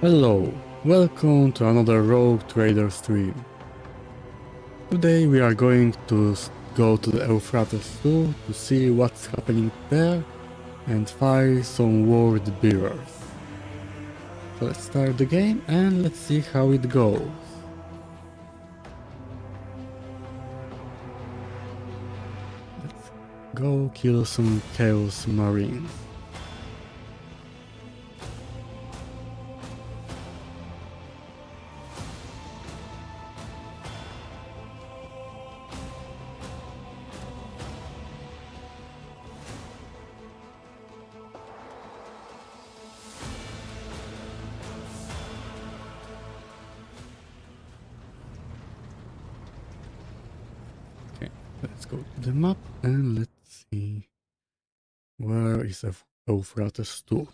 Hello, welcome to another Rogue Trader stream. Today we are going to go to the Euphrates too to see what's happening there and fire some word bearers. So let's start the game and let's see how it goes. Let's go kill some Chaos Marines. Let's go to the map and let's see where is Euphrates 2.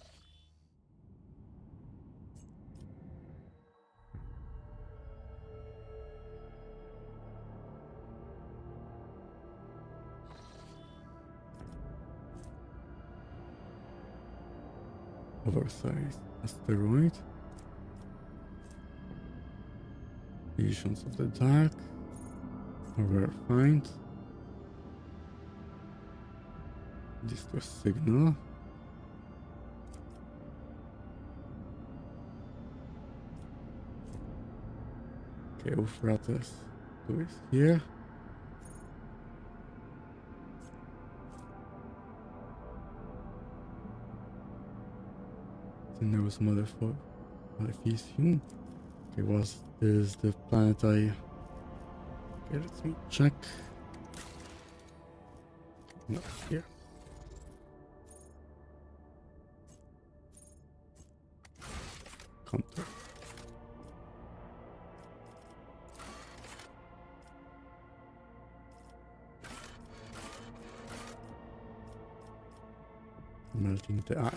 Oversized asteroid. Visions of the Dark. A rare find. Distress signal. Okay, Euphrates 2 is here. Teneros Maleficium. Okay, was this the planet I... Okay, let me check. No, here. Counter. Melting the eye.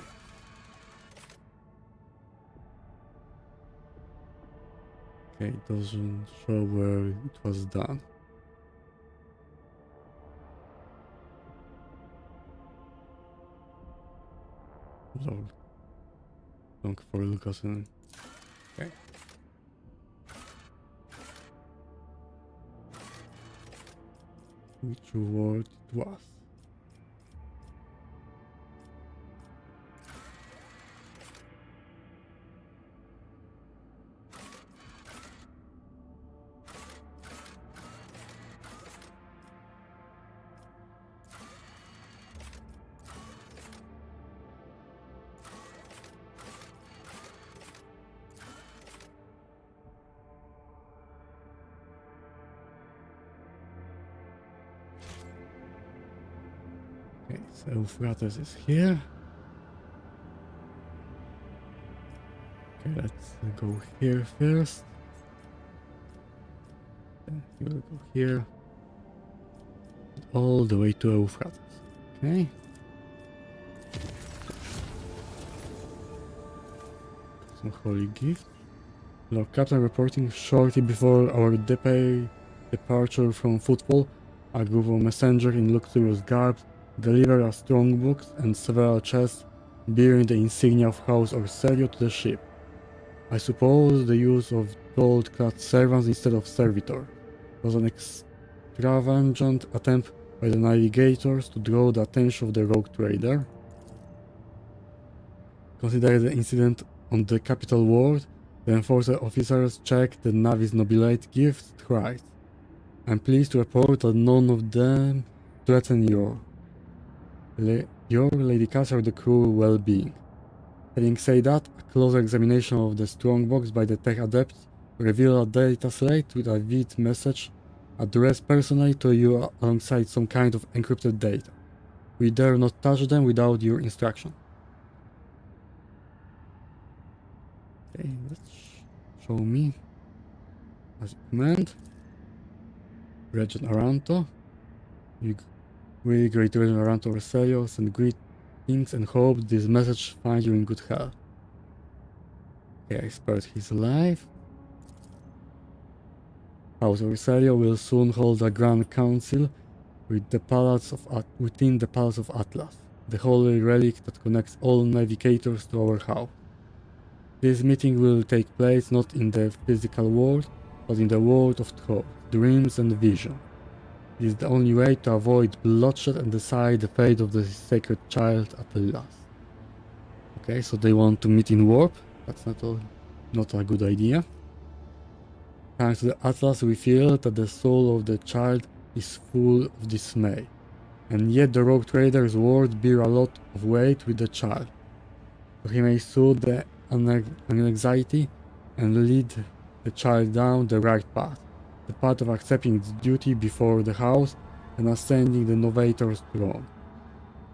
Okay, it doesn't show where it was done. Lord. Long for Lucasen. Okay. Which word it was? Okay, so Euphrates is here. Okay, let's go here first. Then you will go here. All the way to Euphrates. Okay. Some holy gift. Lord Captain reporting shortly before our departure from Footfall, a group of messengers in luxurious garb delivered a strong box and several chests bearing the insignia of House Orselio to the ship. I suppose the use of gold-clad servants instead of servitor was an extravagant attempt by the navigators to draw the attention of the rogue trader. Considering the incident on the capital world, the enforcer officers checked the Navis Nobilate gifts twice. I'm pleased to report that none of them threaten your Lady Cass or the crew well-being. Having said that, a closer examination of the strongbox by the tech adepts revealed a data slate with a vivid message addressed personally to you alongside some kind of encrypted data. We dare not touch them without your instruction. Okay, let's show me. As you command. Regent Aranto. We, Great Regent Aranto Orselio, send greetings and hope this message finds you in good health. Okay, I spared his life. House Orselio will soon hold a grand council within the Palace of Atlas, the holy relic that connects all navigators to our house. This meeting will take place not in the physical world, but in the world of thought, dreams and vision. It is the only way to avoid bloodshed and decide the fate of the sacred child at last. Okay, so they want to meet in warp. That's not a good idea. Thanks to the Atlas, we feel that the soul of the child is full of dismay. And yet the Rogue Trader's words bear a lot of weight with the child. So he may soothe the anxiety and lead the child down the right path. The path of accepting its duty before the house and ascending the Novator's throne.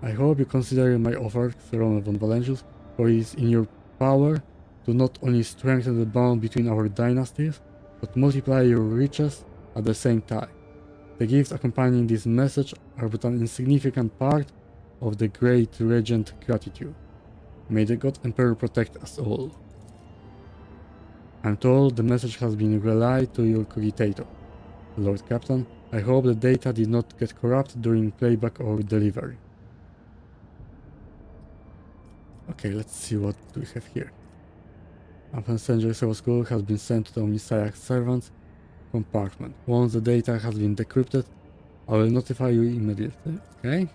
I hope you consider my offer, Throne von Valentius, for it is in your power to not only strengthen the bond between our dynasties, but multiply your riches at the same time. The gifts accompanying this message are but an insignificant part of the great regent gratitude. May the God Emperor protect us all. I'm told the message has been relayed to your cogitator. Lord Captain, I hope the data did not get corrupted during playback or delivery. Okay, let's see what we have here. A passenger server school has been sent to the Omniscience servants compartment. Once the data has been decrypted, I will notify you immediately. Okay?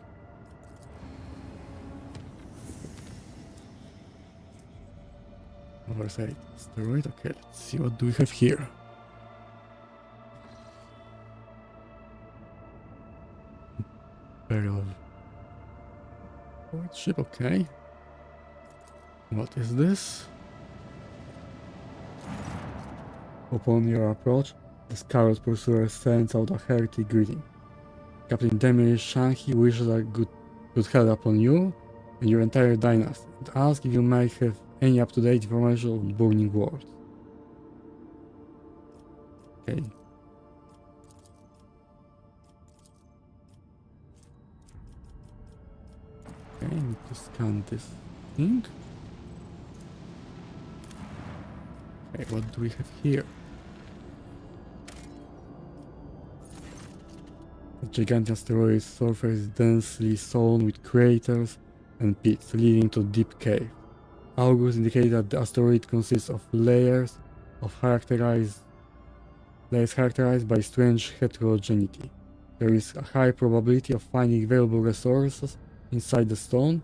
Oversight asteroid. Okay, let's see what do we have here. Imperial ship. Okay. What is this? Upon your approach, the Scarlet Pursuer sends out a hearty greeting. Captain Demir Shanghai wishes a good health upon you and your entire dynasty, and asks if you might have any up-to-date information on Burning World. Okay. Okay, I need to scan this thing. Okay, what do we have here? The gigantic asteroid surface is densely sown with craters and pits leading to deep cave. Augurs indicate that the asteroid consists of layers characterized by strange heterogeneity. There is a high probability of finding valuable resources inside the stone.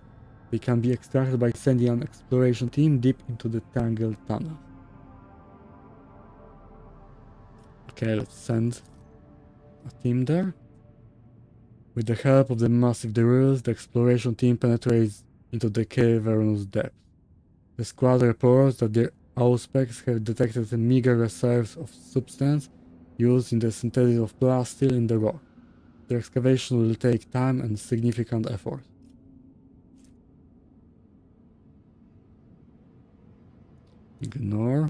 They can be extracted by sending an exploration team deep into the tangled tunnel. Okay, let's send a team there. With the help of the massive drills, the exploration team penetrates into the cavernous depths. The squad reports that their auspecs have detected meager reserves of substance used in the synthesis of plasteel in the rock. The excavation will take time and significant effort. Ignore.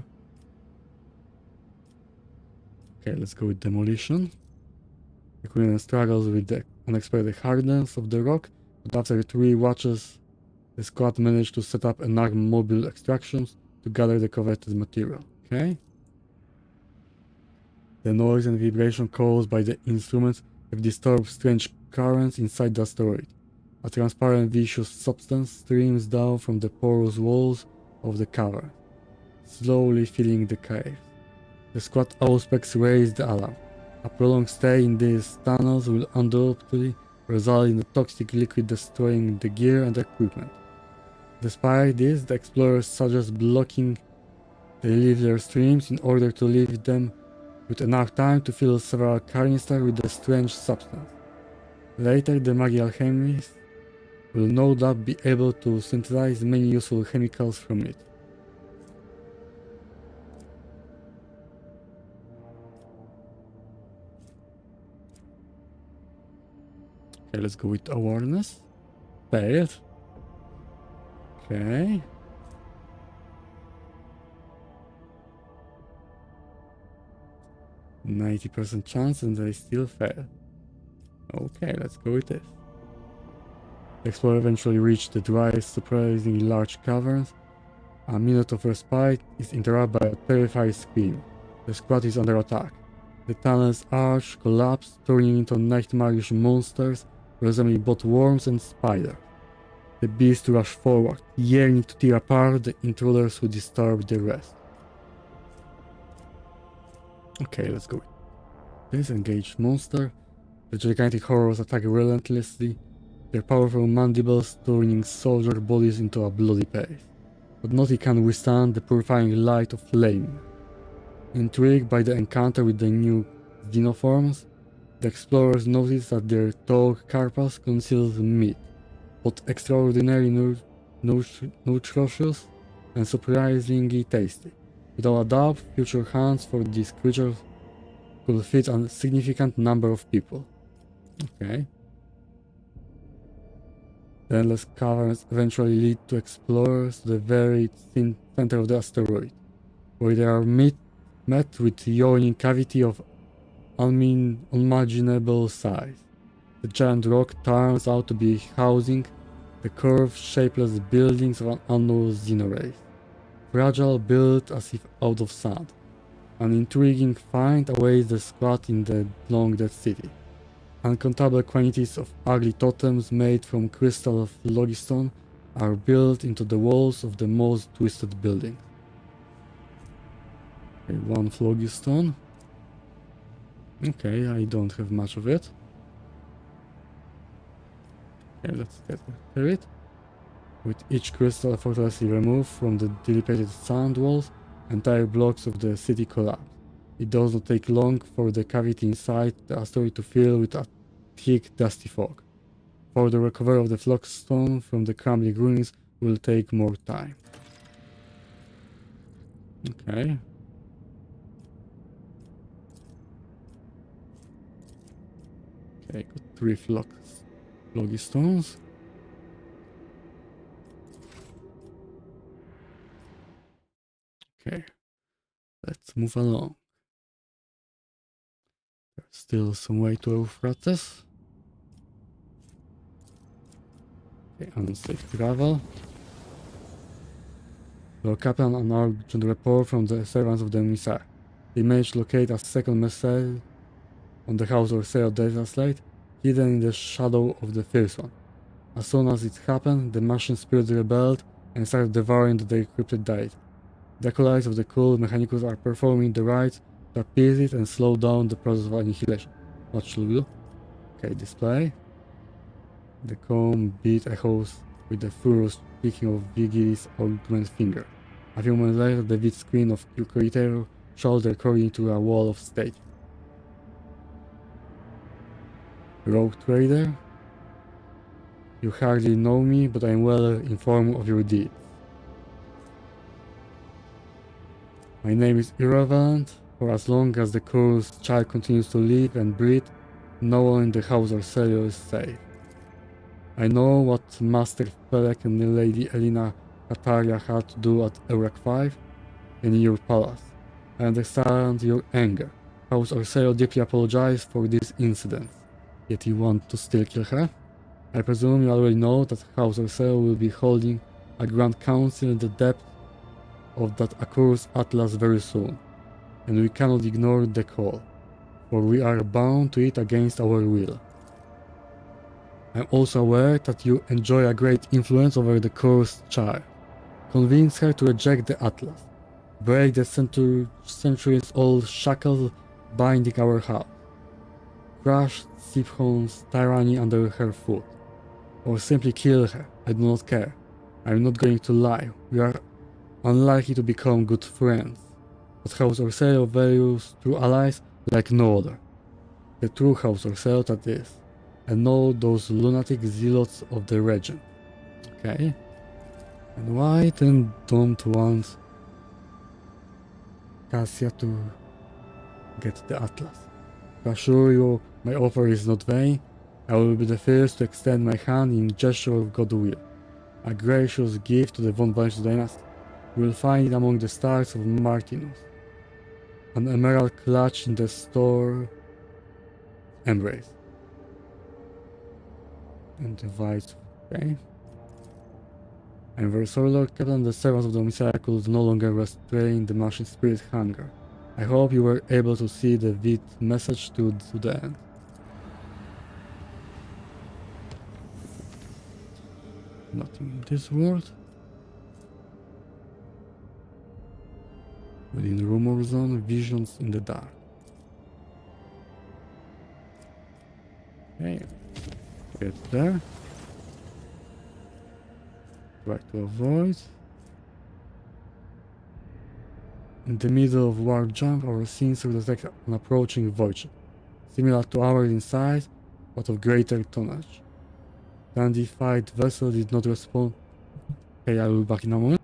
Okay, let's go with demolition. The Queen struggles with the unexpected hardness of the rock, but after 3 watches, the squad managed to set up enough mobile extractions to gather the coveted material. Okay. The noise and vibration caused by the instruments have disturbed strange currents inside the asteroid. A transparent viscous substance streams down from the porous walls of the cavern, slowly filling the cave. The squad auspecs raise the alarm. A prolonged stay in these tunnels will undoubtedly result in the toxic liquid destroying the gear and equipment. Despite this, the explorers suggest blocking the lever streams in order to leave them with enough time to fill several canisters with the strange substance. Later, the magic alchemists will no doubt be able to synthesize many useful chemicals from it. Okay, let's go with awareness. Failed. Okay. %90 chance and they still fail. Okay, let's go with this. The explorer eventually reached the dry, surprisingly large caverns. A minute of respite is interrupted by a terrifying scream. The squad is under attack. The tunnel's arch collapsed, turning into nightmarish monsters resembling both worms and spiders. The beasts rush forward, yearning to tear apart the intruders who disturb their rest. Okay, let's go. Disengage monster. The gigantic horrors attack relentlessly, their powerful mandibles turning soldier bodies into a bloody paste. But nothing can withstand the purifying light of flame. Intrigued by the encounter with the new xenoforms, the explorers notice that their tall carapace conceals meat, both extraordinarily nutritious and surprisingly tasty. Without a doubt, future hunts for these creatures could fit a significant number of people. Okay. The endless caverns eventually lead to explorers to the very center of the asteroid, where they are met with yawning cavity of unimaginable size. The giant rock turns out to be housing the curved, shapeless buildings of an unknown xenorace, fragile, built as if out of sand. An intriguing find awaits the squad in the long-dead city. Uncountable quantities of ugly totems made from crystal of phlogiston are built into the walls of the most twisted buildings. Okay, one phlogiston. Okay, I don't have much of it. Okay, let's get it. With each crystal effortlessly removed from the dilapidated sand walls, entire blocks of the city collapse. It does not take long for the cavity inside the asteroid to fill with a thick, dusty fog. For the recovery of the phlogiston from the crumbling ruins will take more time. Okay. Okay, got 3 phlogistones. Okay, let's move along. There's still some way to Euphrates. Okay, unsafe travel. The captain and urgent report from the servants of the emissary. They managed to locate a second missile on the house or sail data slate, hidden in the shadow of the first one. As soon as it happened, the machine spirits rebelled and started devouring the decrypted data. The acolytes of the cool mechanicus are performing the rites to appease it and slow down the process of annihilation. What should we do? Okay, display. The comb beat echoes with the furious clicking of Vigil's augmented finger. A few moments later, the vid screen of Koronus shows the recording to a wall of stage. Rogue Trader, you hardly know me, but I am well informed of your deeds. My name is irrelevant. For as long as the cursed child continues to live and breathe, no one in the house or cellar is safe. I know what Master Felek and Lady Elena Kataria had to do at Eurak 5 in your palace. I understand your anger. House Orsero deeply apologized for this incident. Yet you want to still kill her? I presume you already know that House Orsero will be holding a grand council in the depth of that accursed atlas very soon, and we cannot ignore the call, for we are bound to it against our will. I am also aware that you enjoy a great influence over the cursed child. Convince her to reject the atlas, break the centuries-old shackles binding our house, crush Siphon's tyranny under her foot, or simply kill her. I do not care. I am not going to lie. We are unlikely to become good friends, but House Orsero values true allies like no other. The true House Orsero that is, and not those lunatic zealots of the regent. Okay? And why then don't want Cassia to get the atlas? To assure you, my offer is not vain. I will be the first to extend my hand in gesture of goodwill. A gracious gift to the Von Blanche dynasty. You will find it among the stars of Martinus. An emerald clutch in the store embrace. And the vice, okay. I'm very sorry, Lord Captain, the servants of the Messiah could no longer restrain the machine spirit hunger. I hope you were able to see the vid message to the end. Nothing in this world. Within rumor zone, visions in the dark. Okay, get there. Try to avoid. In the middle of warp jump, our sensor detects an approaching void, similar to ours in size, but of greater tonnage. The unidentified vessel did not respond. Okay, I will be back in a moment.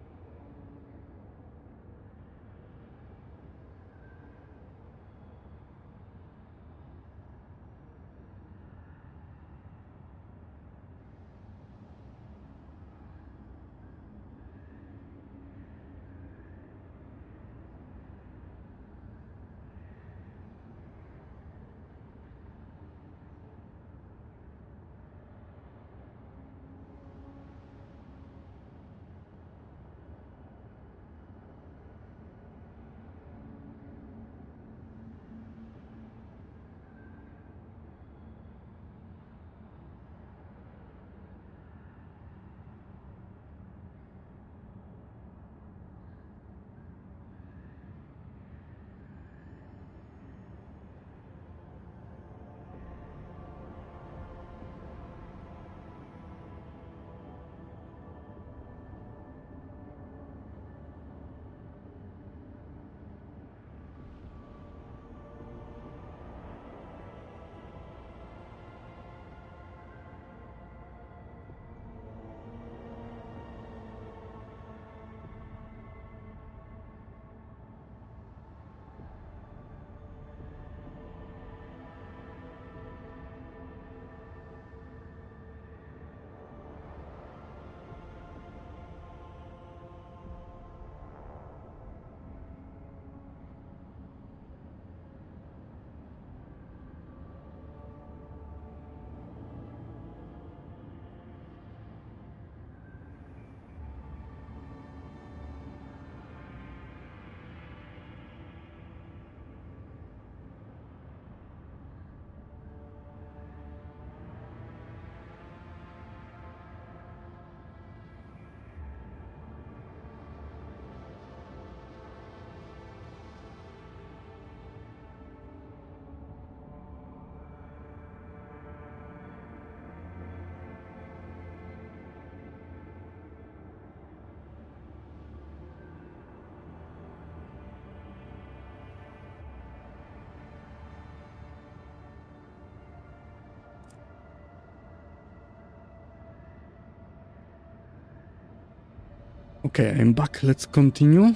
Okay, I'm back. Let's continue.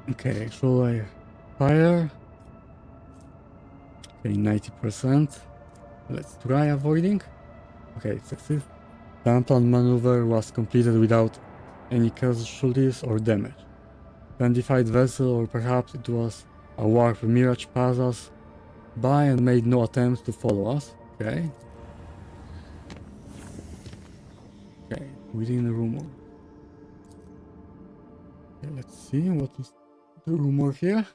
Okay, shall I fire? Okay, 90%. Let's try avoiding. Okay, success. The unplanned maneuver was completed without any casualties or damage. The unidentified vessel, or perhaps it was a warp mirage, passed us by and made no attempts to follow us. Okay. Okay, within the rumor. Okay, let's see what is the rumor here.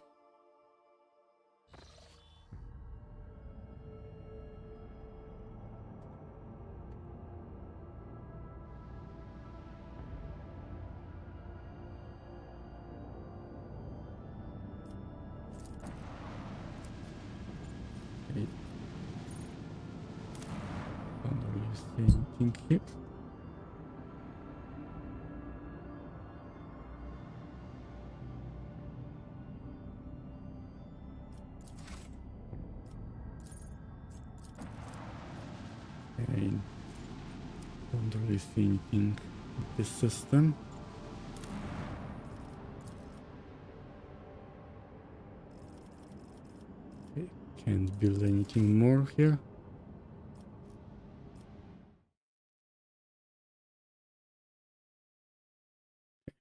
Okay. Don't really see anything here. Okay. Don't really see anything in this system. Okay. Can't build anything more here.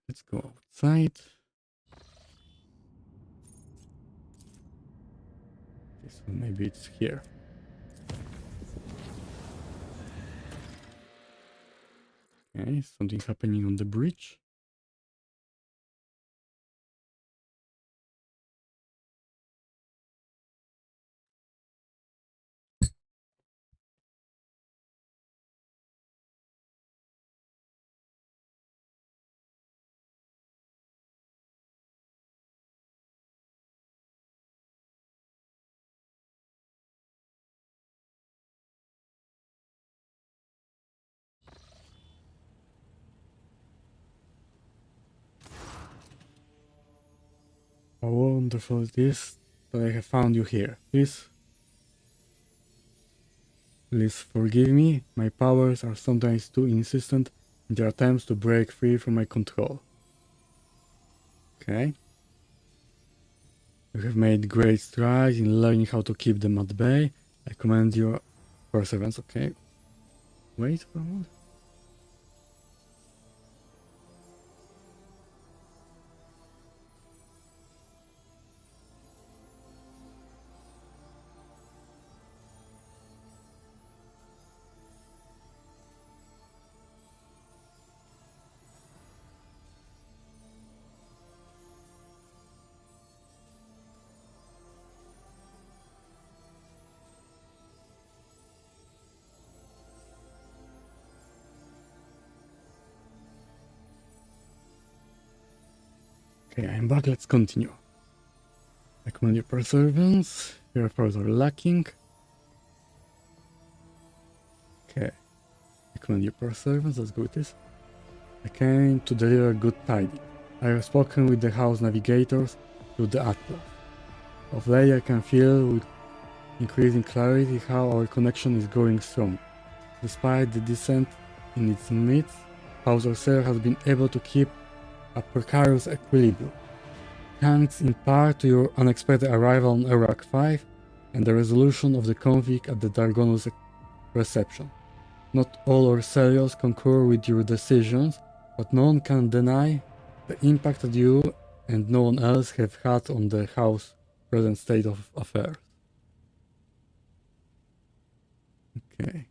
Let's go outside. Okay, so maybe it's here. Okay, something happening on the bridge. How wonderful it is that I have found you here. Please forgive me. My powers are sometimes too insistent in their attempts to break free from my control. Okay. You have made great strides in learning how to keep them at bay. I commend your perseverance. Okay. Wait for a moment. Okay, I'm back. Let's continue. I commend your perseverance. Your efforts are lacking. Okay. I commend your perseverance. Let's go with this. I came to deliver good tidings. I have spoken with the house navigators through the Atlas. Of late I can feel with increasing clarity how our connection is growing strong. Despite the descent in its midst, House Orser has been able to keep a precarious equilibrium. Thanks in part to your unexpected arrival on Iraq 5 and the resolution of the conflict at the Dargonus reception. Not all Orselios concur with your decisions, but no one can deny the impact that you and no one else have had on the House's present state of affairs. Okay.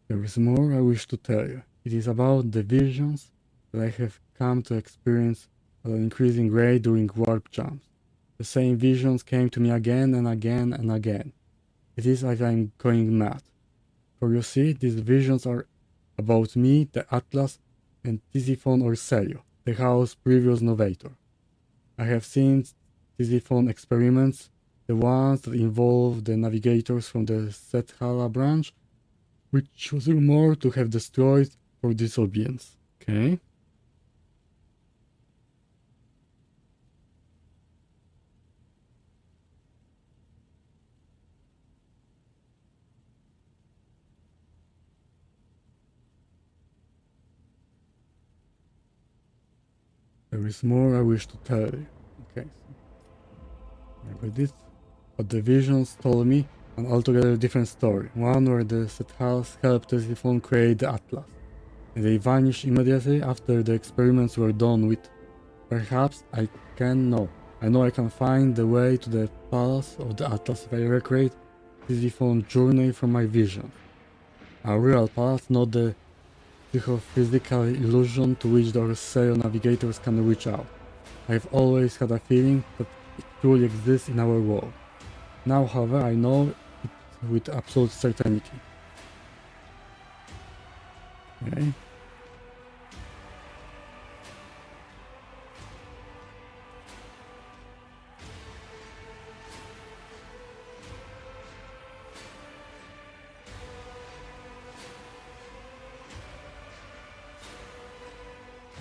There is more I wish to tell you. It is about the visions that I have come to experience at an increasing rate during warp jumps. The same visions came to me again and again and again. It is as I am going mad. For you see, these visions are about me, the Atlas, and Tisiphone Orselio, the house's previous novator. I have seen Tisiphone experiments, the ones that involve the navigators from the Sethala branch, which was rumored to have destroyed for disobedience. Okay. There is more I wish to tell you. Okay. I read it. But the visions told me an altogether different story. One where the Sethals helped Tesiphone create the Atlas. And they vanished immediately after the experiments were done with. Perhaps I can know. I know I can find the way to the palace of the Atlas if I recreate Tisiphone's journey from my vision. A real palace, not the psychophysical illusion to which the Orseio navigators can reach out. I've always had a feeling that it truly exists in our world. Now, however, I know it with absolute certainty. Okay.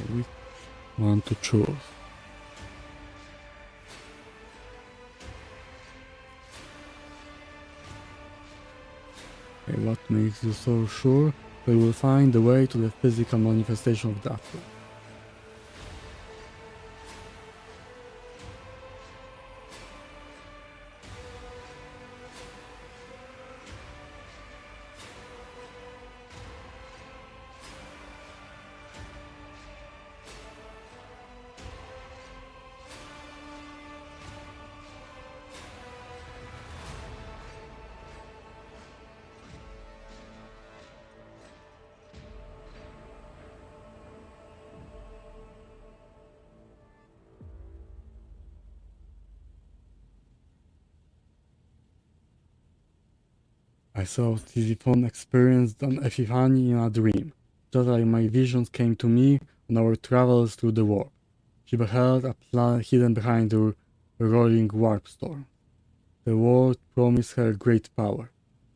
Which one to choose? Okay, what makes you so sure we will find the way to the physical manifestation of the Atlas? I saw Tisiphone experienced an epiphany in a dream. Just like my visions came to me on our travels through the warp. She beheld a planet hidden behind the rolling warp storm. The world promised her great power,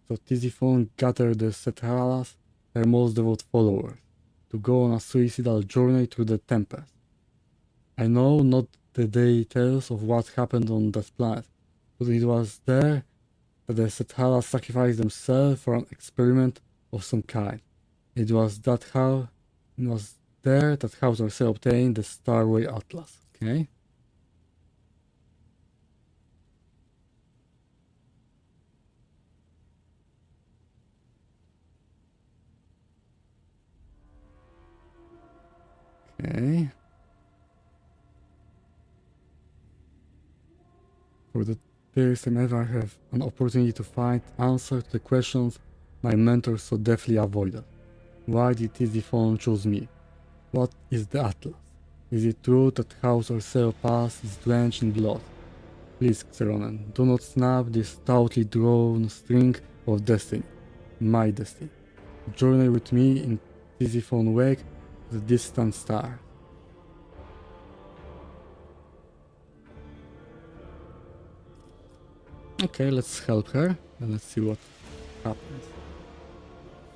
so Tisiphone gathered the Sethalas, her most devout followers, to go on a suicidal journey through the Tempest. I know not the details of what happened on that planet, but it was there that the Sethalas sacrificed themselves for an experiment of some kind. It was there that Hauser Cell obtained the Starway Atlas. Okay. Okay. For the first time ever, I have an opportunity to find answers to the questions my mentor so deftly avoided. Why did Tisiphone choose me? What is the Atlas? Is it true that Hauser Cell Pass is drenched in blood? Please, Xeronen, do not snap this stoutly drawn string of destiny. My destiny. Journey with me in Tisiphone wake to the distant star. Okay, let's help her and let's see what happens.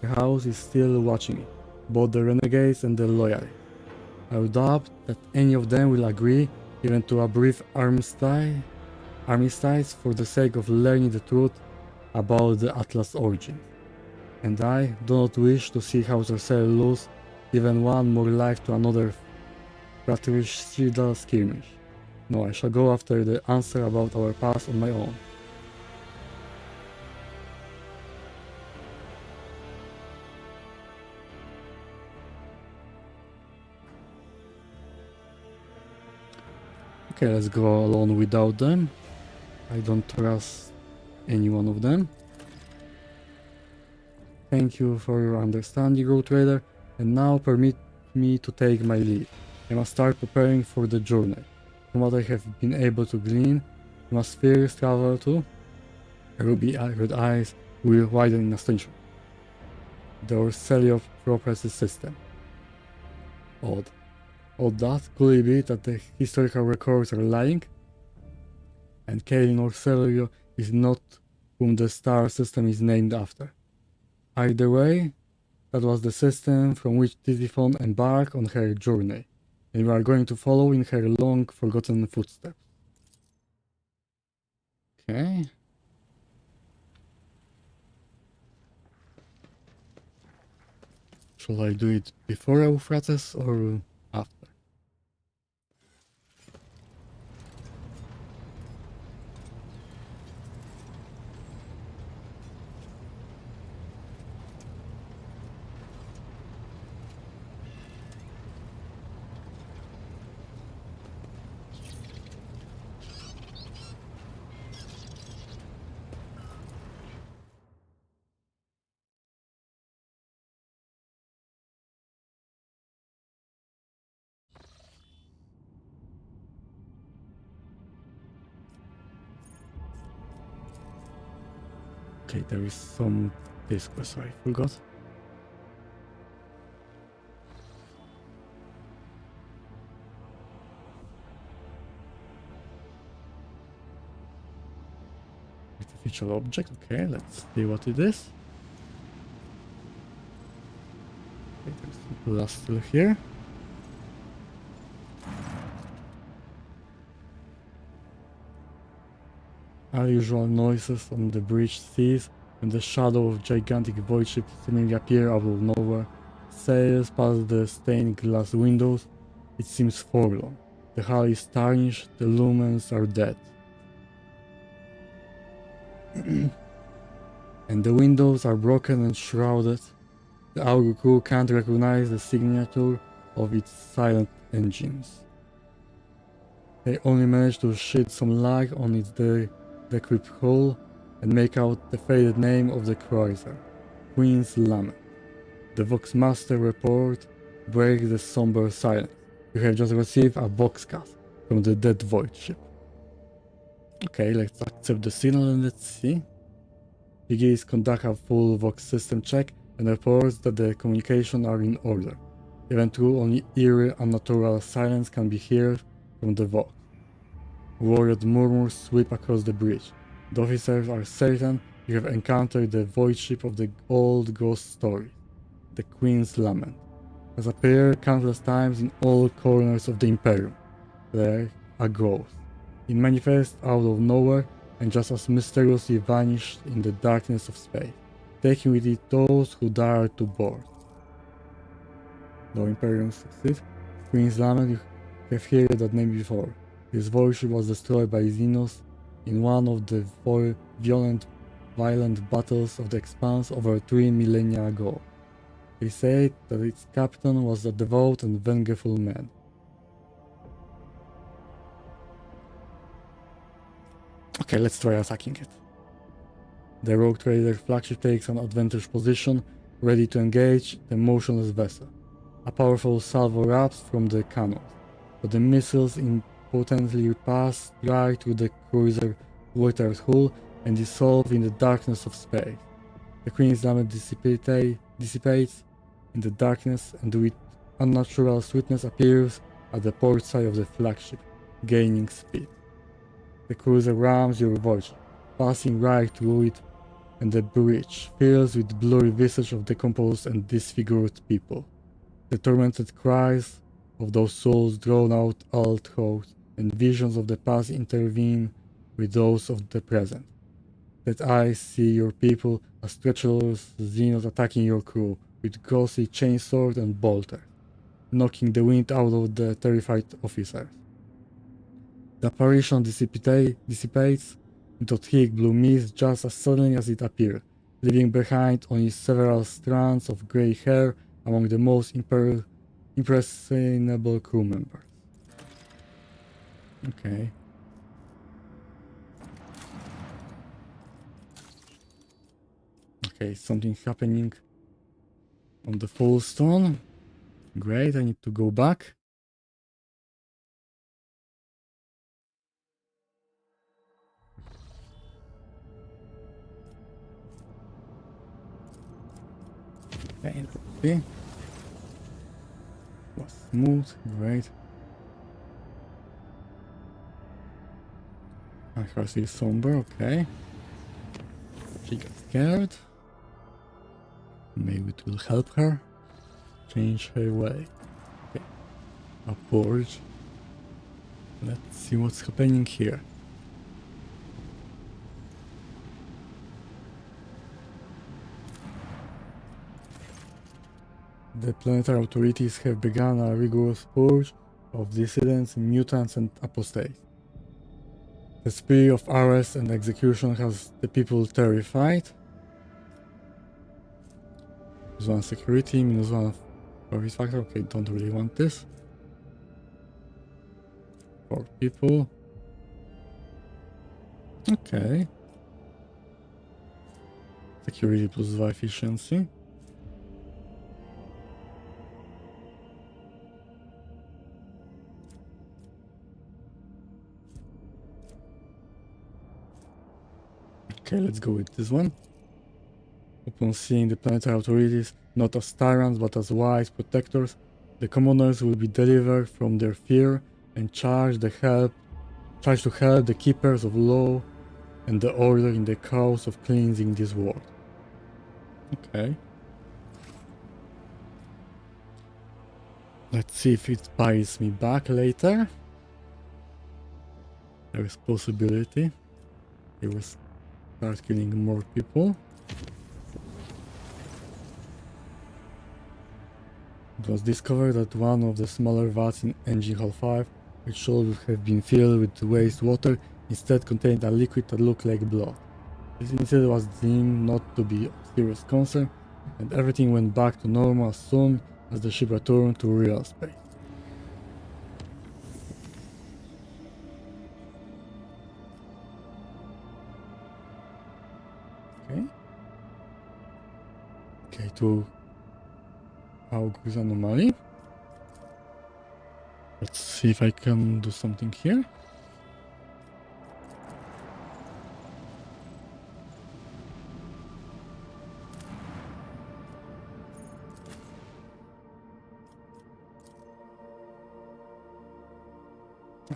The house is still watching me, both the renegades and the loyalists. I would doubt that any of them will agree even to a brief armistice for the sake of learning the truth about the Atlas origin. And I do not wish to see Hauser Cell lose even one more life to another fratricidal skirmish. No, I shall go after the answer about our past on my own. Okay, let's go alone without them. I don't trust any one of them. Thank you for your understanding, Rogue Trader, and now permit me to take my leave. I must start preparing for the journey. From what I have been able to glean, we must first travel to... Ruby-red eyes will widen in astonishment. The Orselio property system. Odd. Odd that? Could it be that the historical records are lying? And Kaelin Orselio is not whom the star system is named after. Either way, that was the system from which Tisiphone embarked on her journey, and we are going to follow in her long-forgotten footsteps. Okay. Shall I do it before Euphrates or after? Okay, there is some disk quest I forgot. Artificial object, okay, let's see what it is. Okay, there's some glass still here. Unusual noises on the bridge cease when the shadow of gigantic void ship seemingly appear out of nowhere. Sails past the stained glass windows. It seems forlorn. The hull is tarnished, the lumens are dead. And the windows are broken and shrouded. The Augur crew can't recognize the signature of its silent engines. They only manage to shed some light on its decrepit hull and make out the faded name of the cruiser, Queen's Lament. The Voxmaster report breaks the somber silence. You have just received a Voxcast from the dead void ship. Okay, let's accept the signal and let's see. Higgies conduct a full Vox system check and reports that the communications are in order. Even though only eerie, unnatural silence can be heard from the vault. Worried murmurs sweep across the bridge. The officers are certain you have encountered the void ship of the old ghost story. The Queen's Lament has appeared countless times in all corners of the Imperium. Like a ghost. It manifests out of nowhere and just as mysteriously vanished in the darkness of space, taking with it those who dare to board. Though Imperium succeeds, Queen's Lament, you have heard that name before. This voyage was destroyed by Xenos in one of the violent battles of the Expanse over 3 millennia ago. They said that its captain was a devout and vengeful man. Okay, let's try attacking it. The Rogue Trader flagship takes an advantage position, ready to engage the motionless vessel. A powerful salvo erupts from the cannons, but the missiles impotently pass right through the cruiser water's hull and dissolve in the darkness of space. The Queen's Lament dissipates in the darkness and with unnatural swiftness appears at the port side of the flagship, gaining speed. The cruiser rams your voyage, passing right through it, and the bridge fills with blurry visage of decomposed and disfigured people. The tormented cries of those souls drown out all throats, and visions of the past intervene with those of the present. That eyes see your people as treacherous Xenos attacking your crew with ghostly chainswords and bolters, knocking the wind out of the terrified officers. The apparition dissipates into thick blue mist just as suddenly as it appeared, leaving behind only several strands of grey hair among the most impressionable crew members. Okay. Okay, something's happening on the full stone. Great, I need to go back. Okay, let's see. Was smooth, great. I see somber, okay. She got scared. Maybe it will help her change her way. Okay, upward. Let's see what's happening here. The planetary authorities have begun a rigorous purge of dissidents, mutants, and apostates. The spree of arrest and execution has the people terrified. -1 security, -1 service factor. Okay, don't really want this. 4 people. Okay. Security +2 efficiency. Okay, let's go with this one. Upon seeing the planetary authorities not as tyrants but as wise protectors, the commoners will be delivered from their fear and charged to help the keepers of law and the order in the cause of cleansing this world. Okay. Let's see if it buys me back later. There is possibility. It will start killing more people. It was discovered that one of the smaller vats in Engine Hall 5, which should have been filled with wastewater, instead contained a liquid that looked like blood. This incident was deemed not to be a serious concern, and everything went back to normal as soon as the ship returned to real space. Okay. Okay, to August anomaly. Let's see if I can do something here.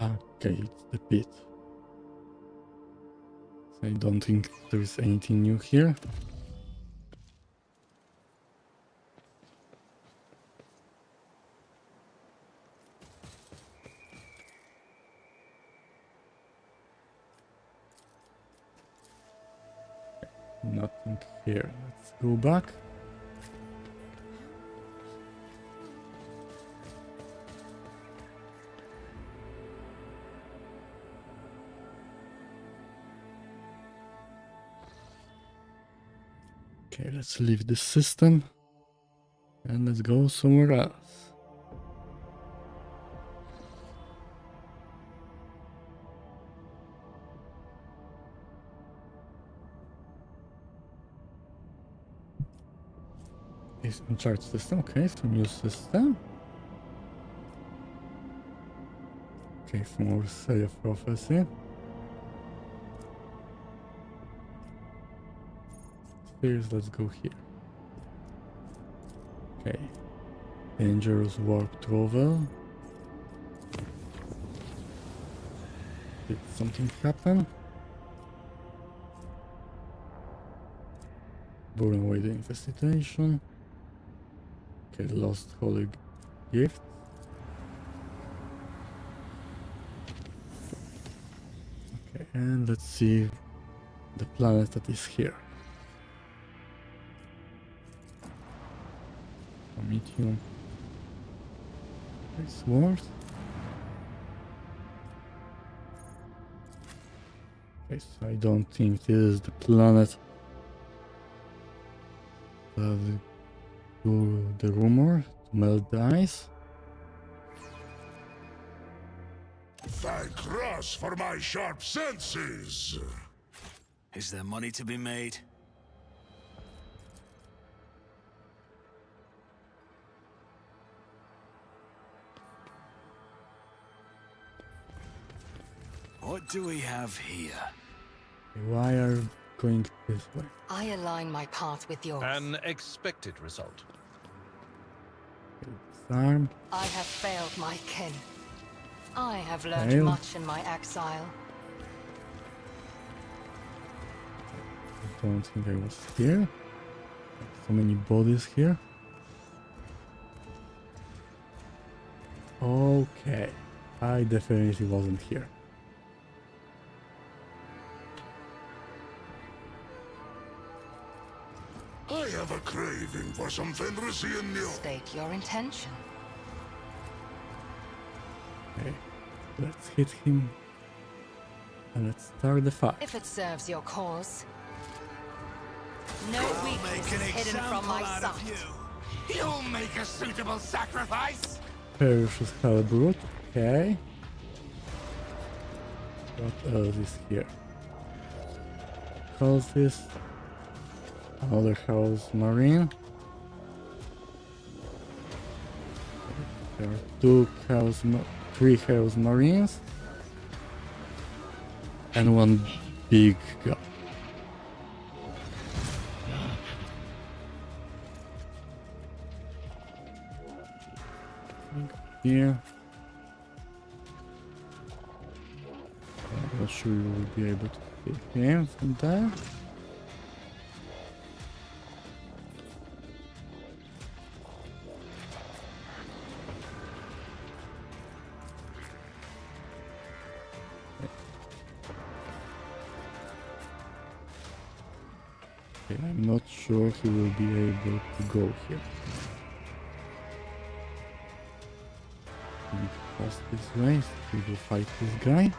Okay, it's the pit. I don't think there is anything new here. Nothing here. Let's go back. Okay, let's leave this system and let's go somewhere else. Is in charge system. Okay, some new system. Okay, some more Say of Prophecy. Stairs, let's go here. Okay. Dangerous warp travel. Did something happen? Burn away the infestation. Okay, lost holy gift. Okay, and let's see the planet that is here. Medium. It's worth. Okay, so I don't think this is the planet. The rumor to melt the ice. Thank Ross for my sharp senses. Is there money to be made? What do we have here? Why are you going this way? I align my path with yours. An expected result. Okay, this arm. I have failed my kin. I have learned Fail. much in my exile. I don't think I was here. So many bodies here. Okay, I definitely wasn't here. I have a craving for some Fenrisian new. State your intention. Okay, let's hit him. And let's start the fight. If it serves your cause. No weakness Make is an hidden from my example out sight. of you. You'll make a suitable sacrifice. Ferocious Halbrute. Okay. What else is here? Cultist. Another House Marine. There are three House Marines. And one big guy. Here. I'm not sure you will be able to hit him from there. Okay, I'm not sure he will be able to go here. We pass this way, so we will fight this guy.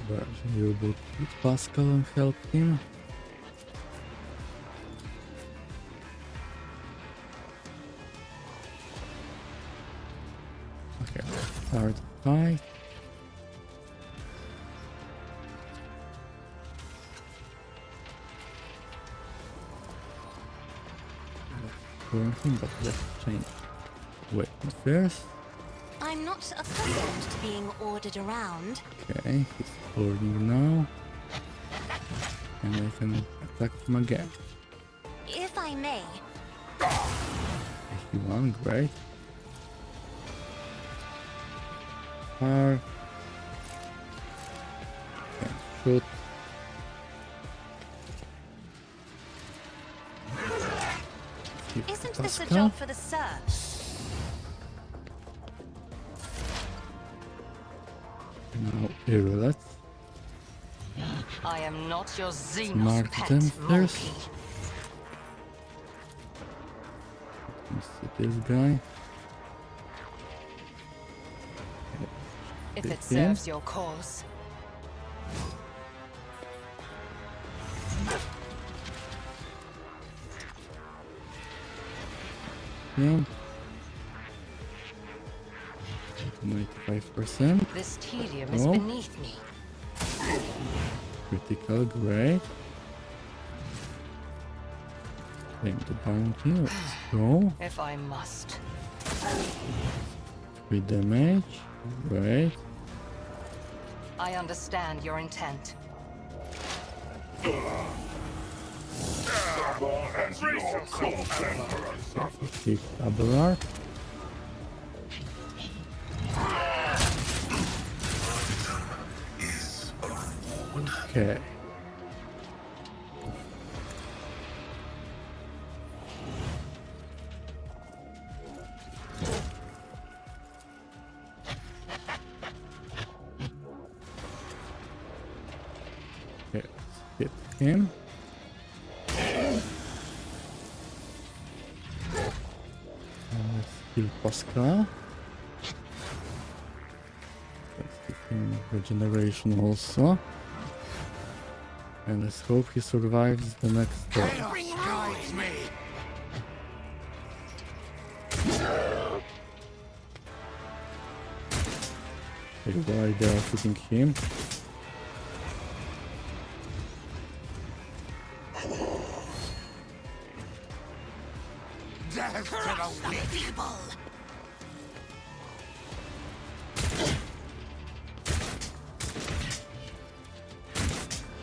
But we will go with Pascal and help him. Okay, let's start the fight. Anything, but let's change. Wait, first. I'm not accustomed to being ordered around. Okay, he's boarding now. And I can attack him again. If I may. 51, great. far. Can shoot. Isn't this a Pascal? job for the sir? Now Irrelet. I am not your Xenos Mark pet them first. monkey. Let's see this guy. If Hit it him. serves your cause. Yeah. 95%. This tedium is Oh. beneath me. Critical, great. Claim the bounty, let's go. If I must. 3 damage, great. I understand your intent. Kick Abelard. Okay. Okay, let's hit him. And let's kill Pascal. Let's give him regeneration also. And let's hope he survives the next turn. Chaos guides me. Why they are shooting him? Death to the wicked.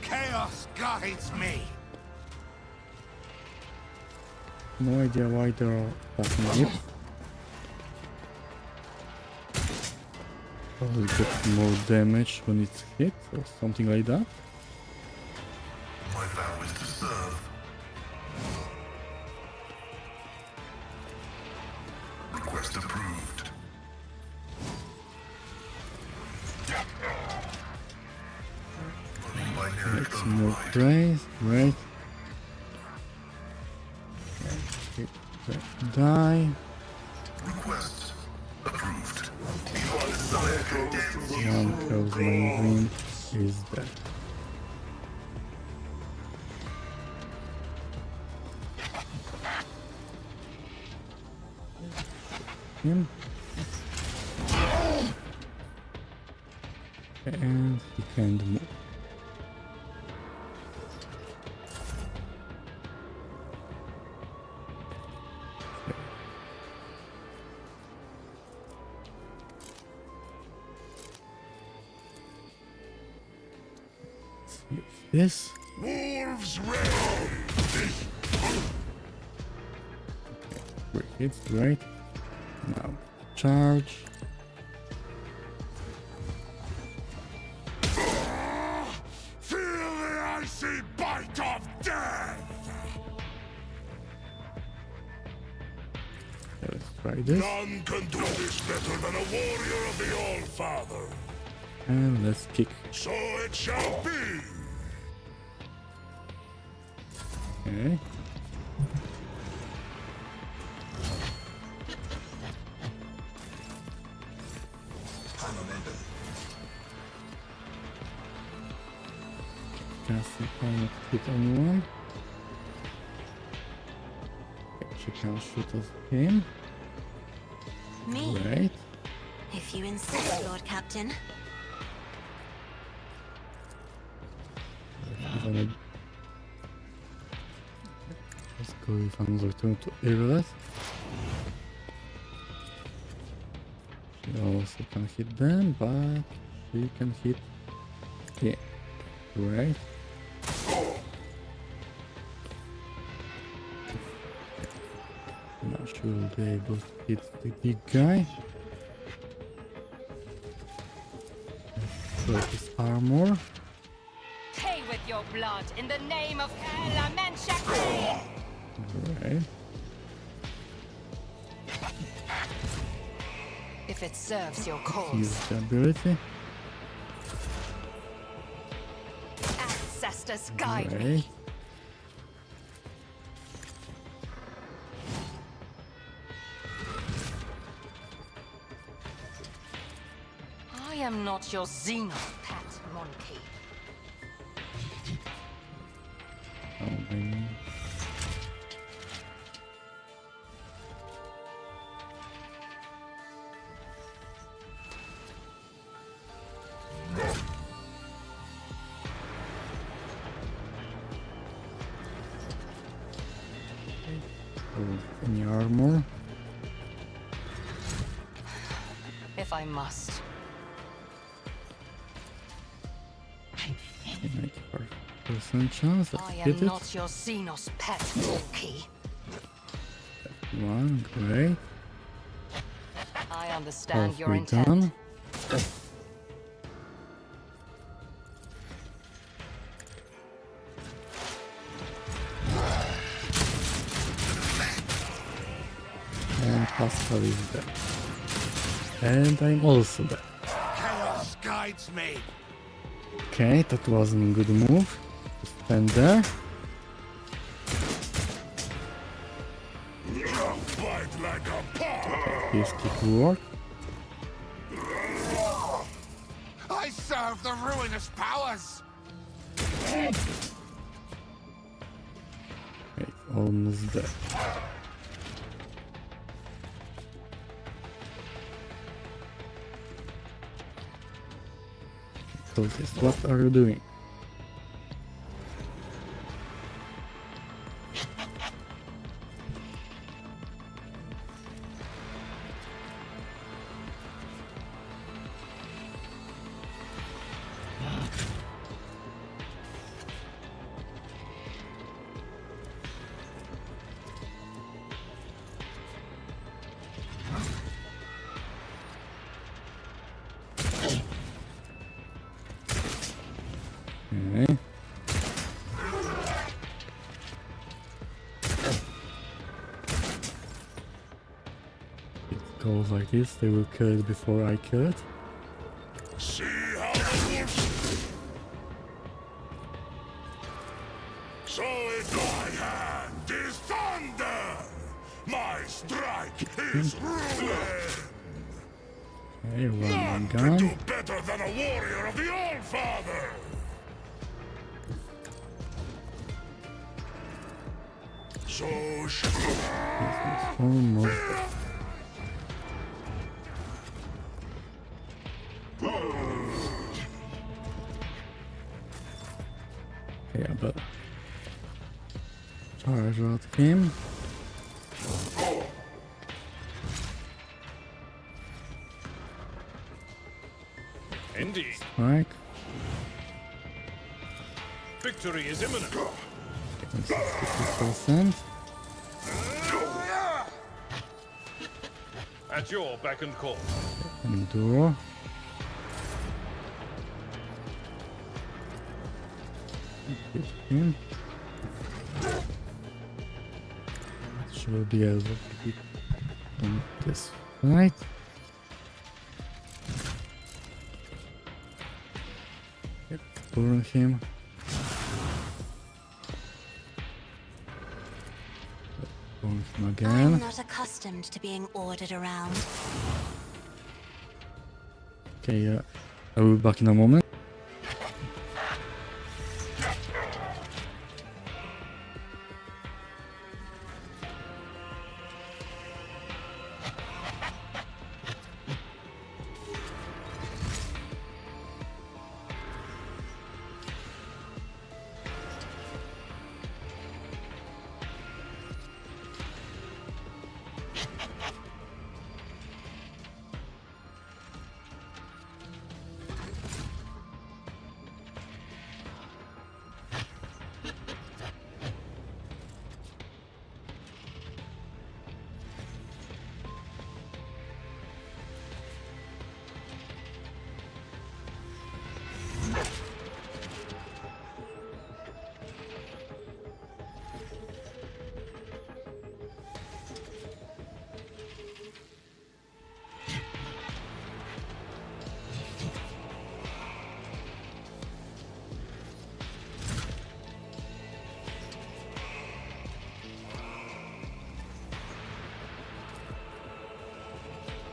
Chaos guides me. No idea why they are attacking it. Probably get more damage when it's hit or something like that. My vow is to serve. Request approved. Running my Get neck some more override. praise, great. Okay, die. Request approved. Your desire condemns you. One kills my dream is dead. Him. And he can't move. This Wolves ready. great hits, great. Now charge. Feel the icy bite of death. Let's try this. None can do this better than a warrior of the All-Father. And let's kick. So it shall be. Okay. Castle cannot hit anyone. Okay, she can shoot at him. Me? Great. If you insist, Lord Captain. Let's go with another turn to Irrelet. She also can hit them, but she can hit. Yeah. Great. Now she will be able to hit the big guy. break his armor. Pay with your blood in the name of El Amenshak. Right. If it serves your Use cause. the ability. Ancestors guide Right. me. I am not your Xenos pet monkey. Oh, man. Any armor? If I must. 94% chance. I Let's am get it. not your Xenos pet monkey. One, great. I understand your Halfway intent. done. And Pascal is dead. And I'm also dead. Chaos guides me. Okay, that wasn't a good move. Stand there. Fight like a paw. Please keep work. I serve the ruinous powers. Okay, almost dead. Cultist, what are you doing? Okay. It goes like this, they will kill it before I kill it. See how it works. So in my hand is thunder. My strike is ruin. Okay, one None can gun. do better than a warrior of the All-Father. So Almost dead. Yeah, but charge out him. Indeed. Strike. Victory is imminent. 60%. At your beck and call. Endure. Hit him. Should be able to hit on this right. Yep, burn him. Burn him I'm again. not accustomed to being ordered around. Okay, I will be back in a moment.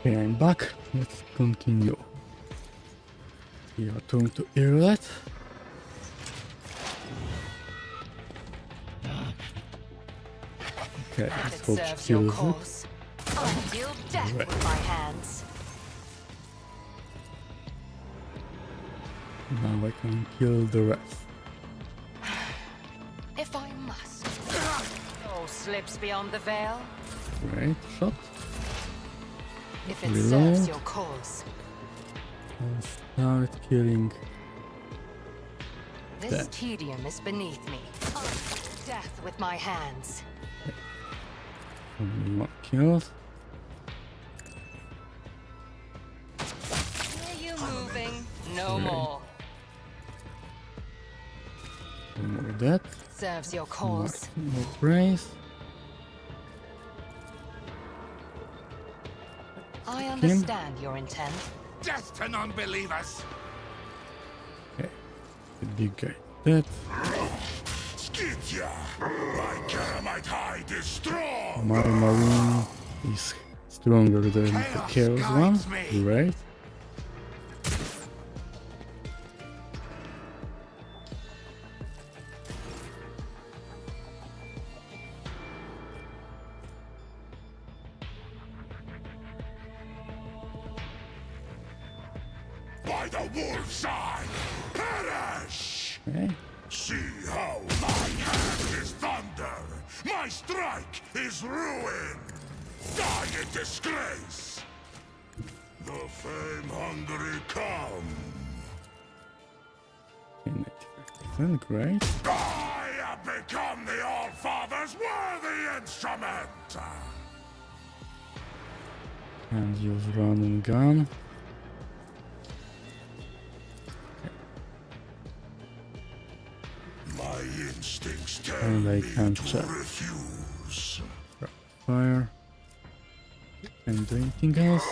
Okay, I'm back. Let's continue. Your turn to Irlet. Okay, let's It hope she serves your kills it. cause. I'll deal death Right. with my hands. Now I can kill the rest. If I must. No slips beyond the veil. Great shot. If it Reload. serves your cause. And start killing. This Death. tedium is beneath me. I'll deal death with my hands. Only one killed. Are you moving? No Right. more. One more dead. Serves your cause. More praise. I understand your intent. Death to non-believers! Okay. The big guy dead. Skidya! My Karamite hide is strong! My marine is stronger than the Chaos Chaos one. guides me. Great. By the wolf's eye! Perish! Okay. See how my hand is thunder! My strike is ruin! Die in disgrace! The fame-hungry come! Okay, 90%. Great. I have become the All-Father's worthy instrument! And use run and gun. My instincts tell And I me can't to check. refuse. Fire. And do anything else?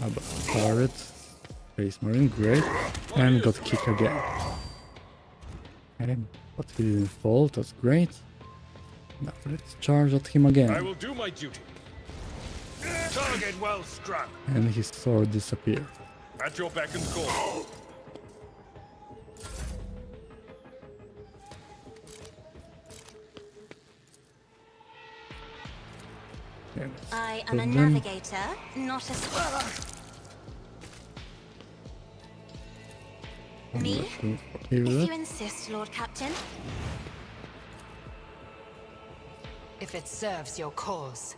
How about turret? Space Marine, great. And got kick again. Okay, but he didn't fall, that's great. Now let's charge at him I again. will do my duty. Target well struck. And his sword disappeared. At your beck and call. Okay, I let's am a put them. navigator, not a scholar. Me? If you insist, Lord Captain. If it serves your cause.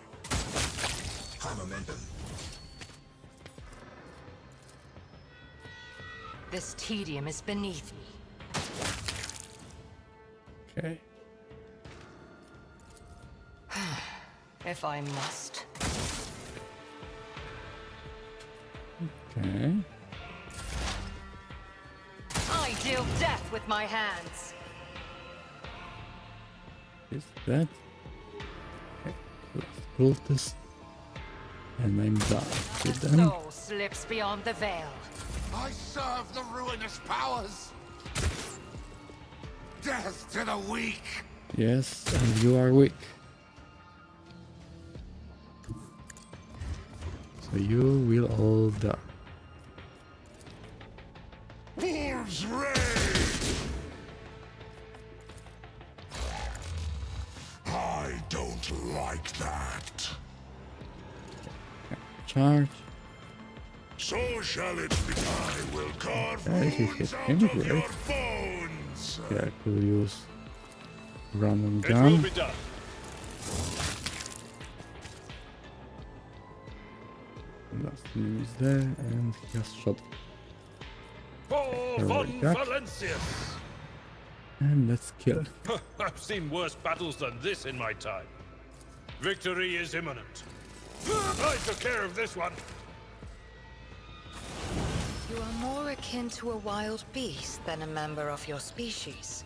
This tedium is beneath me. Okay. If I must. Okay. I deal death with my hands. Is that? Okay. Last cultist. And I'm done with them. Soul slips beyond the veil. I serve the ruinous powers! Death to the weak! Yes, and you are weak. So you will all die. Wolves rage! I don't like that. Charge. So shall it be. I will carve Okay, he wounds hit out him, of great. your bones. Yeah, I could use run and It will gun. be done. Last name is there, and he has shot. For Heroic von act. Valencius! And let's kill. I've seen worse battles than this in my time. Victory is imminent. I took care of this one. You are more akin to a wild beast than a member of your species.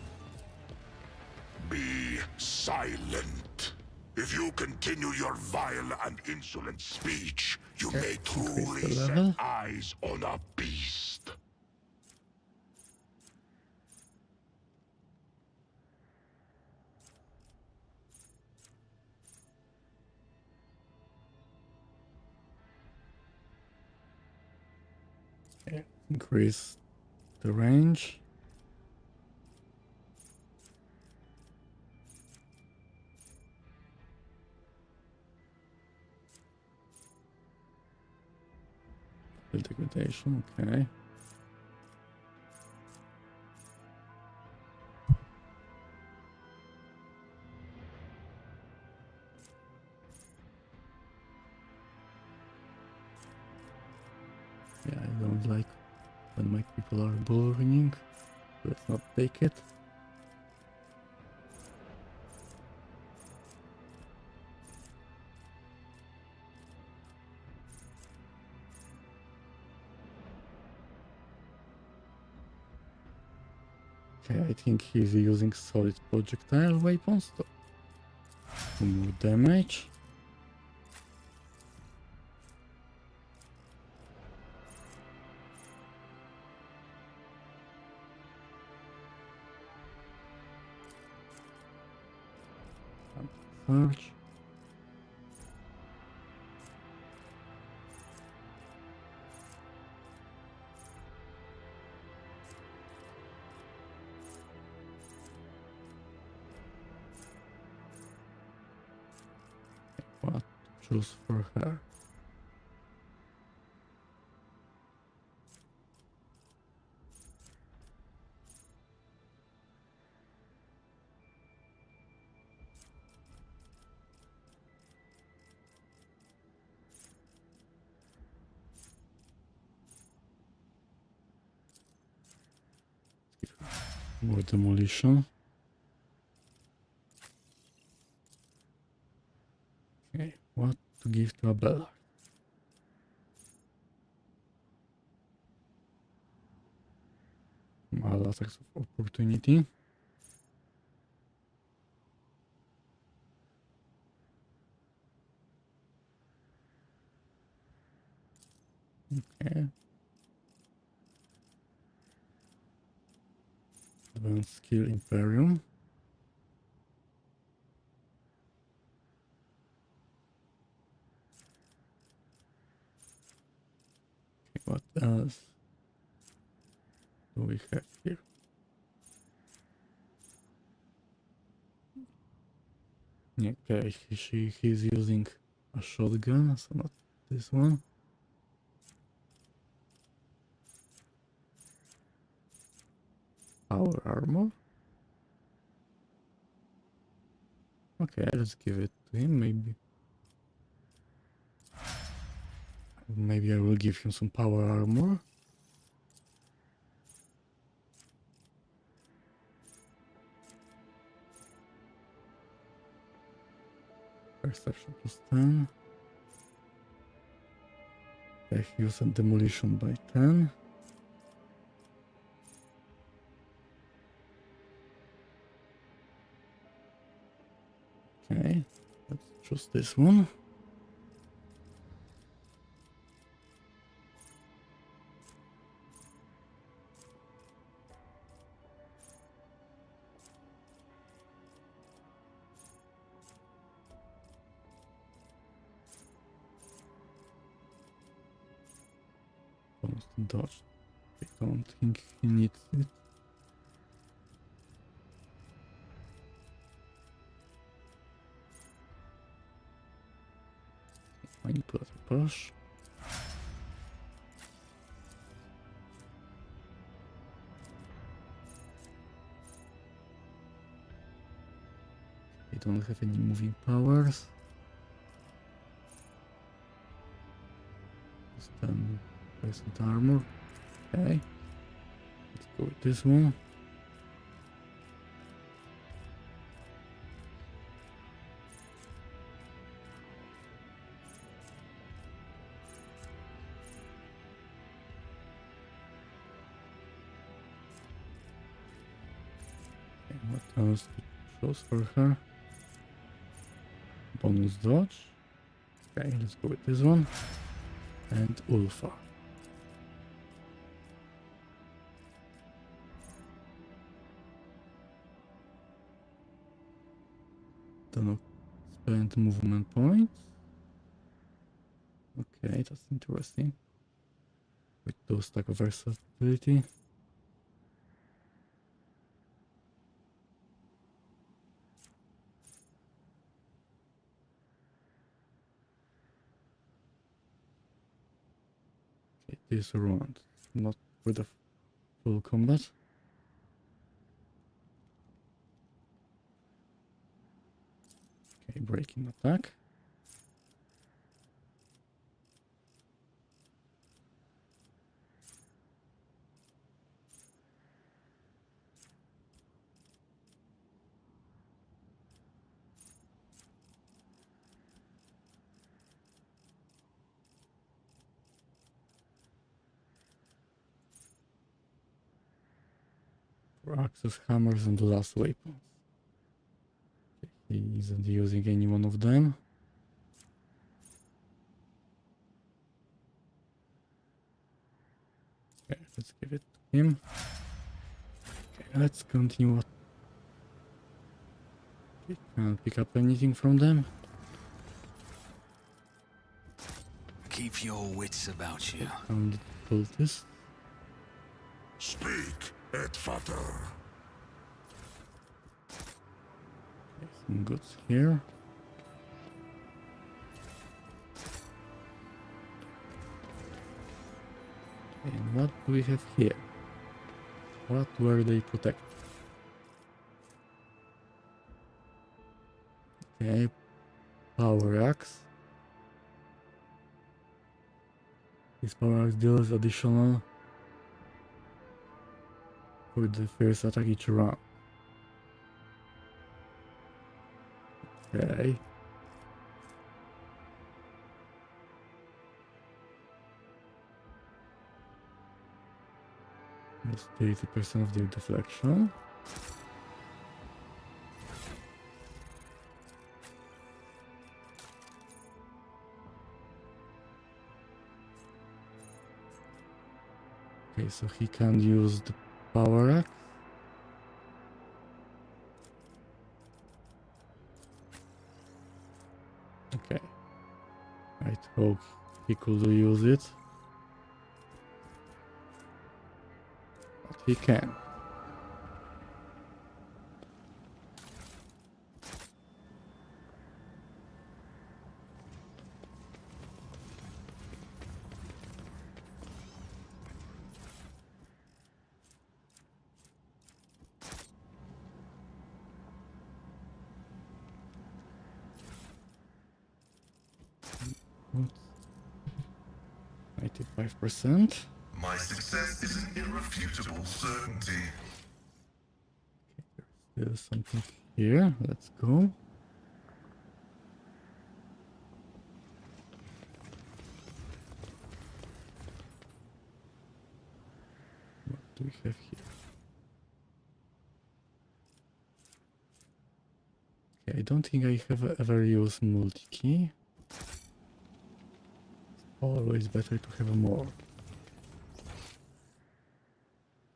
Be silent. If you continue your vile and insolent speech, you may truly the set level. eyes on a beast. Okay, increase the range. The degradation, okay. Yeah, I don't like when my people are bullying. Let's not take it. Okay, I think he's using solid projectile weapons to do more damage. Search. What to choose for her? More demolition. Okay, what to give to a Bella? All attacks of opportunity. Okay. Advanced skill Imperium. Okay, what else do we have here? Okay, he's using a shotgun, so not this one. Power armor. Okay, let's give it to him. Maybe I will give him some power armor. Perception plus 10. I use a demolition by 10. Okay, let's choose this one. Constant dodge. I don't think he needs it. Manipulator push. I don't have any moving powers. Just 10% armor. Okay. Let's go with this one. Okay, what else to choose for her? Bonus dodge. Okay, let's go with this one. And Ulfa. Don't spend movement points. Okay, that's interesting. With 2 stack of versatility. Okay, this round, not with a full combat. Okay, breaking attack. For axes, hammers, and last weapons. Okay, he isn't using any one of them. Okay, let's give it to him. Okay, let's continue. Okay, can't pick up anything from them. Keep your wits about you. Found cultist. Speak, Edvater. Okay, some goods here. And what do we have here? What were they protecting? Okay, power axe. This power axe deals additional for the first attack each round. Okay. That's 30% of their deflection. Okay, so he can use the power axe. Okay. I hope he could use it. But he can. What? 95%. My success is an irrefutable certainty. There's something here. Let's go. What do we have here? Okay, I don't think I have ever used multi-key. Always better to have more.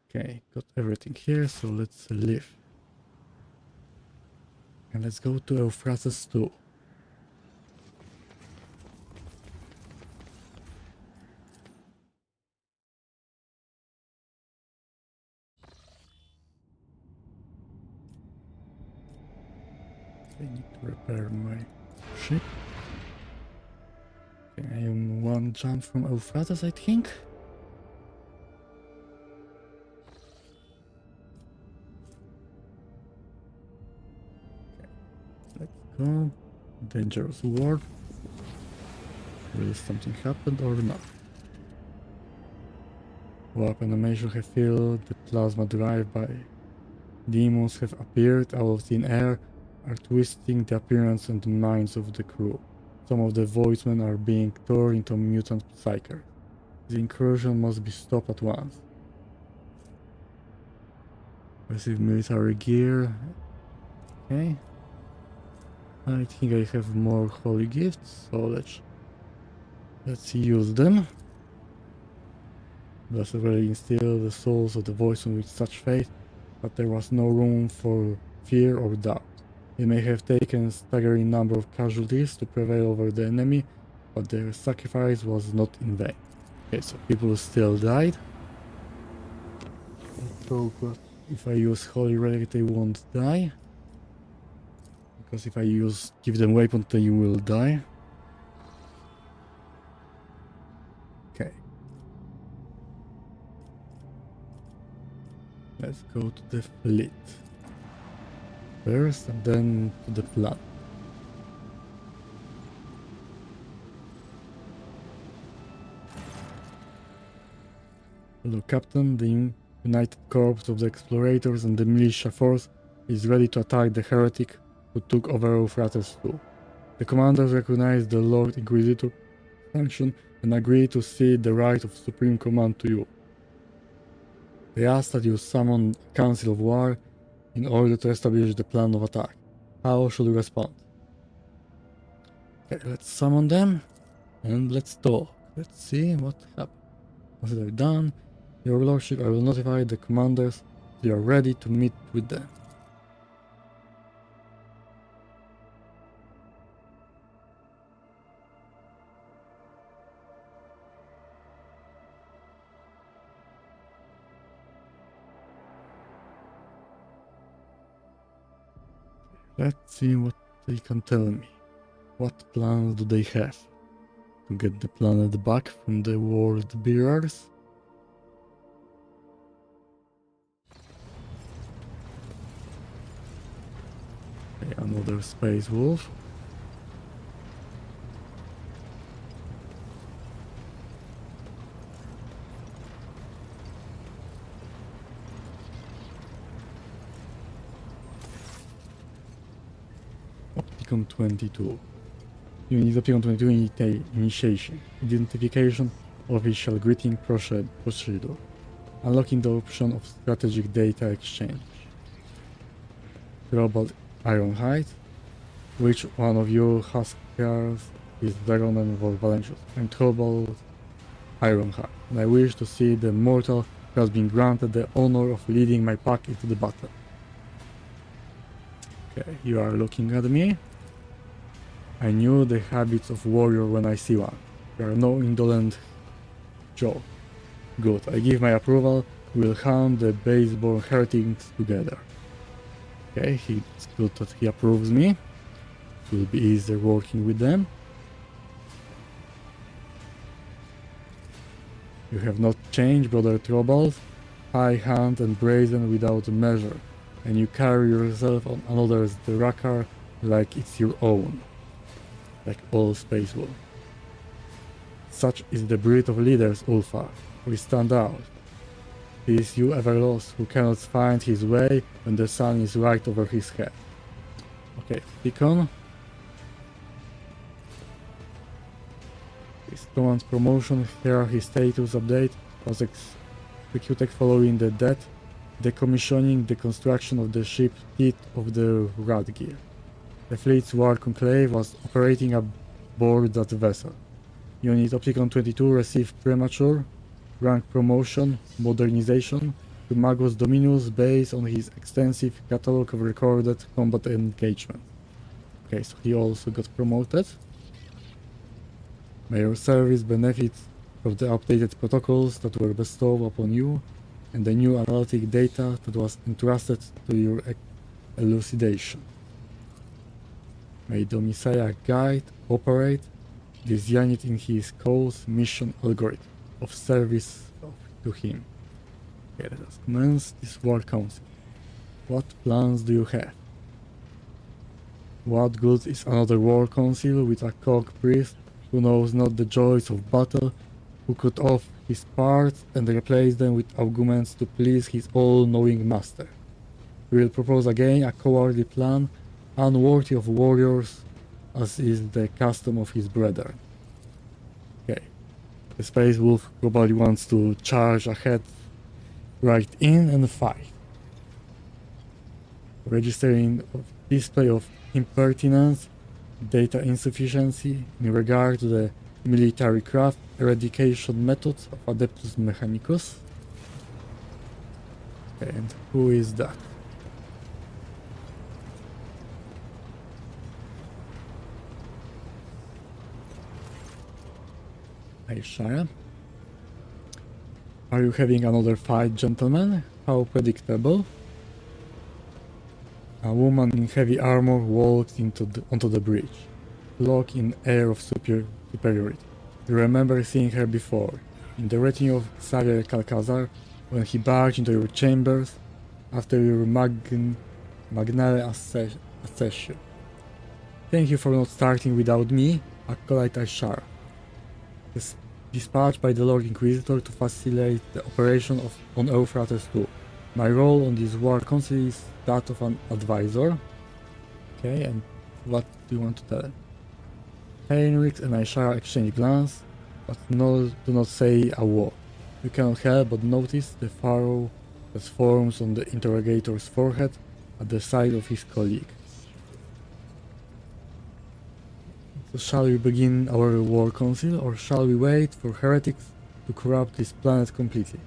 Okay, got everything here, so let's leave. And let's go to Euphrates 2. I need to repair my ship. Okay, I am one jump from Euphrates, I think. Let's go. Dangerous ward. Will something happen or not? Warp animation have filled, the plasma derived by demons have appeared out of thin air, are twisting the appearance and the minds of the crew. Some of the voidsmen are being turned into mutant psychers. The incursion must be stopped at once. Receive military gear. Okay. I think I have more holy gifts, so let's use them. Blessed really instill the souls of the voidsmen with such faith that there was no room for fear or doubt. They may have taken a staggering number of casualties to prevail over the enemy, but their sacrifice was not in vain. Okay, so people still died. So, but if I use Holy Relic, they won't die. Because if I give them weapon, they will die. Okay. Let's go to the fleet first and then to the plan. Hello, Captain. The United Corps of the Explorators and the Militia Force is ready to attack the heretic who took over Euphrates II. The commanders recognize the Lord Inquisitor function and agree to cede the right of supreme command to you. They ask that you summon a Council of War in order to establish the plan of attack. How should we respond? Okay, let's summon them and let's talk. Let's see what happens. Consider done. Your Lordship, I will notify the commanders that you are ready to meet with them. Let's see what they can tell me. What plans do they have? To get the planet back from the world bearers? Okay, another space wolf. Opticon 22. You need Opticon 22 initiation. Identification, official greeting procedure. Unlocking the option of strategic data exchange. Global Ironhide. Which one of you Huskers is Dragon and Valentius? I'm Global Ironhide, and I wish to see the mortal who has been granted the honor of leading my pack into the battle. Okay, you are looking at me. I knew the habits of warrior when I see one. You are no indolent joke. Good, I give my approval. We'll hunt the baseborn heretics together. Okay, it's good that he approves me. It will be easier working with them. You have not changed, brother Trobald. High hand and brazen without measure, and you carry yourself on another's Drakar like it's your own. Like all space wolves. Such is the breed of leaders, Ulfar. We stand out. Is you ever lost who cannot find his way when the sun is right over his head? Okay, Beacon. His command promotion, here his status update, was executed following the death, decommissioning the construction of the ship Heat of the Radgear. The fleet's war conclave was operating aboard that vessel. Unit Opticon 22 received premature rank promotion, modernization to Magus Dominus based on his extensive catalog of recorded combat engagement. Okay, so he also got promoted. May your service benefit from the updated protocols that were bestowed upon you and the new analytic data that was entrusted to your elucidation. May the Messiah guide, operate this unit in his cause mission algorithm of service to him. Okay, let us commence this war council. What plans do you have? What good is another war council with a cock priest who knows not the joys of battle, who cut off his parts and replace them with arguments to please his all-knowing master? We will propose again a cowardly plan, unworthy of warriors, as is the custom of his brethren. Okay, the Space Wolf probably wants to charge ahead right in and fight. Registering display of impertinence, data insufficiency in regard to the military craft eradication methods of Adeptus Mechanicus. Okay, and who is that? Aishaya. Are you having another fight, gentlemen? How predictable. A woman in heavy armor walks onto the bridge, cloaked in air of superiority. You remember seeing her before, in the retinue of Xavier Calcazar, when he barged into your chambers after your magnale accession. Thank you for not starting without me, Acolyte Ashara. Dispatched by the Lord Inquisitor to facilitate the operation on Euphrates II. My role on this war council is that of an advisor. Okay, and what do you want to tell him? Heinrich and Ashara exchange glance, but do not say a word. You cannot help but notice the furrow that forms on the interrogator's forehead at the sight of his colleague. So shall we begin our war council, or shall we wait for heretics to corrupt this planet completely?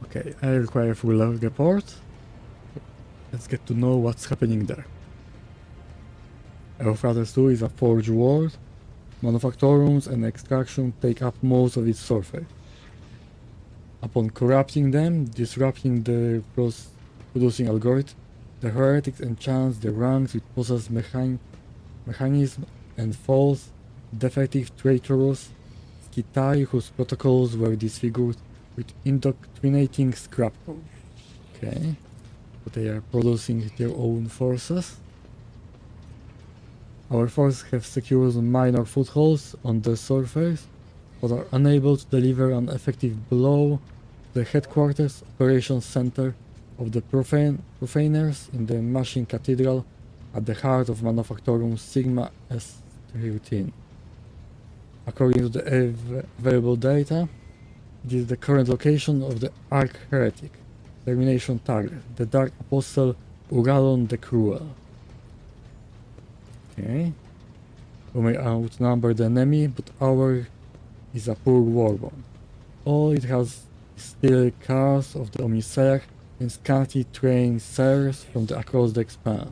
Okay, I require a full report. Let's get to know what's happening there. Euphrates II is a forge world. Manufactorums and extraction take up most of its surface. Upon corrupting them, disrupting the producing algorithm, the heretics enchant their ranks with possessed mechanism and false, defective traitorous Skitai whose protocols were disfigured with indoctrinating scrap code. Okay, but they are producing their own forces. Our forces have secured minor footholds on the surface, but are unable to deliver an effective blow to the headquarters operations center of the profaners in the Machine Cathedral at the heart of Manufactorum Sigma S13. According to the available data, it is the current location of the Arch-Heretic, termination target, the Dark Apostle Uralon the Cruel. Okay. We may outnumber the enemy, but ours is a poor warborn. All it has is steel cars of the Omniseach and scanty trained sirs from across the Expanse.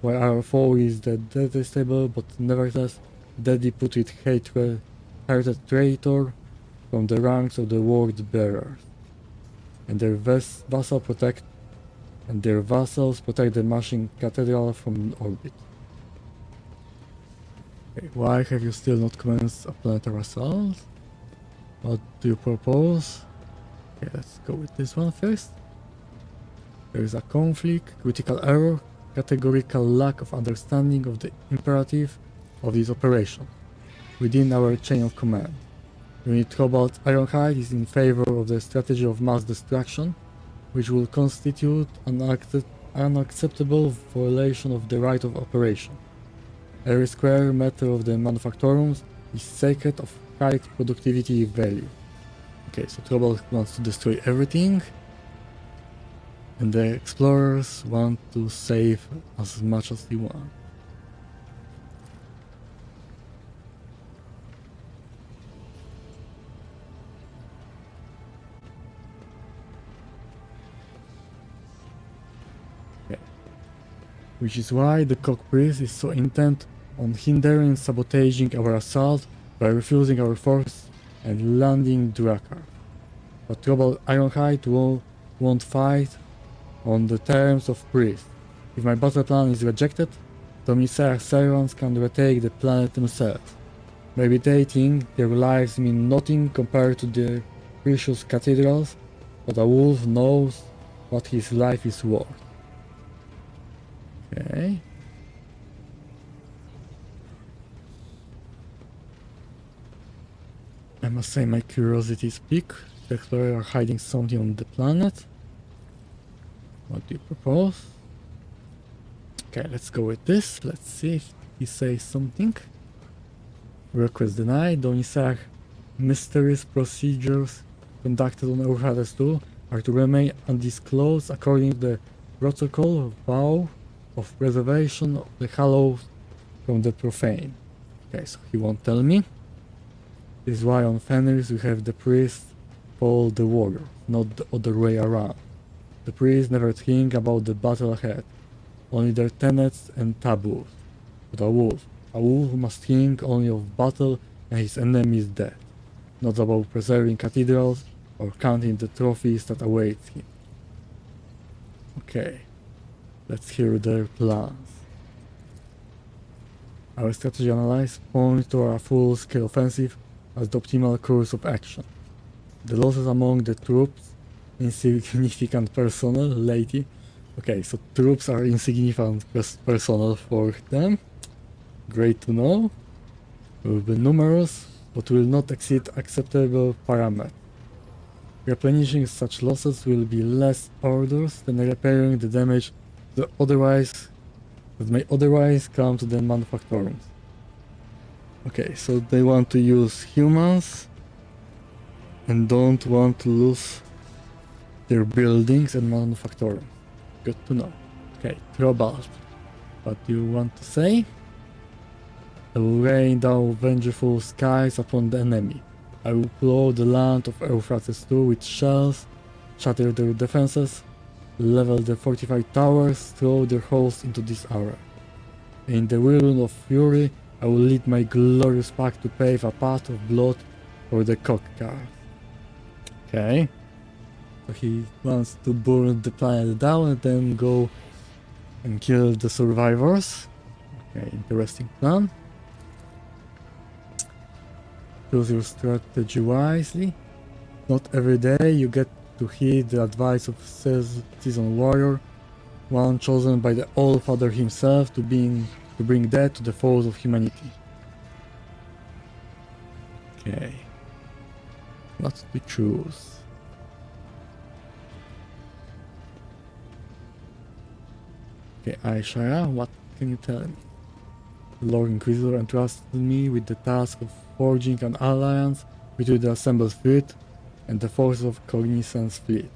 While our foe is the detestable but nevertheless deadly put with hearted traitor from the ranks of the word bearers, and their vassals protect the Machine Cathedral from orbit. Okay, why have you still not commenced a planetary assault? What do you propose? Okay, let's go with this one first. There is a conflict, critical error, categorical lack of understanding of the imperative of this operation within our chain of command. Unit Cobalt Ironhide is in favor of the strategy of mass destruction, which will constitute an unacceptable violation of the right of operation. Every square meter of the manufactorums is sacred of high productivity value. Okay, so Cobalt wants to destroy everything, and the explorers want to save as much as they want. Okay. Which is why the Cockpriest is so intent on hindering and sabotaging our assault by refusing our force and landing Drakkar. But Global Ironhide won't fight on the terms of Priest. If my battle plan is rejected, the Omniseach servants can retake the planet themselves. Maybe they think their lives mean nothing compared to their precious cathedrals, but a wolf knows what his life is worth. Okay. I must say my curiosity is piqued. The explorers are hiding something on the planet. What do you propose? Okay, let's go with this. Let's see if he says something. Request denied. The Omniseach mysterious procedures conducted on Euphrates II are to remain undisclosed according to the protocol vow of preservation of the hallowed from the profane. Okay, so he won't tell me. This is why on Fenris we have the priest follow the warrior, not the other way around. The priests never think about the battle ahead, only their tenets and taboos. But a wolf must think only of battle and his enemy is dead. not about preserving cathedrals or counting the trophies that await him. Okay, let's hear their plans. Our strategy analysis points to a full-scale offensive as the optimal course of action. The losses among the troops, insignificant personnel, lady. Okay, so troops are insignificant personnel for them. Great to know. Will be numerous, but will not exceed acceptable parameters. Replenishing such losses will be less orders than repairing the damage that may otherwise come to the manufacturers. Okay, so they want to use humans and don't want to lose their buildings and manufacturing. Good to know. Okay, Trobalt. What do you want to say? I will rain down vengeful skies upon the enemy. I will plow the land of Euphrates II with shells, shatter their defenses, level the fortified towers, throw their hosts into this hour. In the whirlwind of fury, I will lead my glorious pack to pave a path of blood for the cockcars. Okay. So he wants to burn the planet down and then go and kill the survivors. Okay, interesting plan. Choose your strategy wisely. Not every day you get to heed the advice of seasoned warrior, one chosen by the All-Father himself to bring death to the foes of humanity. Okay. What to choose? Okay, Aishara, what can you tell me? The Lord Inquisitor entrusted me with the task of forging an alliance between the assembled fleet and the forces of Cognizant's fleet.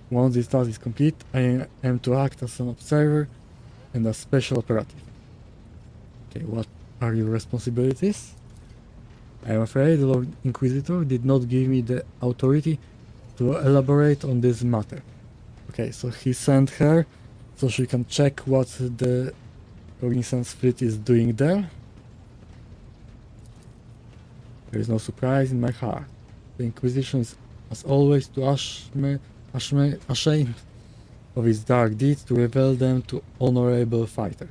Once this task is complete, I am to act as an observer and a special operative. Okay, what are your responsibilities? I am afraid the Lord Inquisitor did not give me the authority to elaborate on this matter. Okay, so he sent her so she can check what the Cognizant's fleet is doing there. There is no surprise in my heart. The Inquisition is, as always, too ashamed of its dark deeds to reveal them to honorable fighters.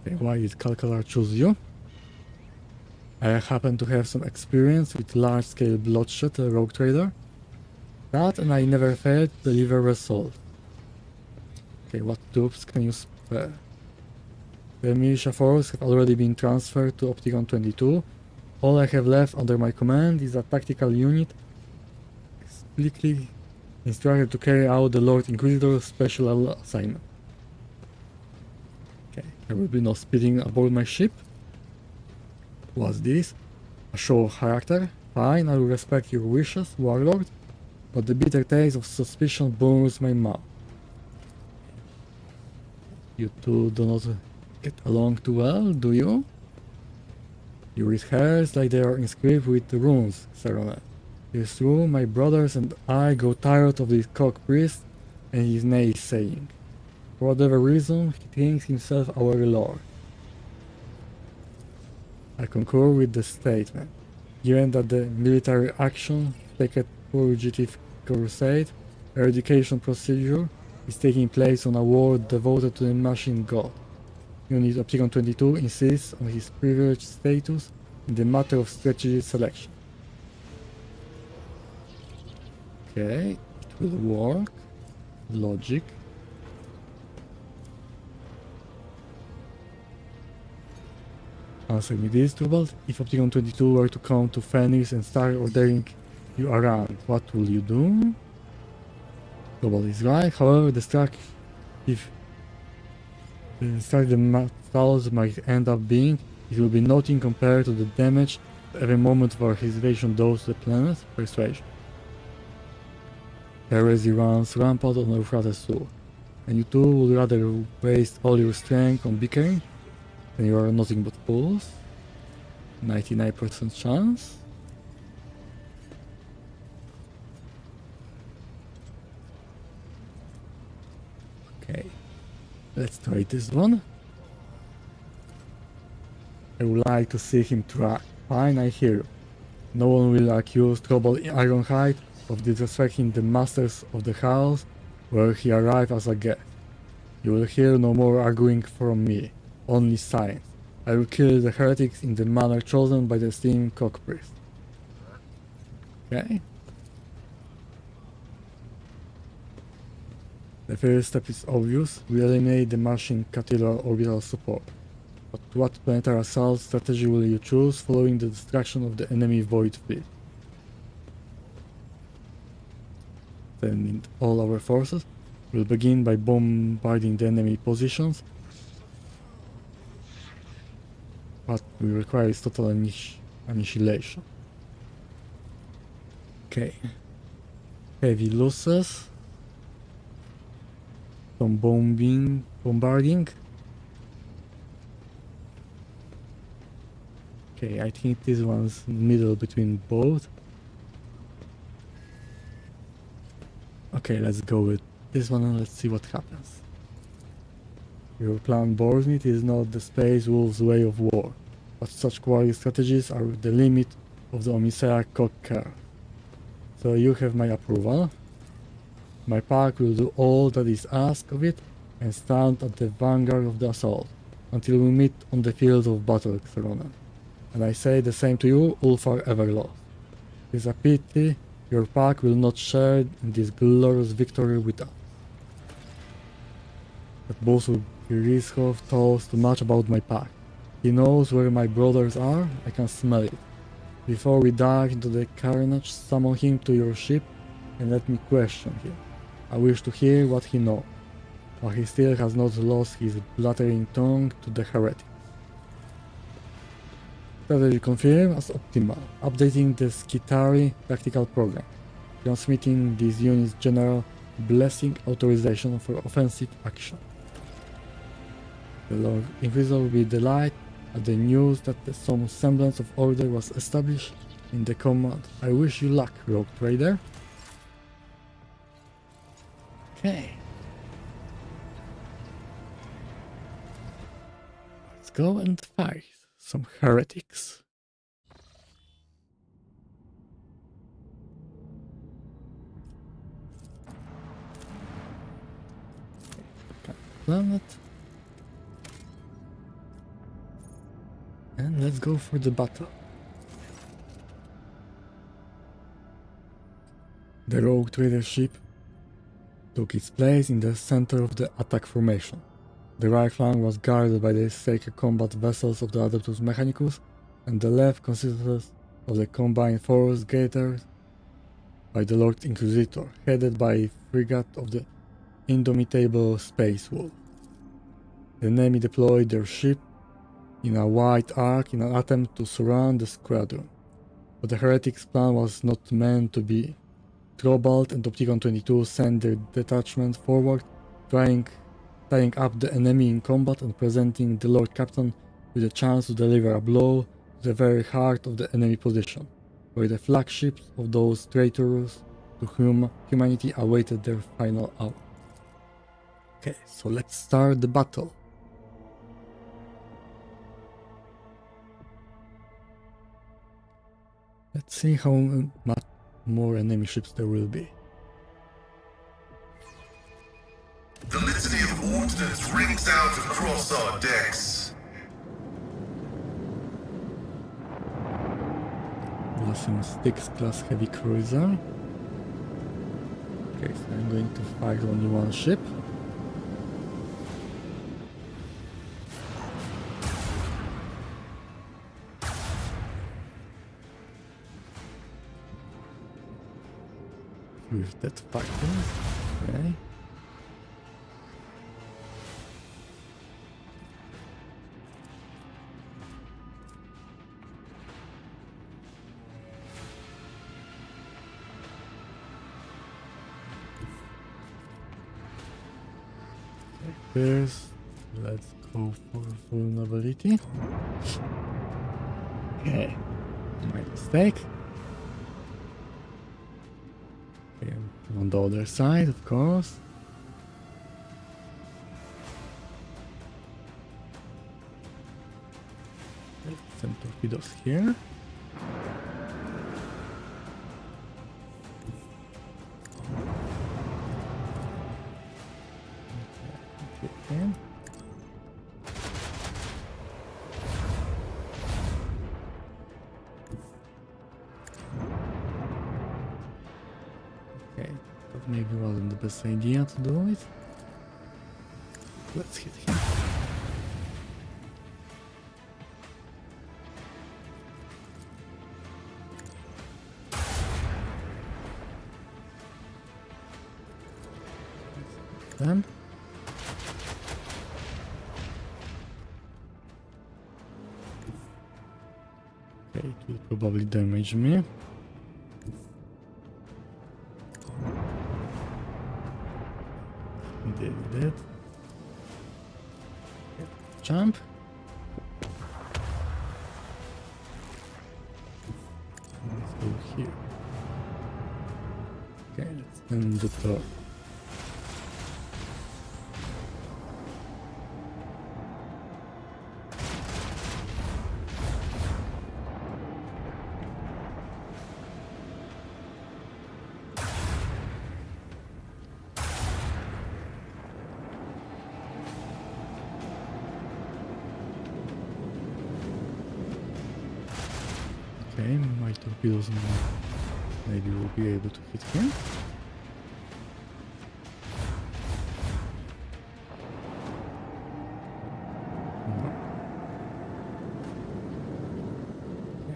Okay, why did Calcalar choose you? I happen to have some experience with large-scale bloodshed, a rogue trader. That and I never failed to deliver results. Okay, what troops can you spare? The militia force have already been transferred to Opticon 22. All I have left under my command is a tactical unit explicitly instructed to carry out the Lord Inquisitor's special assignment. Okay, there will be no speeding aboard my ship. What's this? A show of character? Fine, I will respect your wishes, warlord, but the bitter taste of suspicion burns my mouth. You two do not get along too well, do you? You read hairs like they are inscribed with runes, Saronet. It is true, my brothers and I grow tired of this cock priest and his naysaying. For whatever reason, he thinks himself our lord. I concur with the statement. Given that the military action, like a fugitive crusade, eradication procedure, is taking place on a world devoted to the machine god. Unit Opticon 22 insists on his privileged status in the matter of strategy selection. Okay, it will work. Logic. Answer me this, Trubald. If Opticon 22 were to come to Phoenix and start ordering you around, what will you do? Trubald is right. However, the metals might end up being, it will be nothing compared to the damage every moment of our invasion does to the planet. Persuasion. Heresy runs rampant on Euphrates II, and you two would rather waste all your strength on bickering, and you are nothing but fools. 99% chance. Okay, let's try this one. I would like to see him try. Fine, I hear you. No one will accuse Trouble Ironhide of disrespecting the masters of the house where he arrived as a guest. You will hear no more arguing from me, only science. I will kill the heretics in the manner chosen by the esteemed cockpriest. Okay. The first step is obvious. We eliminate the Martian Cathedral orbital support. But what planetary assault strategy will you choose following the destruction of the enemy void fleet? Sending all our forces. We'll begin by bombarding the enemy positions. What we require is total annihilation. Okay. Heavy losses. Some bombarding. Okay, I think this one's middle between both. Okay, let's go with this one and let's see what happens. Your plan bores me. It is not the Space Wolf's way of war, but such quality strategies are the limit of the Omniscient Cocker. So you have my approval. My pack will do all that is asked of it and stand at the vanguard of the assault until we meet on the field of battle, Koronus. And I say the same to you, Ulfar Everlost. It is a pity your pack will not share in this glorious victory with us. But both will Rizhov talks too much about my pack. He knows where my brothers are, I can smell it. Before we dive into the carnage, summon him to your ship and let me question him. I wish to hear what he knows, but he still has not lost his blathering tongue to the heretics. Strategy confirmed as optimal. Updating the Skitari tactical program. Transmitting these units general blessing authorization for offensive action. The Lord Inquisitor will be delighted at the news that some semblance of order was established in the command. I wish you luck, Rogue Trader. Okay. Let's go and fight some heretics. Planet. And let's go for the battle. The Rogue Trader ship took its place in the center of the attack formation. The right flank was guarded by the sacred combat vessels of the Adeptus Mechanicus, and the left consisted of the combined force gathered by the Lord Inquisitor, headed by a frigate of the indomitable Space Wolf. The enemy deployed their ship in a wide arc in an attempt to surround the squadron, but the heretics' plan was not meant to be. Trobalt and Opticon 22 sent their detachment forward, tying up the enemy in combat and presenting the Lord Captain with a chance to deliver a blow to the very heart of the enemy position, where the flagships of those traitors to humanity awaited their final hour. Okay, so let's start the battle. Let's see how much more enemy ships there will be. The litany of ordnance rings out across our decks. Russian Styx class heavy cruiser. Okay, so I'm going to fight only one ship. With that factor, okay. First, let's go for vulnerability. Okay, my mistake. Okay, on the other side, of course. Send torpedoes here. Okay. Okay, that maybe wasn't the best idea to do it. Let's hit him. Then okay, it will probably damage me. Did it. Jump. Let's go here. Okay, let's end the top. Okay, my torpedoes now maybe will be able to hit him. No.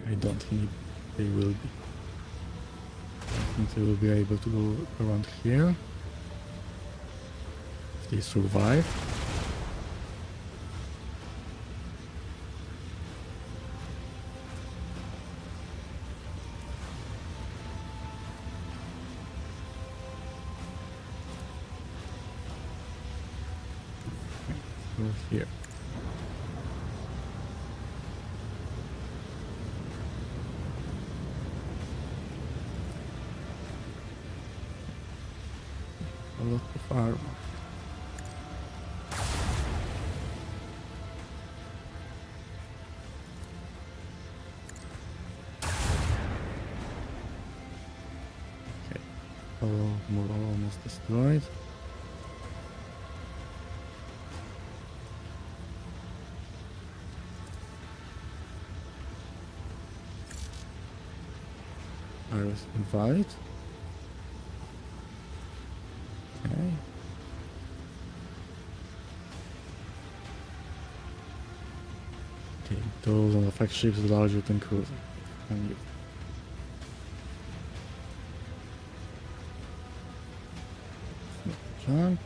I don't think they will be. I think they will be able to go around here. If they survive. Go here. A lot of armor. Okay, almost destroyed. Iris invite. Okay. Okay, those on affect ships larger than cruiser. And you. John.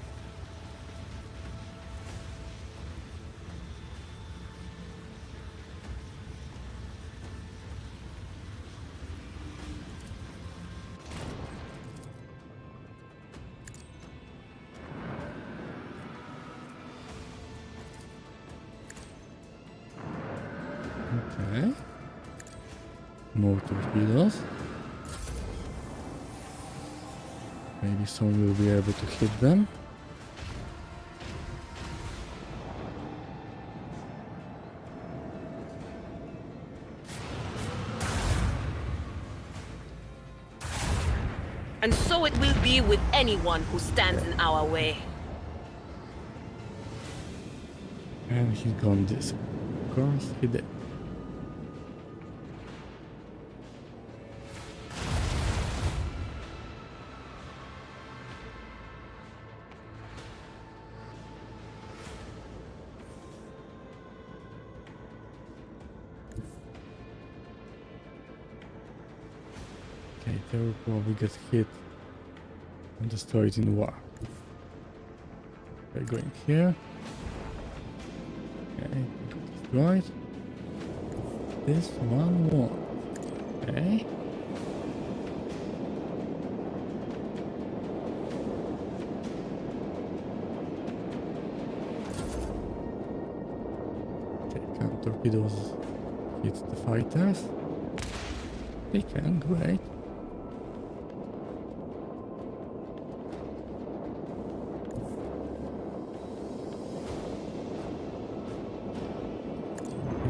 Okay. More torpedoes. Maybe someone will be able to hit them. And so it will be with anyone who stands in our way. And he's gone this way. Of course, he did. Okay, they will probably get hit and destroyed in war. We're going here. Okay, destroyed. This one won. Okay. Okay, can torpedoes hit the fighters? They can, great.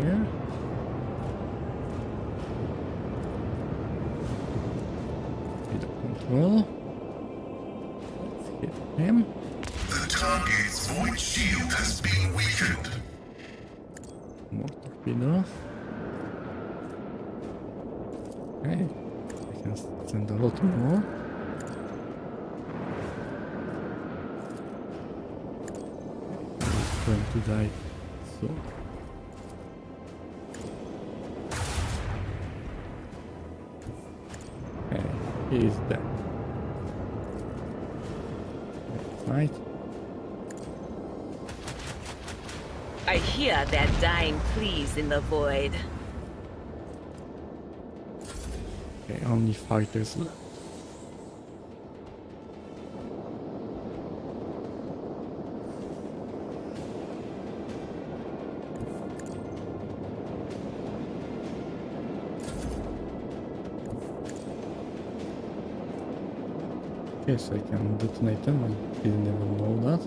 Here. well. Let's hit him. The target's void shield has been weakened. More torpedoes. Okay, I can send a lot more. He's going to die soon. Okay, he is dead. Right. I hear their dying pleas in the void. Okay, only fighters left. Yes, I can detonate them. I didn't even know that.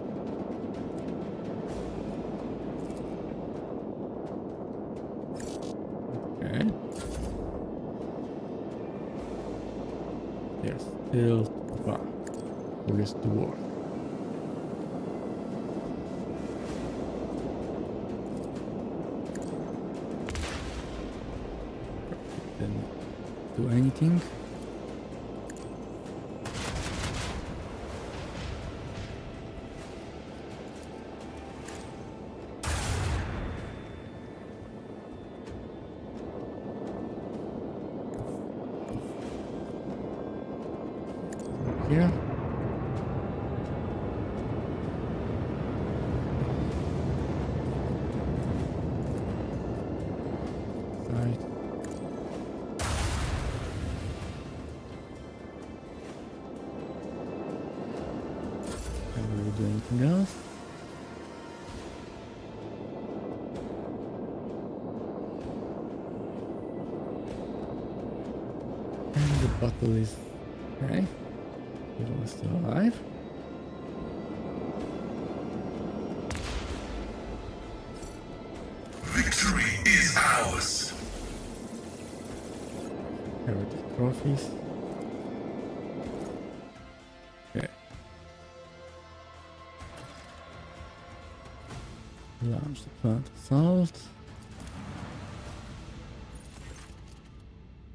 Okay. Yes, still one. Who is the war? Didn't do anything. Here. Right. And we will do anything else. And the battle is okay. Everyone is still alive. Victory is ours. Heretic trophies. Okay. Launch the plant assault.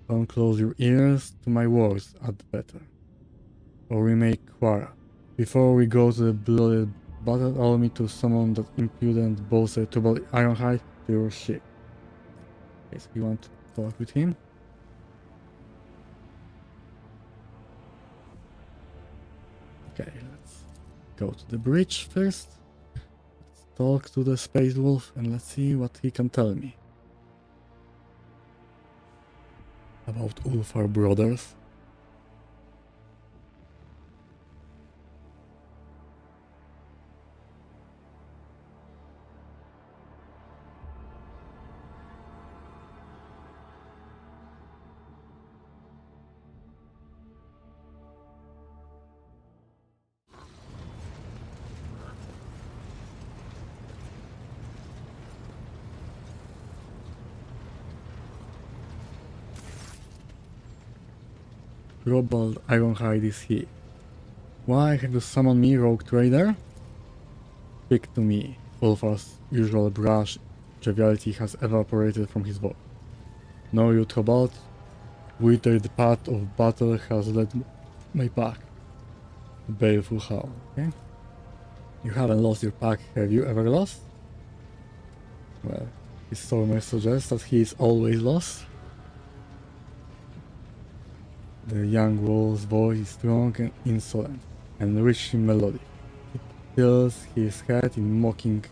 Don't close your ears to my words at better. Or we make Quara. Before we go to the bloody battle, allow me to summon that impudent bowser to body Ironhide to your ship. Okay, so you want to talk with him? Okay, let's go to the bridge first. Let's talk to the Space Wolf and let's see what he can tell me. About Ulfar brothers. Robald Ironhide is he. Why have you summoned me, Rogue Trader? Speak to me. Ulfar's usual brash joviality has evaporated from his voice. Know you, Trobalt? Whither the path of battle has led my pack. A baleful howl, okay? You haven't lost your pack, have you ever lost? Well, his stormer suggests that he is always lost. The young wolf's voice is strong and insolent, and rich in melody. He tilts his head in mocking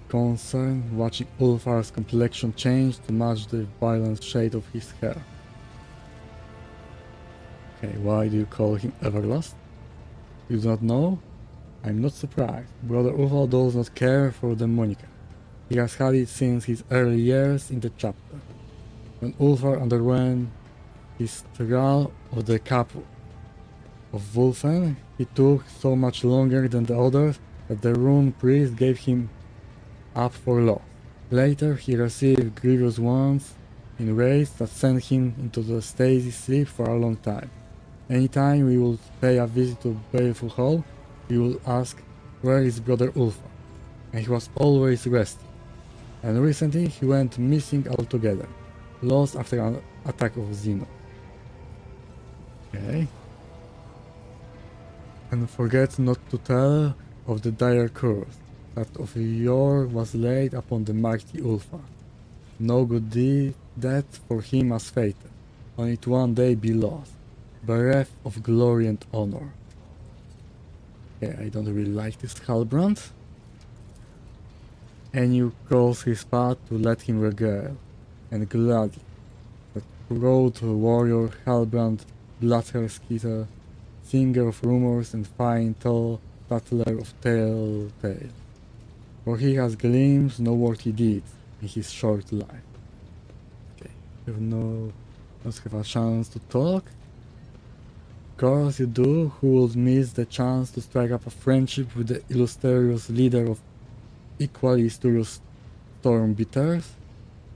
concern, watching Ulfar's complexion change to match the violent shade of his hair. Okay, why do you call him Everlost? You do not know? I'm not surprised. Brother Ulfar does not care for the moniker. He has had it since his early years in the chapter. When Ulfar underwent his trial of the Cup of Wulfen, he took so much longer than the others that the rune priest gave him up for lost. Later he received grievous wounds in raids that sent him into the stasis sleep for a long time. Anytime we would pay a visit to Baleful Hall, we would ask where is brother Ulfa, and he was always resting. And recently he went missing altogether, lost after an attack of Xeno. Okay. And forget not to tell of the dire curse that of yore was laid upon the mighty Ulfa. No good death for him as fated, only to one day be lost, bereft of glory and honor. Okay, I don't really like this Halbrand. And you cross his path to let him regale, and gladly, that proud warrior Halbrand, bloodthirsty skitter, singer of rumors and fine tattler of tale. For he has glimpsed no worthy deeds in his short life. Okay, don't have a chance to talk. Of course you do, who would miss the chance to strike up a friendship with the illustrious leader of equally illustrious Stormbeaters?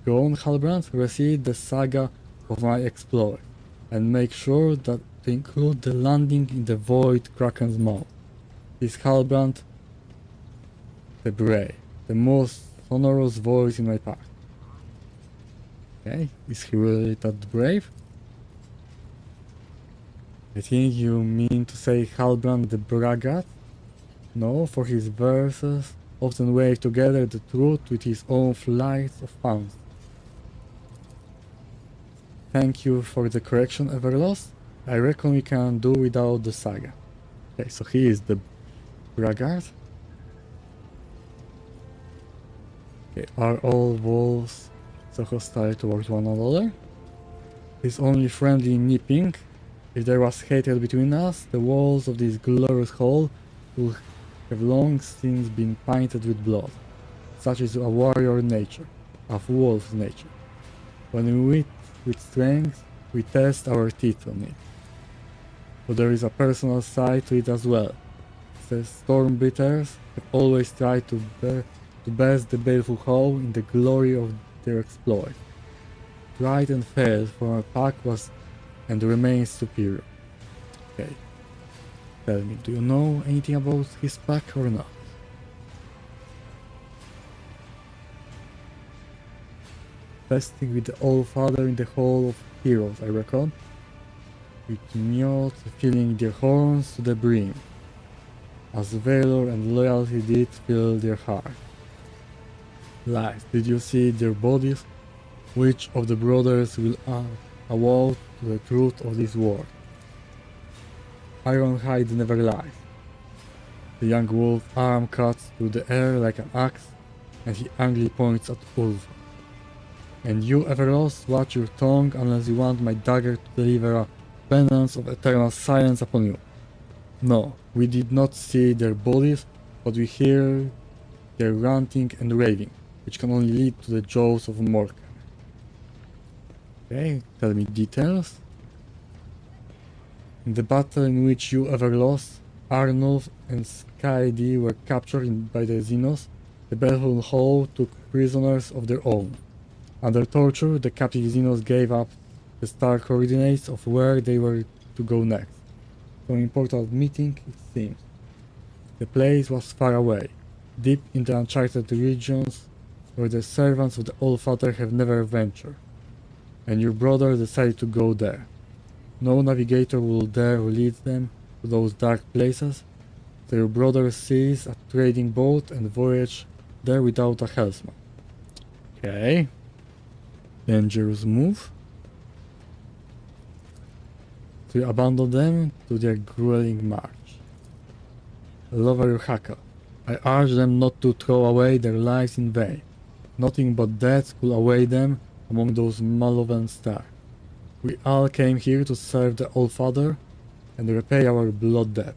Go on, Halbrand, recite the saga of my exploit, and make sure that to include the landing in the Void Kraken's mouth. Is Halbrand the brave, the most sonorous voice in my pack? Okay, is he really that brave? I think you mean to say Halbrand the braggart? No, for his verses often weave together the truth with his own flights of fancy. Thank you for the correction, Everlost. I reckon we can do without the saga. Okay, so he is the braggart. Okay, are all wolves so hostile towards one another? He's only friendly nipping. If there was hatred between us, the walls of this glorious hall would have long since been painted with blood. Such is a warrior nature, a wolf's nature. When we meet with strength, we test our teeth on it. But there is a personal side to it as well. The Stormbeaters have always tried to best the Baleful Hall in the glory of their exploit. Tried and failed, for our pack was and remains superior. Okay. Tell me, do you know anything about his pack or not? Festing with the All Father in the Hall of Heroes, I reckon. With Mjot filling their horns to the brim, as valor and loyalty did fill their heart. Lies, did you see their bodies? Which of the brothers will award to the truth of this word? Ironhide never lies. The young wolf arm cuts through the air like an axe, and he angrily points at Ulf. And you, Everlost, watch your tongue unless you want my dagger to deliver a penance of eternal silence upon you. No, we did not see their bodies, but we hear their ranting and raving, which can only lead to the jaws of Morkan. Okay, tell me details. In the battle in which you, Everlost, Arnulf and Skydi were captured by the Xenos, the Baleful Hall took prisoners of their own. Under torture, the captive Xenos gave up the star coordinates of where they were to go next. From important meeting, it seems. The place was far away, deep in the uncharted regions where the servants of the All-Father have never ventured. And your brother decided to go there. No navigator will dare lead them to those dark places, so your brother seized a trading boat and voyaged there without a helmsman. Okay. Dangerous move. So you abandon them to their grueling march. Lover Hackle, I urge them not to throw away their lives in vain. Nothing but death could await them among those malevolent stars. We all came here to serve the All-Father and repay our blood debt,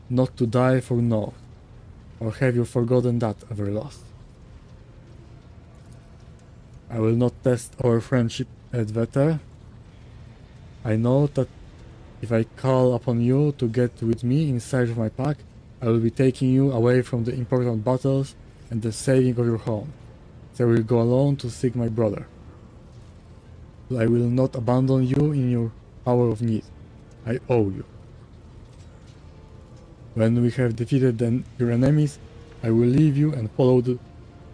not to die for naught. Or have you forgotten that, Everlost? I will not test our friendship at Vetter. I know that if I call upon you to get with me in search of my pack, I will be taking you away from the important battles and the saving of your home. So I will go alone to seek my brother. But I will not abandon you in your hour of need. I owe you. When we have defeated your enemies, I will leave you and follow the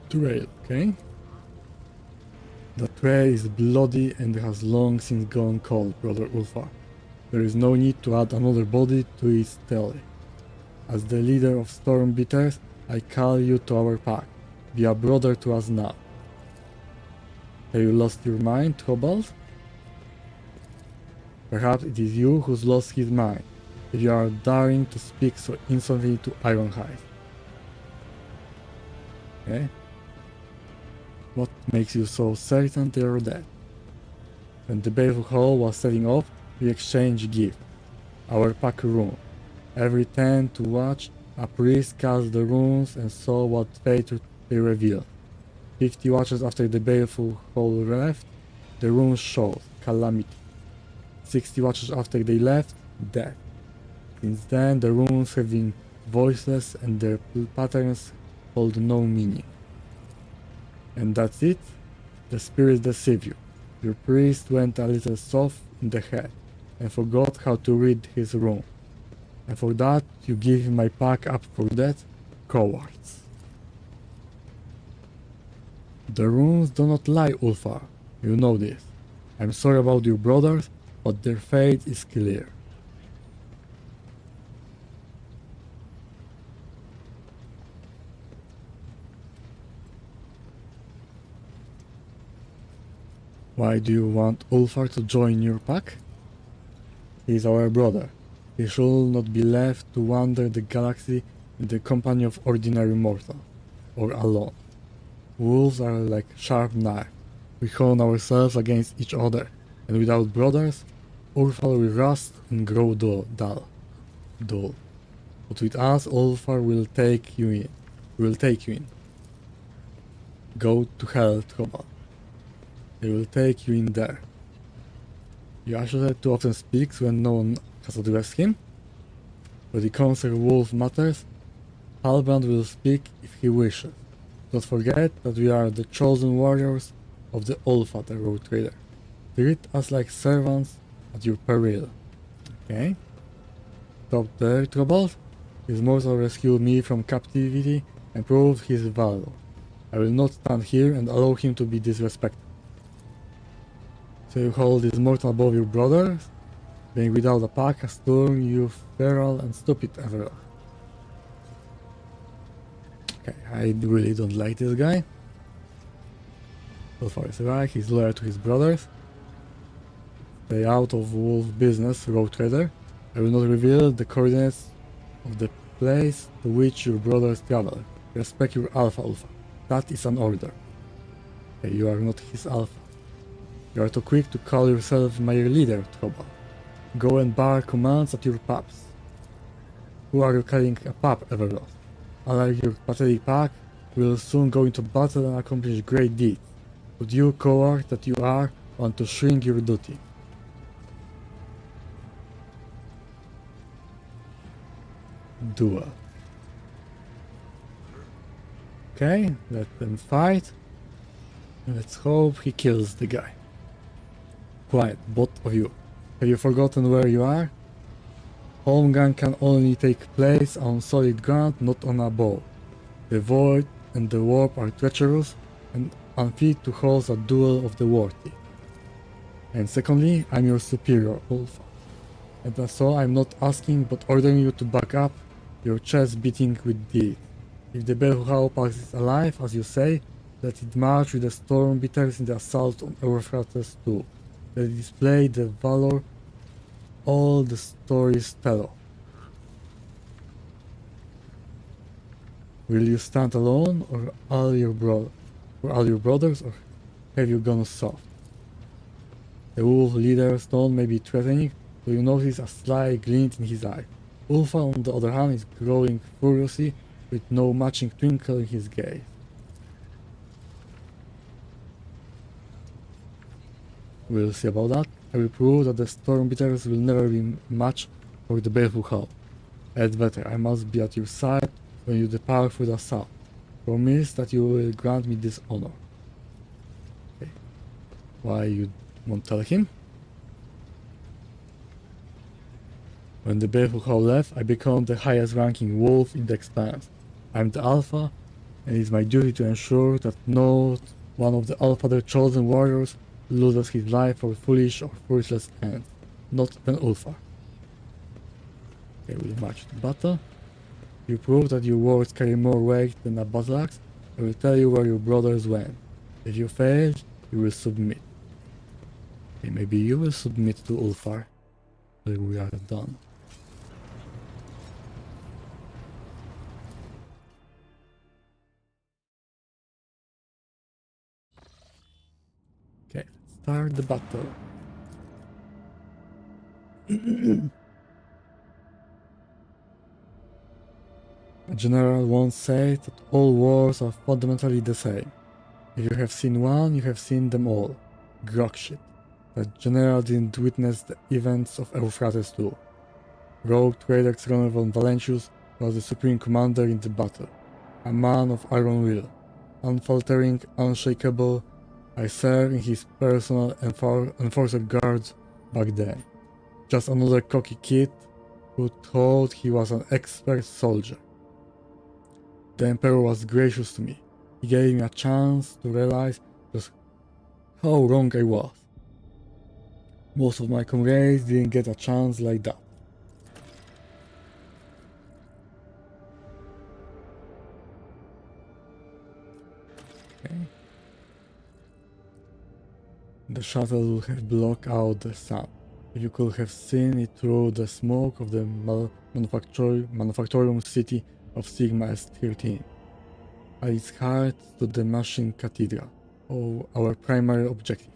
trail, okay? The trail is bloody and has long since gone cold, Brother Ulfar. There is no need to add another body to its tally. As the leader of Stormbeaters, I call you to our pack. Be a brother to us now. Have you lost your mind, Kobold? Perhaps it is you who's lost his mind, if you are daring to speak so insolently to Ironhide. Okay? What makes you so certain they are dead? When the Baleful Hall was setting off, we exchanged gifts. Our pack room. Every 10 to watch, a priest cast the runes and saw what fate they revealed. 50 watches after the Baleful Hall left, the runes showed calamity. 60 watches after they left, death. Since then, the runes have been voiceless and their patterns hold no meaning. And that's it? The spirits deceive you. Your priest went a little soft in the head and forgot how to read his rune. And for that, you give my pack up for dead? Cowards. The runes do not lie, Ulfar. You know this. I'm sorry about your brothers, but their fate is clear. Why do you want Ulfar to join your pack? He is our brother. He should not be left to wander the galaxy in the company of ordinary mortals, or alone. Wolves are like sharp knives. We hone ourselves against each other, and without brothers, Ulfar will rust and grow dull. But with us, Ulfar will take you in. Go to hell, Trobal. He will take you in there. Yasha too often speaks when no one has addressed him. When it concerns wolf matters, Halbrand will speak if he wishes. Don't forget that we are the chosen warriors of the Allfather Rogue Trader. Treat us like servants at your peril. Okay? Stop there, Trobald. His mortal rescued me from captivity and proved his valor. I will not stand here and allow him to be disrespected. So you hold this mortal above your brothers? Being without a pack has turned you feral and stupid, Everard. Okay, I really don't like this guy. So far is right, he's loyal to his brothers. Stay out of wolf business, Rogue Trader. I will not reveal the coordinates of the place to which your brothers travel. Respect your Alpha. That is an order. Okay, you are not his Alpha. You are too quick to call yourself my leader, Trobal. Go and bar commands at your pups. Who are you calling a pup, Everlord? Unlike your pathetic pack, we will soon go into battle and accomplish great deeds. But you, coward that you are, want to shrink your duty. Duel. Okay, let them fight. Let's hope he kills the guy. Quiet, both of you. Have you forgotten where you are? Holmgang can only take place on solid ground, not on a bow. The void and the warp are treacherous and unfit to host a duel of the worthy. And secondly, I'm your superior, Ulfa. And so I'm not asking but ordering you to back up, your chest beating with deed. If the Belhuhao Pax is alive, as you say, let it march with the Stormbeaters in the assault on Eurofrates too. Let it display the valor all the stories tell of. Will you stand alone, or all your brothers, or have you gone soft? The wolf leader's tone may be threatening, but you notice a sly glint in his eye. Ulfa, on the other hand, is growing furiously, with no matching twinkle in his gaze. We'll see about that. I will prove that the Stormbeaters will never be match for the Baleful Hall. Add better, I must be at your side when you depart for the assault. Promise that you will grant me this honor. Okay. Why you won't tell him? When the Bear Hall left, I became the highest ranking wolf in the Expanse. I'm the Alpha, and it's my duty to ensure that not one of the Alpha chosen warriors loses his life for foolish or fruitless ends. Not even Ulfar. Okay, we march to battle. You prove that your words carry more weight than a battle axe. I will tell you where your brothers went. If you fail, you will submit. Okay, maybe you will submit to Ulfar. Then we are done. Okay, start the battle. A general once said that all wars are fundamentally the same. If you have seen one, you have seen them all. Grog shit. The general didn't witness the events of Euphrates too. Rogue Trader Ron von Valentius was the supreme commander in the battle. A man of iron will. Unfaltering, unshakable, I served in his personal enforcer guards back then. Just another cocky kid who thought he was an expert soldier. The Emperor was gracious to me. He gave me a chance to realize just how wrong I was. Most of my comrades didn't get a chance like that. Okay. The shuttle would have blocked out the sun. If you could have seen it through the smoke of the manufactorium city of Sigma S13. At its heart stood the machine cathedral, our primary objective.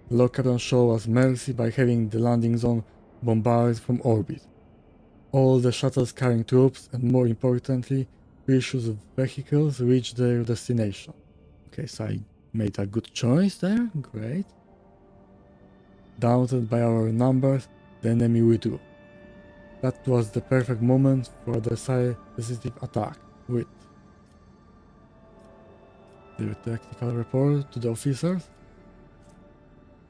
Lord Captain showed us mercy by having the landing zone bombarded from orbit. All the shuttles carrying troops and, more importantly, precious vehicles reached their destination. Okay, so I made a good choice there, great. Daunted by our numbers, the enemy withdrew. That was the perfect moment for the decisive attack, with the tactical report to the officers.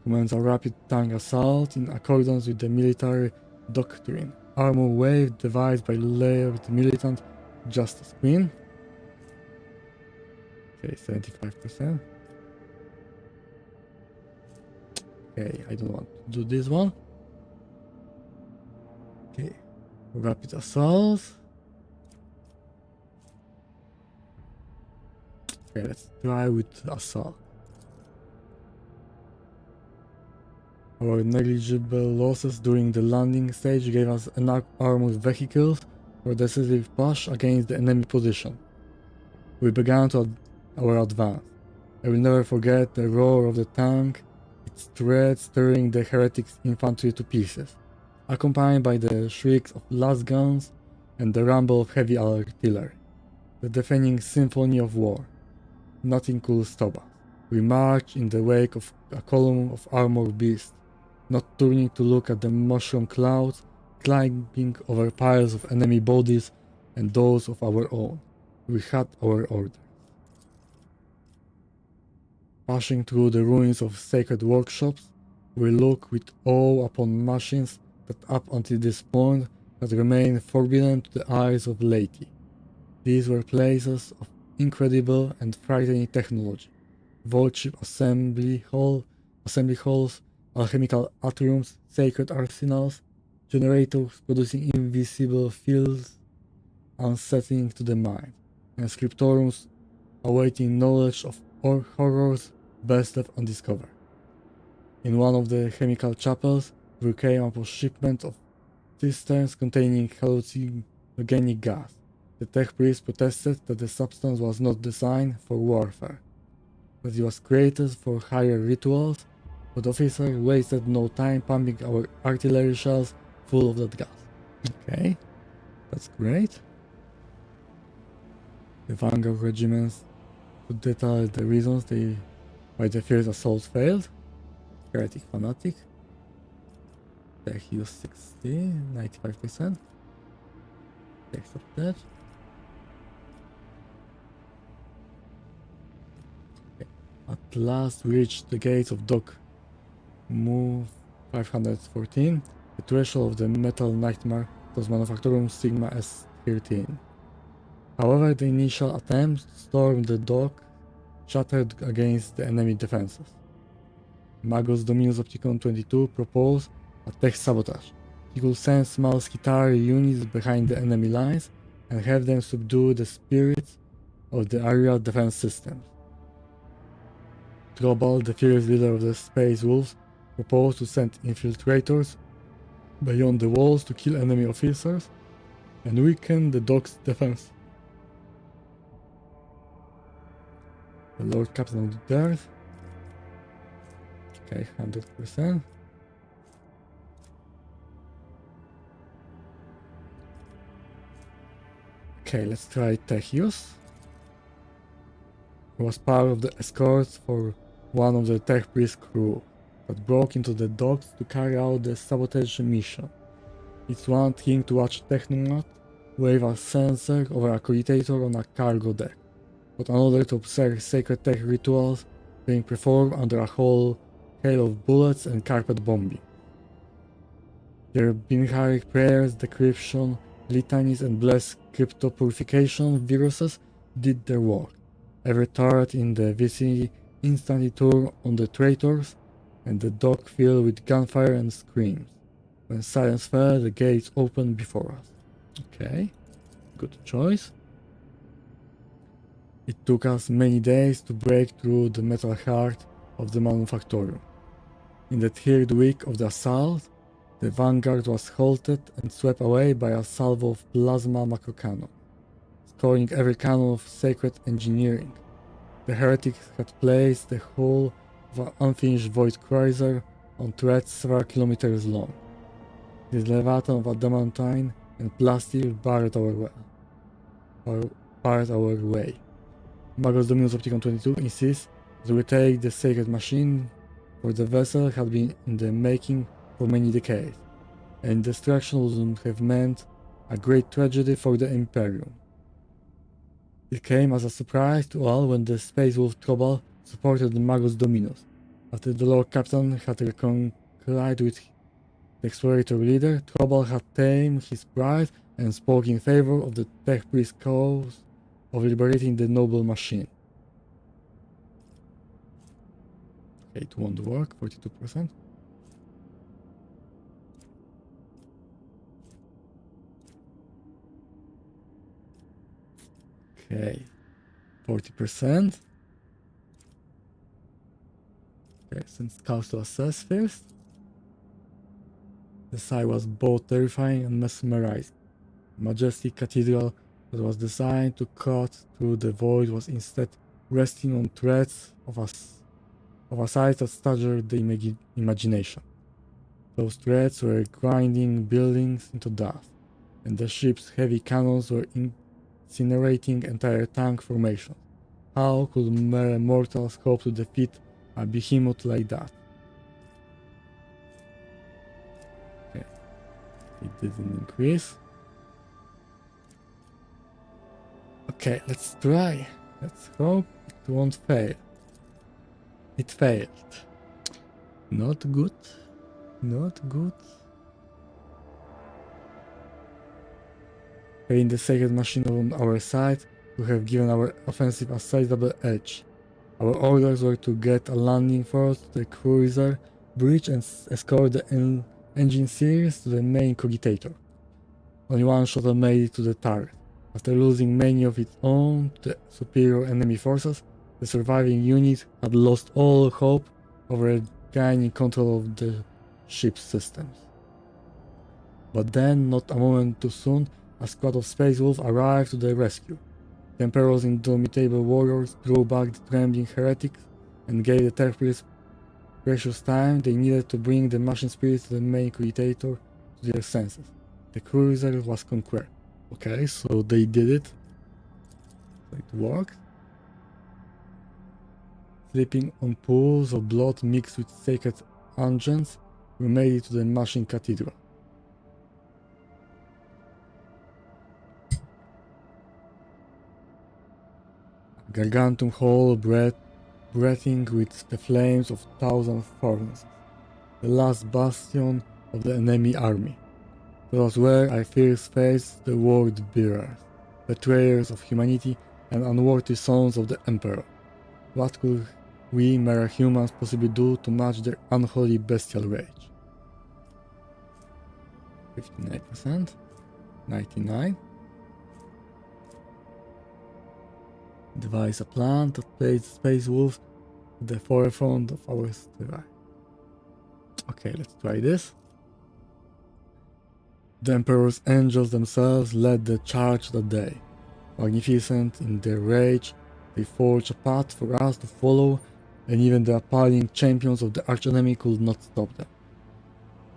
Commands a rapid tank assault in accordance with the military doctrine. Armor wave devised by layered militant Justice Queen. Okay, 75%. Okay, I don't want to do this one. Okay, rapid assault. Okay, let's try with assault. Our negligible losses during the landing stage gave us enough armored vehicles for a decisive push against the enemy position. We began our advance. I will never forget the roar of the tank, its treads tearing the heretics' infantry to pieces, accompanied by the shrieks of las guns and the rumble of heavy artillery. The deafening symphony of war. Nothing could stop us. We marched in the wake of a column of armored beasts, not turning to look at the mushroom clouds climbing over piles of enemy bodies and those of our own. We had our orders. Passing through the ruins of sacred workshops, we look with awe upon machines that up until this point had remained forbidden to the eyes of laity. These were places of incredible and frightening technology. Vault ship assembly halls, alchemical atriums, sacred arsenals, generators producing invisible fields unsettling to the mind, and scriptoriums awaiting knowledge of horrors best left undiscovered. In one of the chemical chapels, we came upon a shipment of cisterns containing hallucinogenic gas. The tech priest protested that the substance was not designed for warfare, that it was created for higher rituals, but the officer wasted no time pumping our artillery shells full of that gas. Okay, that's great. The vanguard regiments could detail the reasons why the first assault failed. Heretic fanatic. Tech use 60, 95%. Text of that. Okay. At last we reached the gates of Dock Move 514. the threshold of the metal nightmare was Manufactorum Sigma S13. However, the initial attempt to storm the dock shattered against the enemy defenses. Magos Dominus Opticon 22 proposed a tech sabotage. He could send small Skitari units behind the enemy lines and have them subdue the spirits of the aerial defense systems. Trobal, the fierce leader of the Space Wolves, proposed to send infiltrators beyond the walls to kill enemy officers and weaken the dock's defense. The Lord Captain of the Earth. Okay, 100%. Okay, let's try Techios. He was part of the escort for one of the Tech Priest crew that broke into the docks to carry out the sabotage mission. It's one thing to watch Technomat wave a sensor over a cogitator on a cargo deck, but another to observe sacred tech rituals being performed under a whole hail of bullets and carpet bombing. Their binary prayers, decryption, litanies, and blessed crypto purification viruses did their work. Every turret in the vicinity instantly turned on the traitors, and the dock filled with gunfire and screams. When silence fell, the gates opened before us. Okay, good choice. It took us many days to break through the metal heart of the Manufactorum. In the third week of the assault, the vanguard was halted and swept away by a salvo of plasma macro cannon, scoring every cannon of sacred engineering. The heretics had placed the hull of an unfinished void cruiser on threads several kilometers long. This leviathan of adamantine and plastic barred our way. Magos Dominus Opticon 22 insists that we take the sacred machine, for the vessel had been in the making for many decades, and destruction would have meant a great tragedy for the Imperium. It came as a surprise to all when the Space Wolf Trobal supported the Magos Dominus. After the Lord Captain had reconciled with the explorator leader, Trobal had tamed his pride and spoke in favor of the Tech Priest cause of liberating the noble machine. Okay, it won't work, 42%. Okay, 40%. Okay, send scouts to assess first. The sight was both terrifying and mesmerizing. The majestic cathedral that was designed to cut through the void was instead resting on threads of a size that staggered the imagination. Those threads were grinding buildings into dust, and the ship's heavy cannons were incinerating entire tank formations. How could mere mortals hope to defeat a behemoth like that? Okay, it didn't increase. Okay, let's try. Let's hope it won't fail. It failed. Not good. Not good. Having the sacred machine on our side would have given our offensive a sizable edge. Our orders were to get a landing force to the cruiser bridge and escort the engine series to the main cogitator. Only one shuttle made it to the target. After losing many of its own to the superior enemy forces, the surviving unit had lost all hope of regaining control of the ship's systems. But then, not a moment too soon, a squad of Space Wolves arrived to the rescue. The Emperor's indomitable warriors drew back the trembling heretics and gave the Tech Priest precious time they needed to bring the machine spirits to the main cogitator to their senses. The cruiser was conquered. Okay, so they did it. It worked. Slipping on pools of blood mixed with sacred unguents, we made it to the machine cathedral. A gargantuan hall breathing with the flames of thousands furnaces. The last bastion of the enemy army. That was where I first faced the World Bearers, betrayers of humanity and unworthy sons of the Emperor. What could we mere humans possibly do to match their unholy bestial rage? 59%, 99%. Devise a plan that places Space Wolves at the forefront of our stride. Okay, let's try this. The Emperor's angels themselves led the charge that day. Magnificent in their rage, they forged a path for us to follow, and even the appalling champions of the archenemy could not stop them.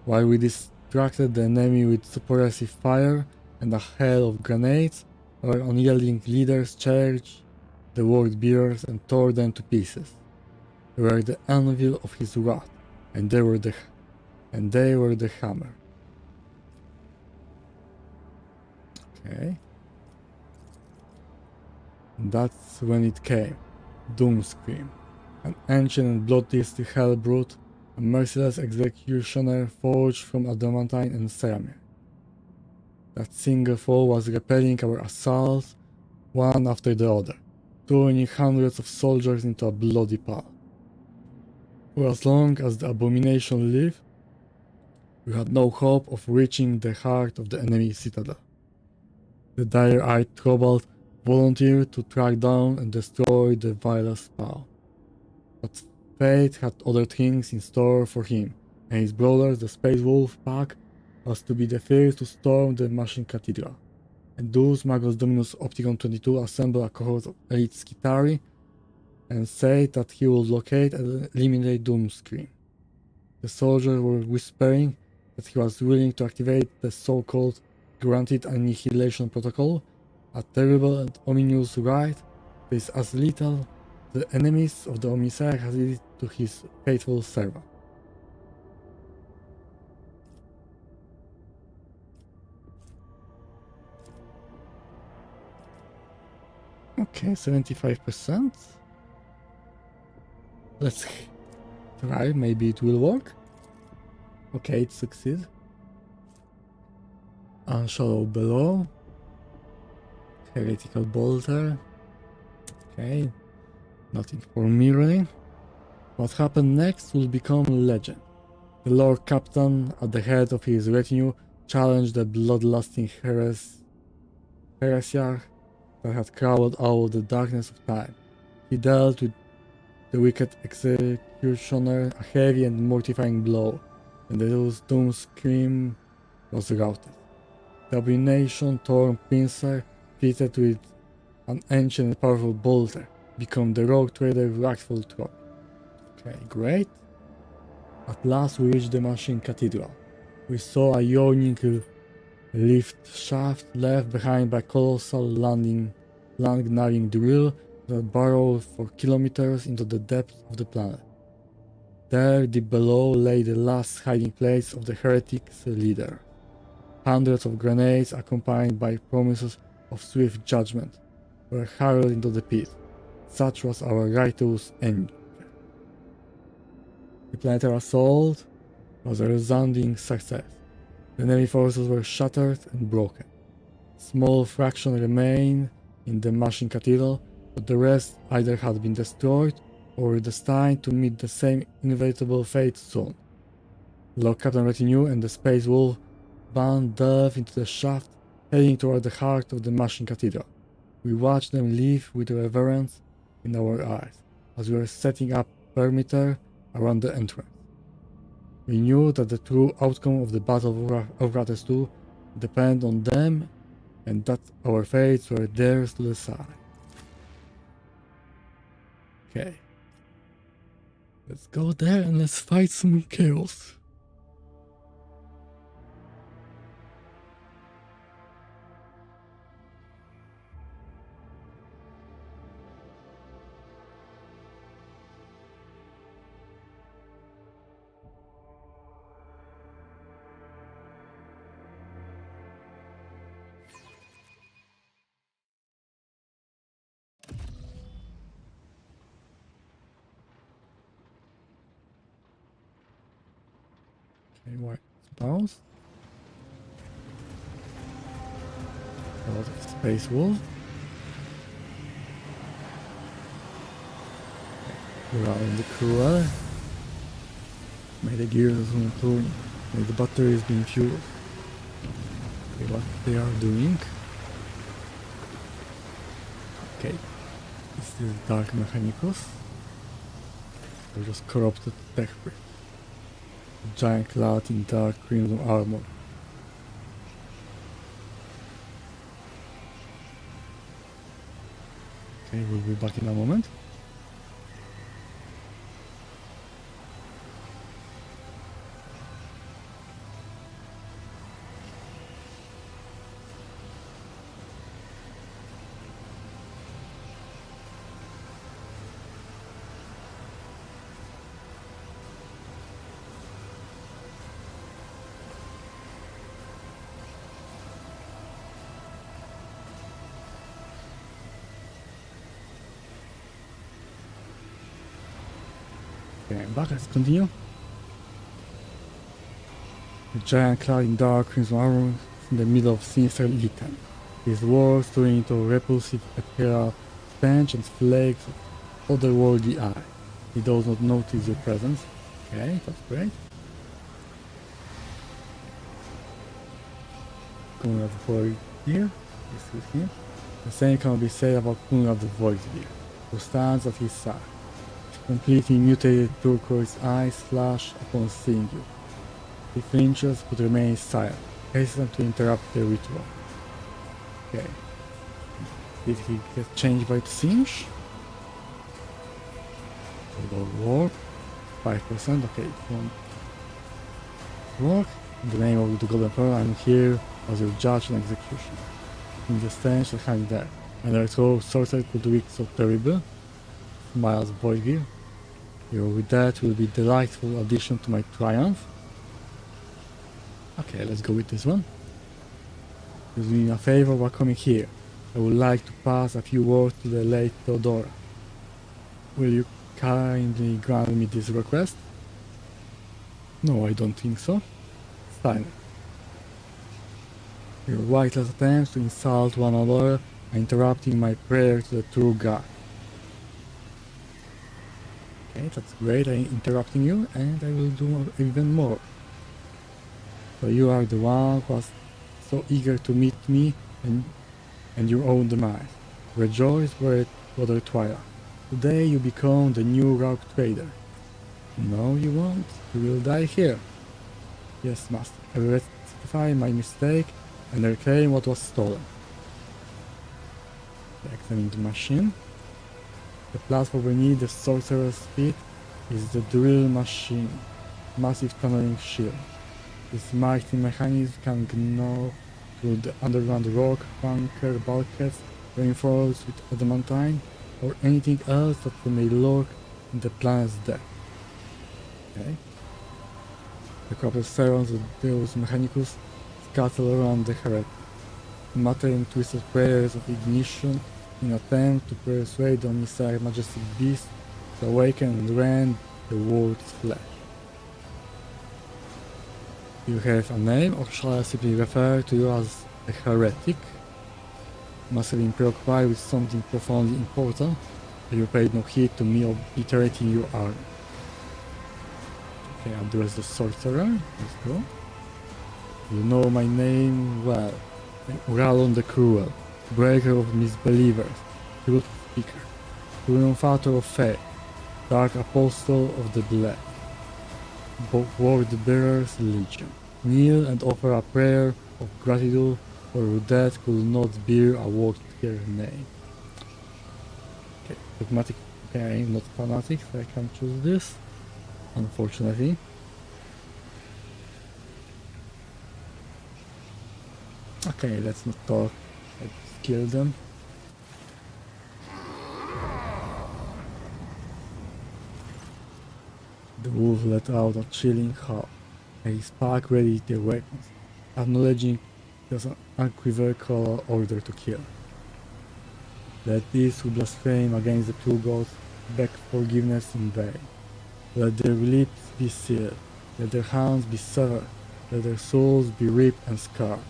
While we distracted the enemy with suppressive fire and a hail of grenades, our unyielding leaders charged the World Bearers and tore them to pieces. They were the anvil of his wrath, and they were the hammer. Okay. That's when it came. Doomscream. An ancient and bloodthirsty hellbrute, a merciless executioner forged from adamantine and ceramic. That single foe was repelling our assaults, one after the other, turning hundreds of soldiers into a bloody pile. For as long as the abomination lived, we had no hope of reaching the heart of the enemy citadel. The dire-eyed Trobalt volunteered to track down and destroy the vilest spawn. But fate had other things in store for him, and his brothers, the Space Wolf Pack, was to be the first to storm the Machine Cathedral. And thus Magus Dominus Opticon 22 assembled a cohort of elite Skitari and said that he would locate and eliminate Doomscream. The soldiers were whispering that he was willing to activate the so-called Granted Annihilation Protocol, a terrible and ominous rite that is as lethal to the enemies of the Omnissiah as it is to his faithful servant. Okay, 75%. Let's try, maybe it will work. Okay, it succeeded. Unshallow below. Heretical bolter. Okay, nothing for me really. What happened next will become legend. The Lord Captain, at the head of his retinue, challenged the bloodlusting heresiarch that had crawled out of the darkness of time. He dealt with the wicked executioner a heavy and mortifying blow, and the Doomscream was routed. The abomination-torn pincer, fitted with an ancient and powerful bolter, became the Rogue Trader wrathful trophy. Okay, great. At last we reached the Machine Cathedral. We saw a yawning lift shaft left behind by a colossal land-gnawing drill that burrowed for kilometers into the depths of the planet. There, deep below, lay the last hiding place of the heretics' leader. Hundreds of grenades, accompanied by promises of swift judgment, were hurled into the pit. Such was our righteous end. The planetary assault was a resounding success. The enemy forces were shattered and broken. A small fraction remained in the Machine Cathedral, but the rest either had been destroyed or were destined to meet the same inevitable fate soon. Lord Captain Retinue and the Space Wolf band delved into the shaft, heading toward the heart of the Machine Cathedral. We watched them leave with reverence in our eyes, as we were setting up perimeter around the entrance. We knew that the true outcome of the Battle of Rates 2 depended on them, and that our fates were theirs to decide. Okay. Let's go there and let's fight some chaos. Okay, why? Mouse. A lot of space wolves. Around the cruel. May the gears on turn. May the batteries be fueled. Okay, what they are doing. Okay. This is Dark Mechanicus. Or just corrupted tech brick. Giant clad in dark crimson armor. Okay, we'll be back in a moment. Okay, I'm back, let's continue. A giant clad in dark crimson armor in the middle of sinister Litan. His words turn into repulsive appear stench and flakes of otherworldly eye. He does not notice your presence. Okay, that's great. Koronus the Void here. This is him. The same can be said about Koronus the Void here, who stands at his side. Completely mutated turquoise eyes flash upon seeing you. He flinches but remains silent, hesitant to interrupt the ritual. Okay. Did he get changed by the singe? War. 5%, okay, it won't work. In the name of the Golden Pearl, I'm here as your judge and execution. In the stench that hangs there, and I thought sorcerer could wreak so terrible. Smiles Voidgear. Your death will be a delightful addition to my triumph. Okay, let's go with this one. Do me a favor while coming here. I would like to pass a few words to the late Theodora. Will you kindly grant me this request? No, I don't think so. Silent. Your witless attempts to insult one another are interrupting my prayer to the true God. Okay, that's great, I'm interrupting you, and I will do even more. So you are the one who was so eager to meet me and your own demise. Rejoice brother Twilight. Today you become the new Rogue Trader. No, you won't. You will die here. Yes, master. I will rectify my mistake and reclaim what was stolen. Examine the machine. The platform beneath the sorcerer's feet is the drill machine, massive tunneling shield. This mighty mechanism can gnaw through the underground rock, bunker, bulkheads, reinforced with adamantine, or anything else that may lurk in the planet's depth. Okay. The couple servants of Deus Mechanicus scuttle around the heretic, muttering twisted prayers of ignition in attempt to persuade the omniscient majestic beast to awaken and rend the world's flesh. You have a name, or shall I simply refer to you as a heretic? Must have been preoccupied with something profoundly important, but you paid no heed to me obliterating your army. Okay, address the sorcerer. Let's go. You know my name well. I'm Uralon the Cruel, breaker of misbelievers, truth speaker, triumphator of faith, dark apostle of the blessed, word bearers legion. Kneel and offer a prayer of gratitude for your death could not bear a word to your name. Okay, dogmatic. Okay, I'm not fanatic, so I can't choose this, unfortunately. Okay, let's not talk. Let's kill them. The wolf let out a chilling howl, and his pack readied their weapons, acknowledging there's an unequivocal order to kill. Let these who blaspheme against the true gods beg forgiveness in vain. Let their lips be sealed, let their hands be severed, let their souls be ripped and scarred.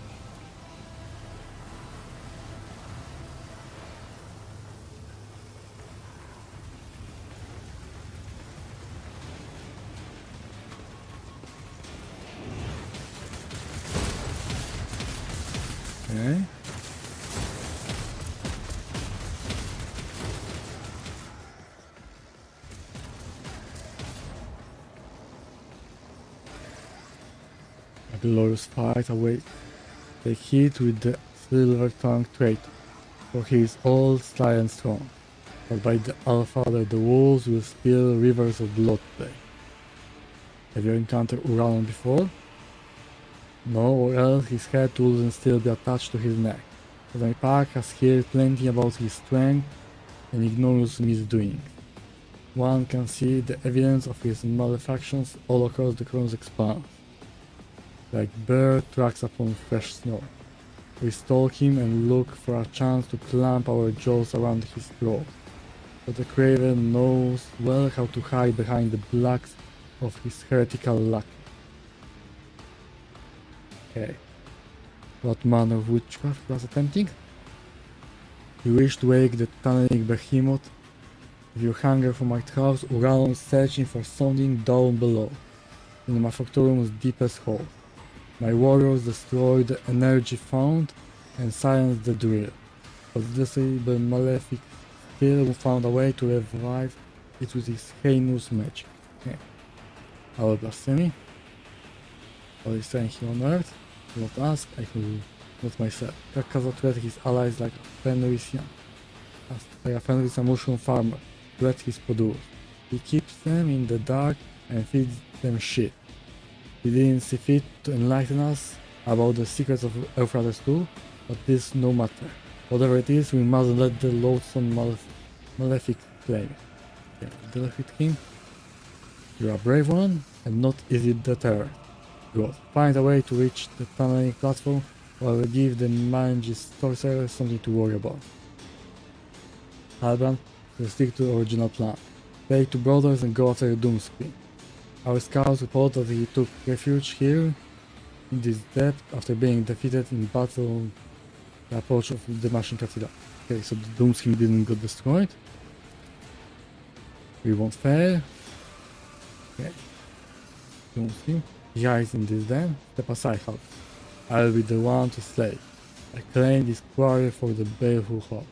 Okay. A glorious fight awaits. Take heed with the silver-tongued traitor, for he is old, sly and strong. But by the Allfather the wolves will spill rivers of blood today. Have you encountered Uralan before? No, or else his head wouldn't still be attached to his neck, but my pack has heard plenty about his strength and ignorous misdoings. One can see the evidence of his malefactions all across the Koronus Expanse, like bear tracks upon fresh snow. We stalk him and look for a chance to clamp our jaws around his throat, but the craven knows well how to hide behind the blacks of his heretical luck. Okay. What manner of witchcraft was attempting? You wish to wake the tunneling behemoth? If you hunger for my house, Uralan is searching for something down below, in the Manufactorum's deepest hole. My warriors destroyed the energy found and silenced the drill, but the disable malefic still found a way to revive it with his heinous magic. Okay. Our blasphemy? What is saying here on earth? Do not ask, I will not myself. Kakaza treated his allies like a Fenrisian mushroom farmer treats his produce. He keeps them in the dark and feeds them shit. He didn't see fit to enlighten us about the secrets of Euphrates too, but this no matter. Whatever it is, we mustn't let the loathsome malefic claim it. Okay, defeat him. You're a brave one, and not easy deterred. Good. Find a way to reach the tunneling platform, while we give the Manjis sorcerer something to worry about. Halbrand will stick to the original plan. Take two brothers and go after the Doomscreen. Our scouts report that he took refuge here in this depth after being defeated in battle on the approach of the Martian Cathedral. Okay, so the Doomscreen didn't get destroyed. We won't fail. Okay. Doomscreen. He hides in this den. Step aside, Hulk. I'll be the one to slay. I claim this quarry for the baleful hope.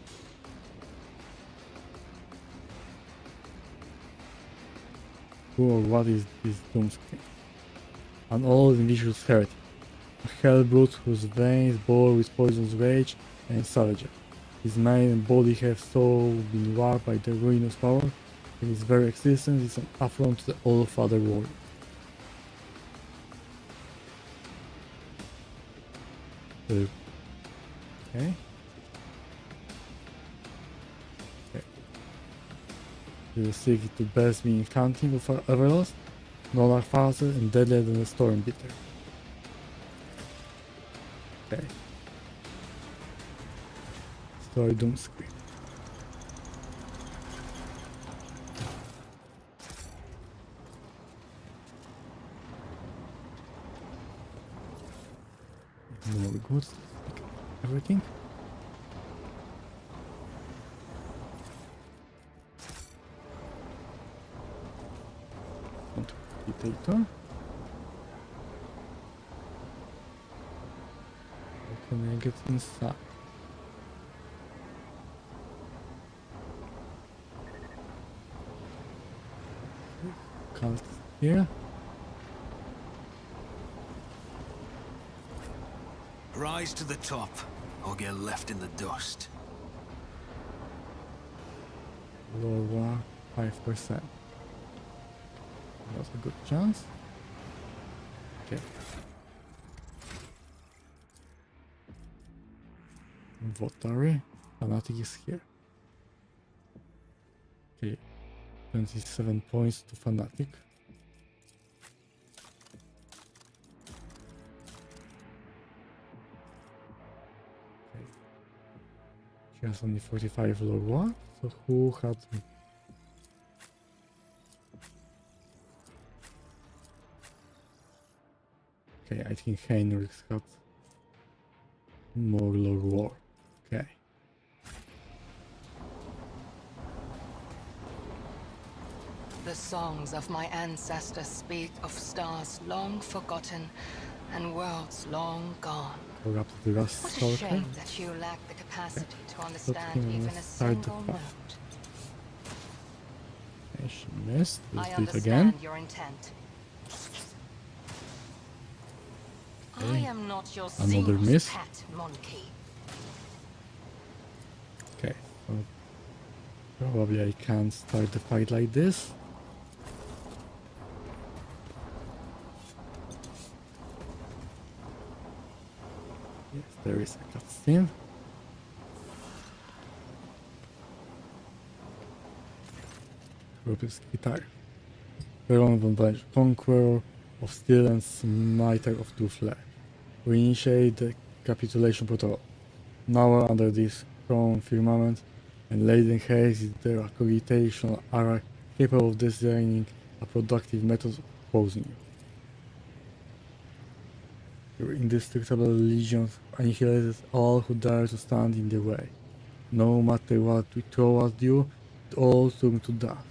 Who or what is this Doomscreen? An old and vicious heretic. A hellbrute whose veins bore with poison's rage and savagery. His mind and body have so been warped by the ruinous power that his very existence is an affront to the All-Father warrior. Okay. You will seek to best me in hunting with our Everlost. None are faster and deadlier than the Stormbeater. Okay. Story Doomscreen. More goods. Everything. Dictator. How can I get inside? Cult here. Rise to the top, or get left in the dust. Lower 5%. That's a good chance. Okay. Votary. Fanatic is here. Okay. 27 points to Fanatic. Okay. She has only 45 low one. So who had Okay, I think think Heinrich's got more lore war. Okay. The songs of my ancestors speak of stars long forgotten and worlds long gone. Corrupted Rust What a Stalker. shame that you lack the capacity to Put understand him even a inside the single path. note. Okay, she missed. Let's I do it again. understand your intent. I am not your Another Zeus miss. pet monkey. Okay, so probably I can't start the fight like this. Yes, there is a cutscene. Ruby's guitar. Baron von Blanche, Conqueror of Steel and Smiter of Two Flare. We initiate the capitulation protocol. Now under this crown firmament and laden haze is their accreditation are capable of designing a productive method of opposing you. Your indestructible legions annihilated all who dare to stand in their way. No matter what we throw at you, it all doomed to death.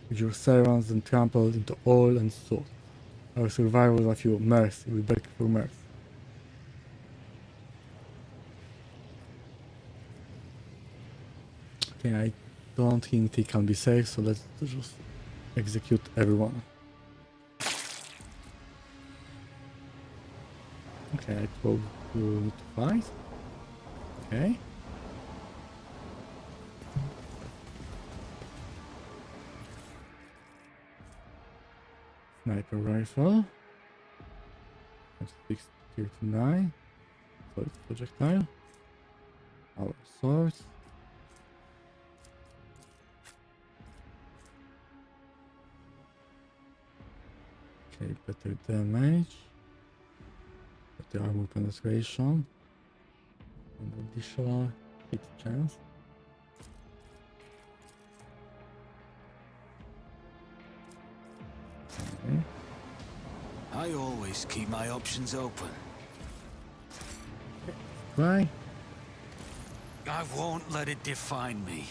With your servants then trampled into oil and salt. Our survivors of you, mercy, we beg for mercy. Okay, I don't think they can be safe, so let's just execute everyone. Okay, I go to fight. Okay. Sniper rifle. 639. So it's projectile. Our swords. Okay, better damage. Better armor penetration. And additional hit chance. Okay. I always keep my options open. Try. I won't let it define me.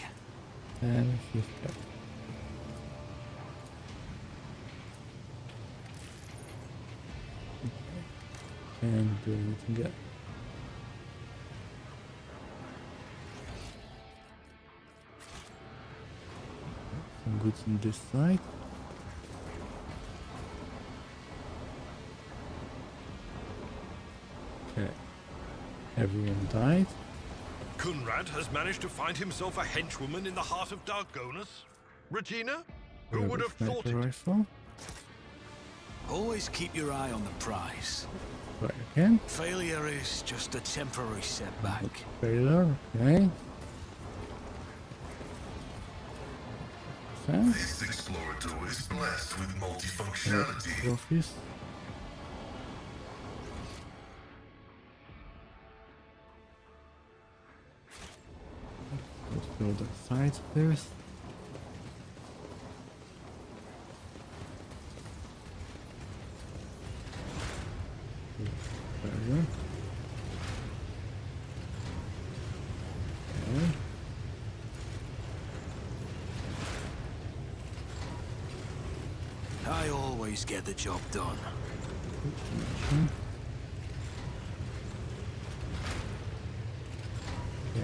And he's dead. Can't do anything yet. Some goods on this side. Okay. Everyone died. Kunrad has managed to find himself a henchwoman in the heart of Dargonus. Regina? Who would have thought Sniper it? rifle. Always keep your eye on the prize. Right again. Failure is just a temporary setback. Failure. Okay. Defense. This explorator is blessed with multifunctionality. Trophies. Go to the other side first. Failure. Okay. I always get the job done. Information. Yeah.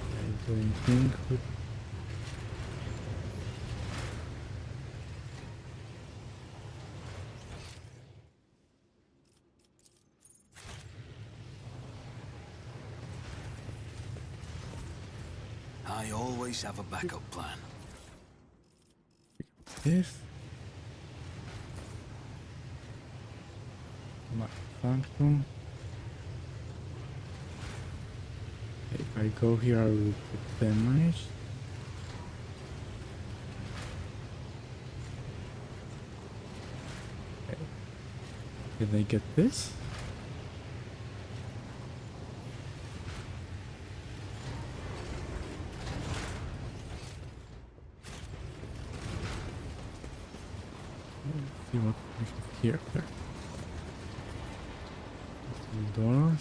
I don't think with I always have a backup plan. this. My Sanctum. If I go here, I will get damage. Okay. Can I get this? Let's see what we have here first. Some doors.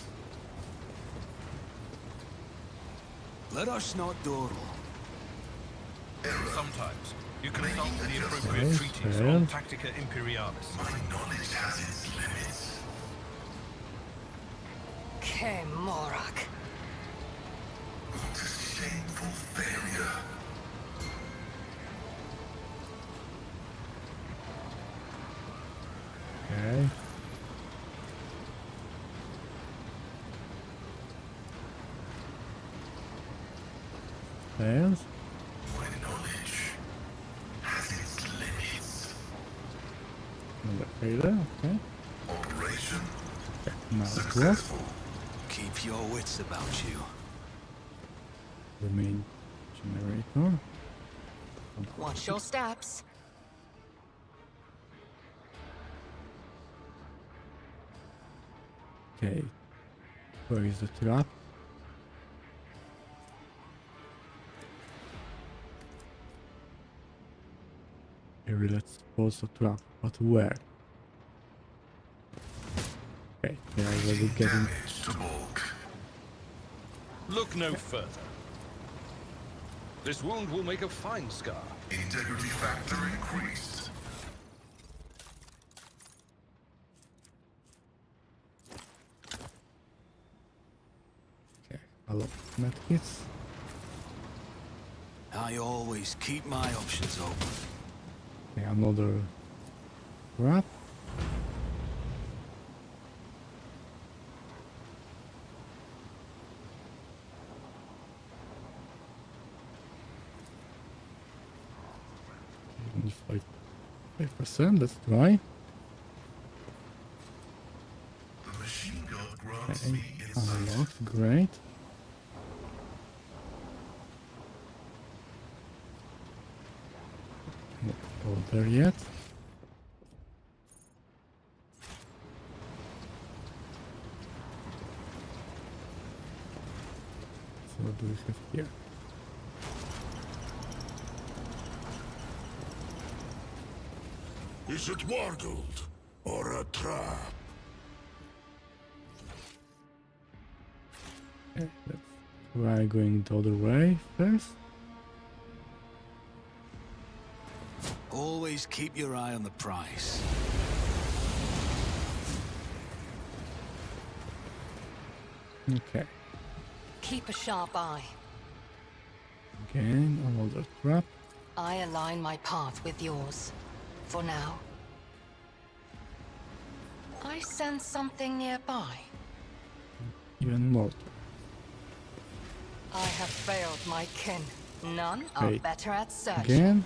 Let us not dawdle. Sometimes you consult the appropriate Okay, treatise fair. on Tactica Imperialis. My knowledge has its limits. K. Morak. What a shameful failure. Okay. Fails. My knowledge has its limits. Another failure. Okay. Operation Now it works. successful. Keep your wits about you. The main generator. Watch your steps. Okay. Where is the trap? Here, let's pose the trap. But where? Okay, yeah, I will be getting. Damage to bulk. Look no further. This wound will make a fine scar. Integrity factor increased. Okay, a lot of medkits. I always keep my options open. Okay, another trap. Okay, 5%, let's try. The machine gun grants Okay, me insight. unlocked, great. Not go there yet. So what do we have here? Is it Wargold or a trap? Okay, let's try going the other way first. Always keep your eye on the prize. Okay, Keep a sharp eye. again, another trap. I align my path with yours. For now. I sense something nearby. Even more. I have failed my kin. None are Wait, better at search. Again?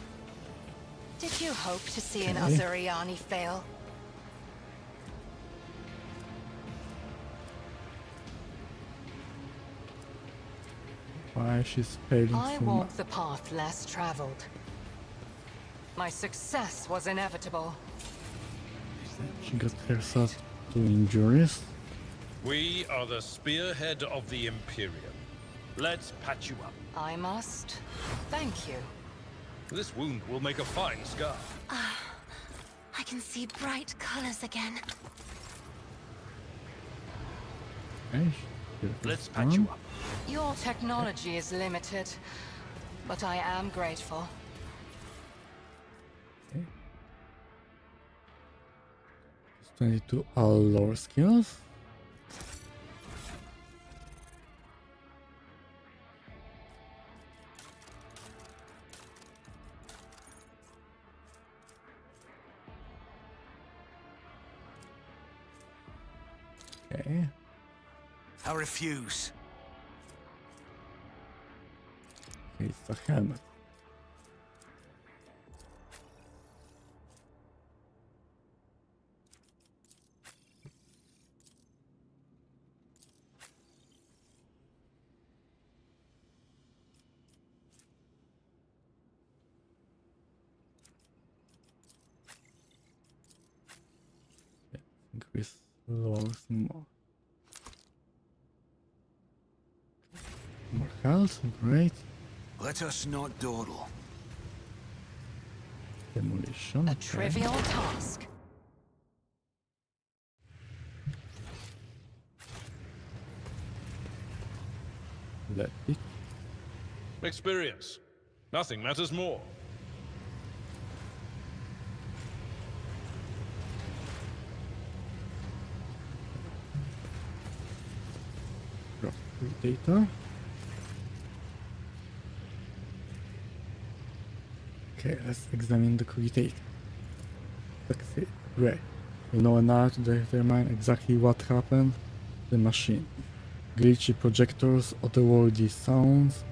Did you hope to see an Okay. Azuriani fail? Why she's failing I so much? walked the path less traveled. My success was inevitable. She got herself to injuries. We are the spearhead of the Imperium. Let's patch you up. I must. Thank you. This wound will make a fine scar. I can see bright colors again. Okay, here it Let's is patch you done. up. Your technology is limited, but I am grateful. Okay. It's 22 all lore skills. Okay. I refuse. Okay, it's a helmet. Yeah, increase lore some more. More health, great. Let us not dawdle. Demolition. position. A Okay. trivial task. Let it. Experience. Nothing matters more. Drop the data. Okay, let's examine the data. Succeed. Great. We know now to determine exactly what happened to the machine. Glitchy projectors, otherworldly sounds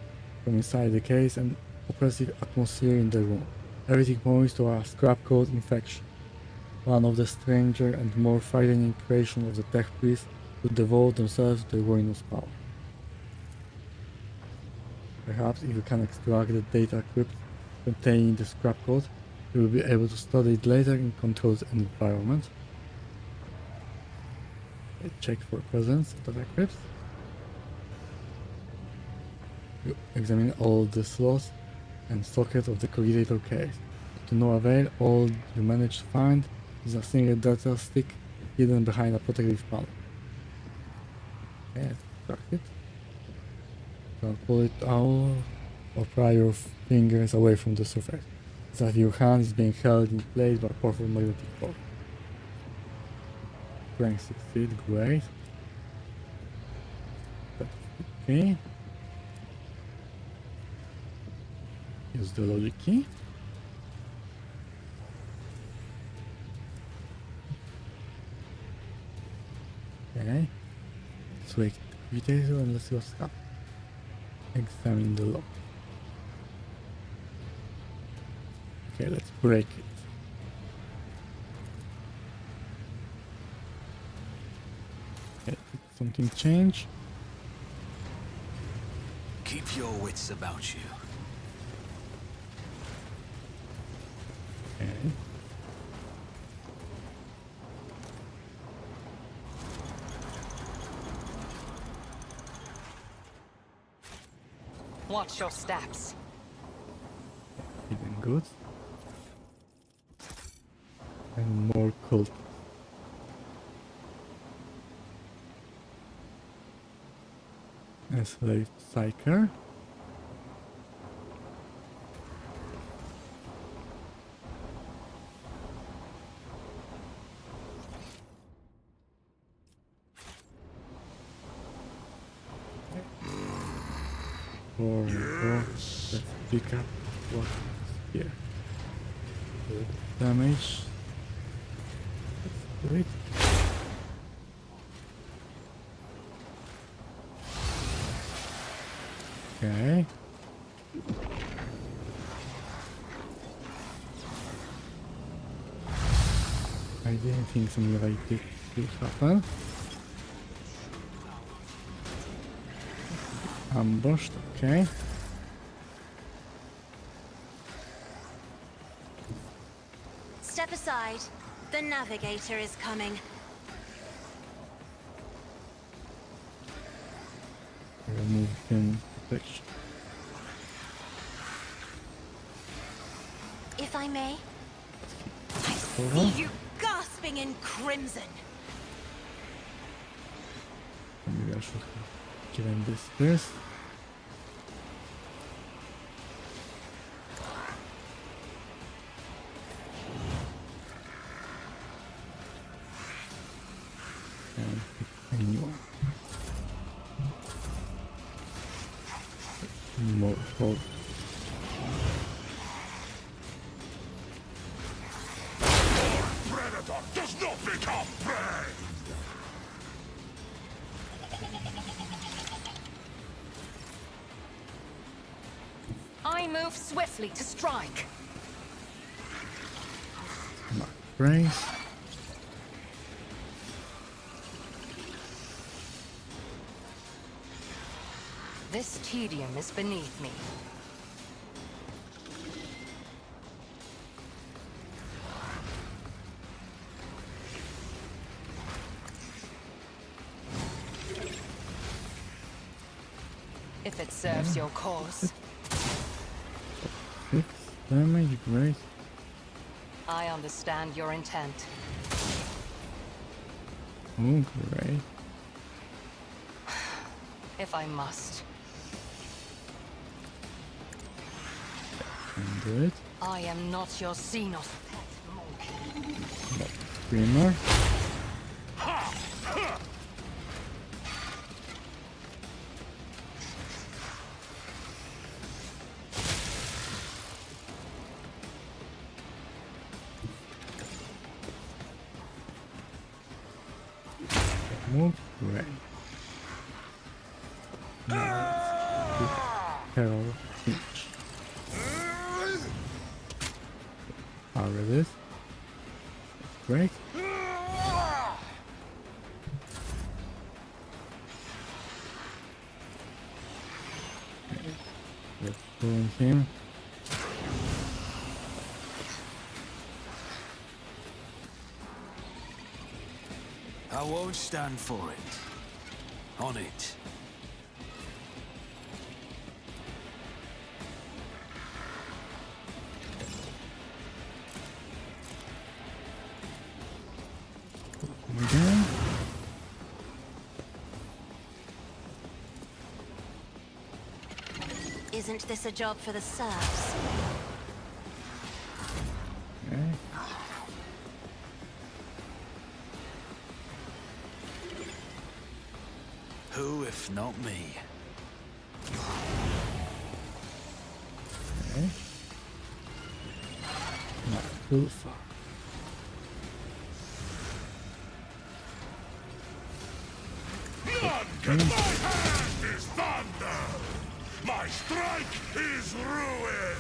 from inside the case, and oppressive atmosphere in the room. Everything points to a scrap code infection. One of the stranger and more frightening creations of the tech priests who devote themselves to the Koronus power. Perhaps if you can extract the data crypt containing the scrap code, you will be able to study it later in controlled environment. Check for presence of data crypts. You examine all the slots and sockets of the corrugator case. To no avail, all you manage to find is a single data stick hidden behind a protective panel. Okay, extract it. So pull it out or pry your fingers away from the surface. As if your hand is being held in place by a powerful magnetic force. Prank succeed, great. That's okay. Use the logic key. Okay. Let's wake the computer and let's see what's happening. Examine the log. Okay, let's break it. Okay, did something change? Keep your wits about you. Okay. Watch your steps. Hidden goods. And more cult. Enslaved psyker. Let's pick up what is here. Good damage. Let's do it. Okay. I didn't think something like this would happen. Ambushed, okay. Step aside. The navigator is coming. Remove him protection. If I may, I Cover. see you gasping in crimson. Maybe I should have given this first. And pick a new one. More hold. Predator does not become prey! I move swiftly to strike. Mark brace. This tedium is beneath me. If it serves your cause. 6 damage, great. I understand your intent. Oh, great. If I must. Can do it. I am not your Xenos pet monkey. Screamer. Move. Great. Carol Finch. How is this? Great. Let's pulling him. I won't stand for it. On it. Again. Isn't this a job for the serfs? Okay. Who if not me? Okay. Not too far. None can my hand is thunder! My strike is ruin!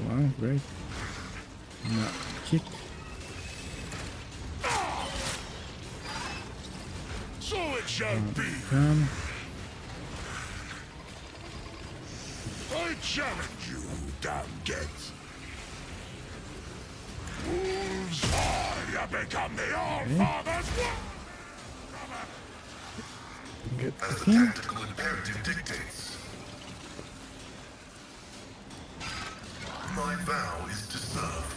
One, great. Now, kick. So it shall be! Come. I challenge you, damn get! Wolves high become the All-Father's Get as the him. tactical imperative dictates. My vow is to serve.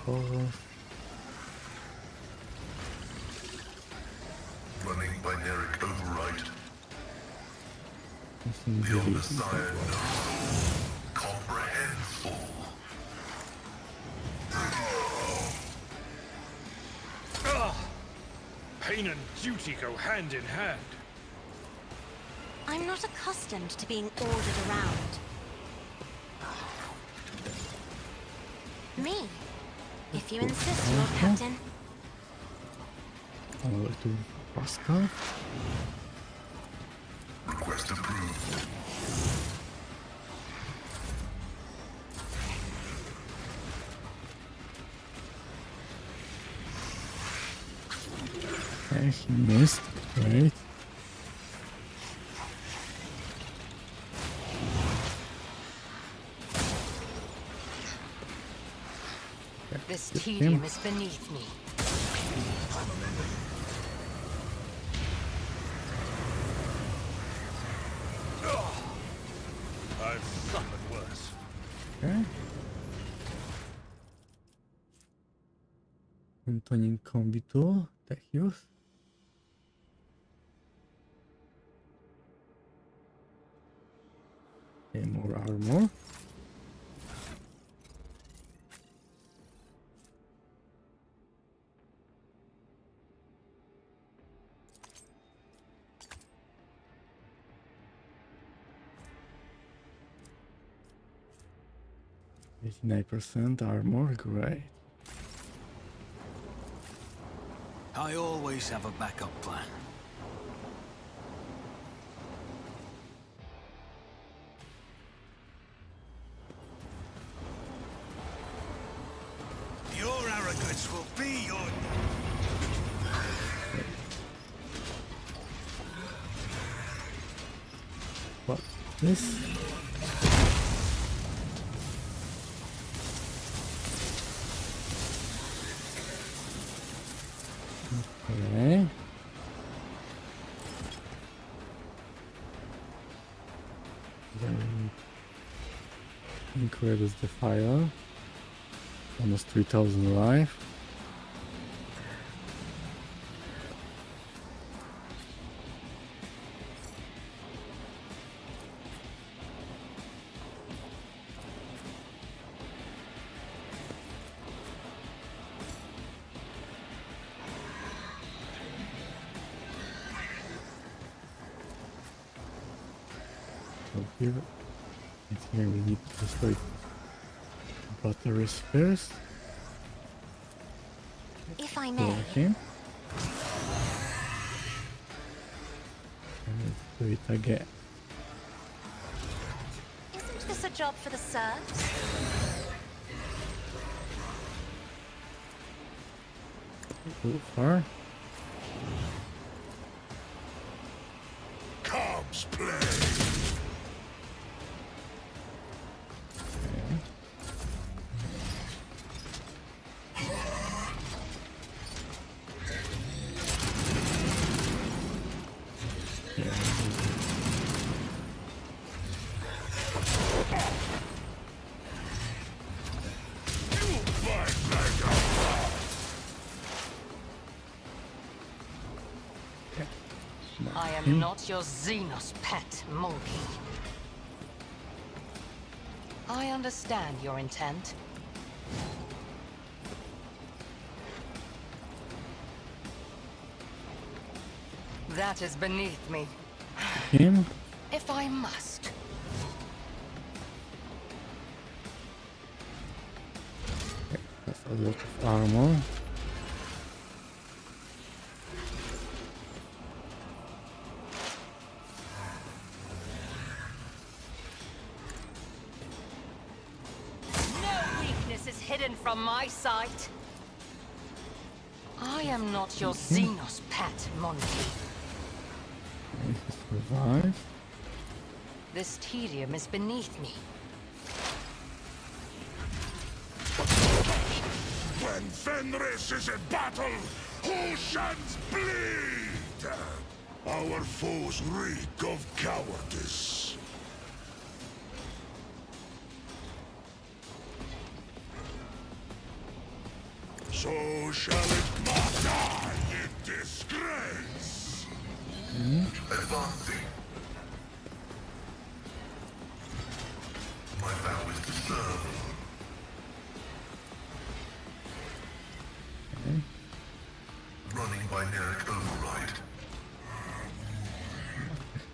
Oh, Running binaric override. listen The to old this. Messiah knows. Comprehends full. Pain and duty go hand in hand. I'm not accustomed to being ordered around. Me, if you insist, Lord Captain. Over to Pascal. Request approved. Okay, he missed. Great. This Get tedium him. is beneath me. I've suffered worse. Okay. Antonin Combito, Techius. Okay, more armor. %, armor, great. I always have a backup plan. Your arrogance will be your... What? This? Okay. Then increases the fire. Almost 3000 life. Here, and here we need to destroy batteries first. If I may, Okay. And let's do it again. isn't this a job for the serfs? Too far. Cogs play. I am not your Xenos pet monkey. I understand your intent. That is beneath me, Him. if I must. That's a lot of armor. No weakness is hidden from my sight. I am not your Xenos pet monkey. This is revive. This tedium is beneath me. When Fenris is in battle, oceans bleed. Our foes reek of cowardice. So shall it not die in disgrace. Advancing. My vow is to serve. Running binaric override.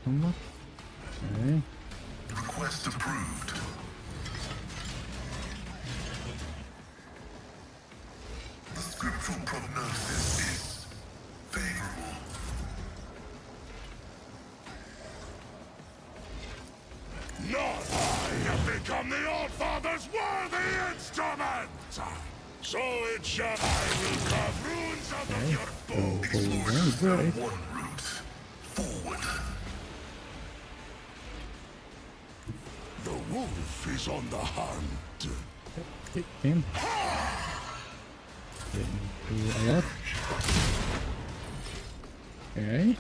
Okay. Request approved. The scriptural prognosis is favorable. Not I have become the Allfather's worthy instrument! So it shall. I will carve runes out of your bones. Great. One route. Forward. The wolf is on the hunt. Hit him. Didn't do a lot. Okay.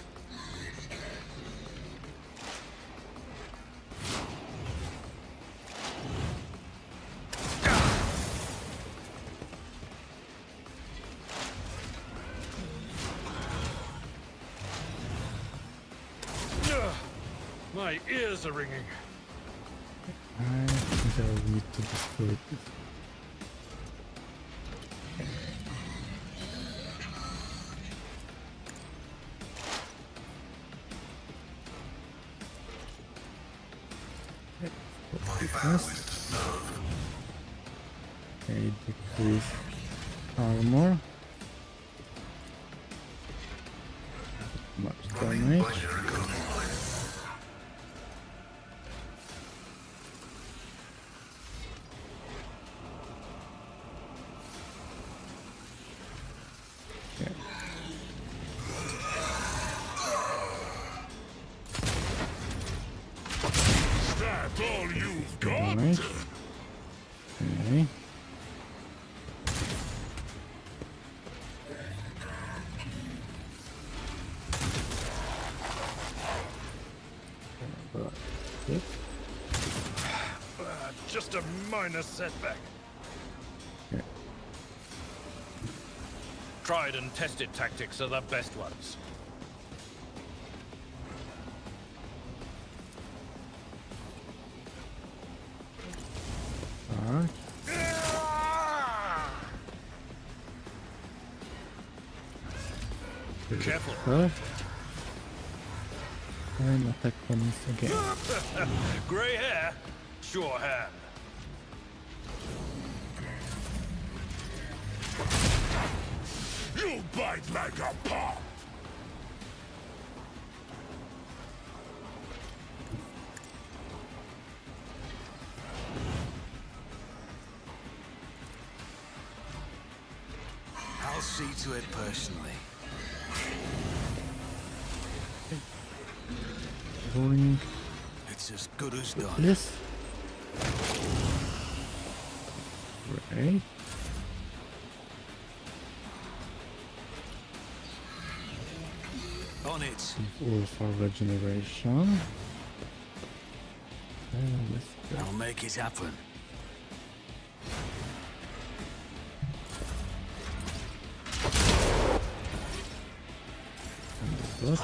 My ears are ringing. I think I need to destroy this. My vow is to serve. Okay, decrease armor. Much Running damage. binaric override. Okay. Is that all you've got? Damage. Okay. Right. Good. just a minor setback. Okay. Tried and tested tactics are the best ones. Alright. Careful. First. And attack once again. Grey hair, sure hand. You bite like a pop! I'll see to it personally. Rolling It's as good as done. this. Right. On it. All for regeneration. And let's go. I'll make it happen. Good.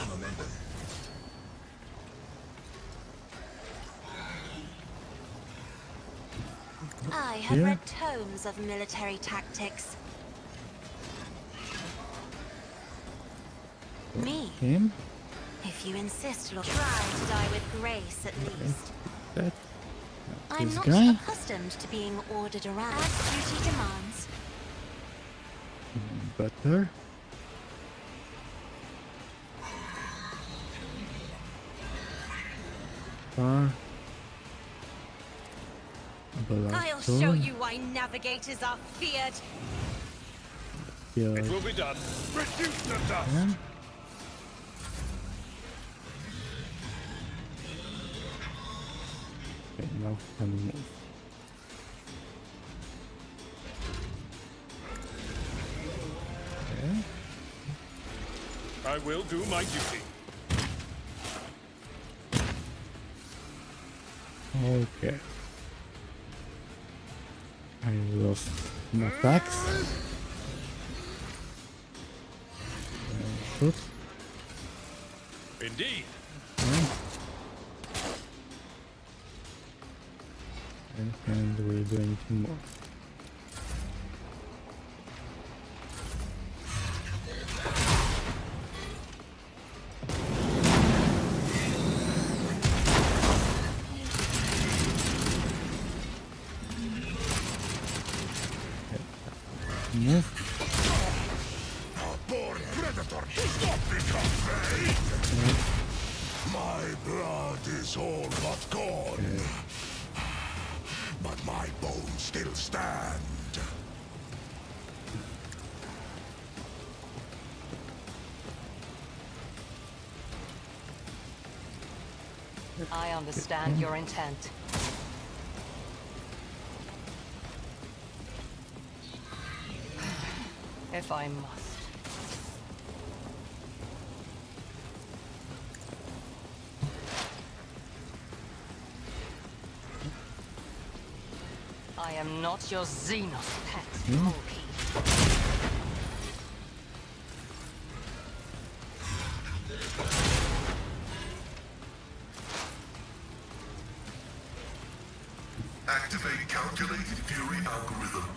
I have Here. read tomes of military tactics. Me, Him. if you insist, Lord. Try to die with grace at least. That. I'm This not guy. accustomed to being ordered around. As duty demands. Better. Far. I'll show you why navigators are feared. Yeah. It will be done. Reduce the dust. Yeah. Okay, now can we move? Okay. I will do my duty. Okay. I lost some attacks. Shoot. Indeed. And can't really do anything more. Move. A born predator does not become vain! My blood is all but gone. But my bones still stand. I understand your intent. If I must. I am not your Xenos pet, Loki. Activate calculated fury algorithm.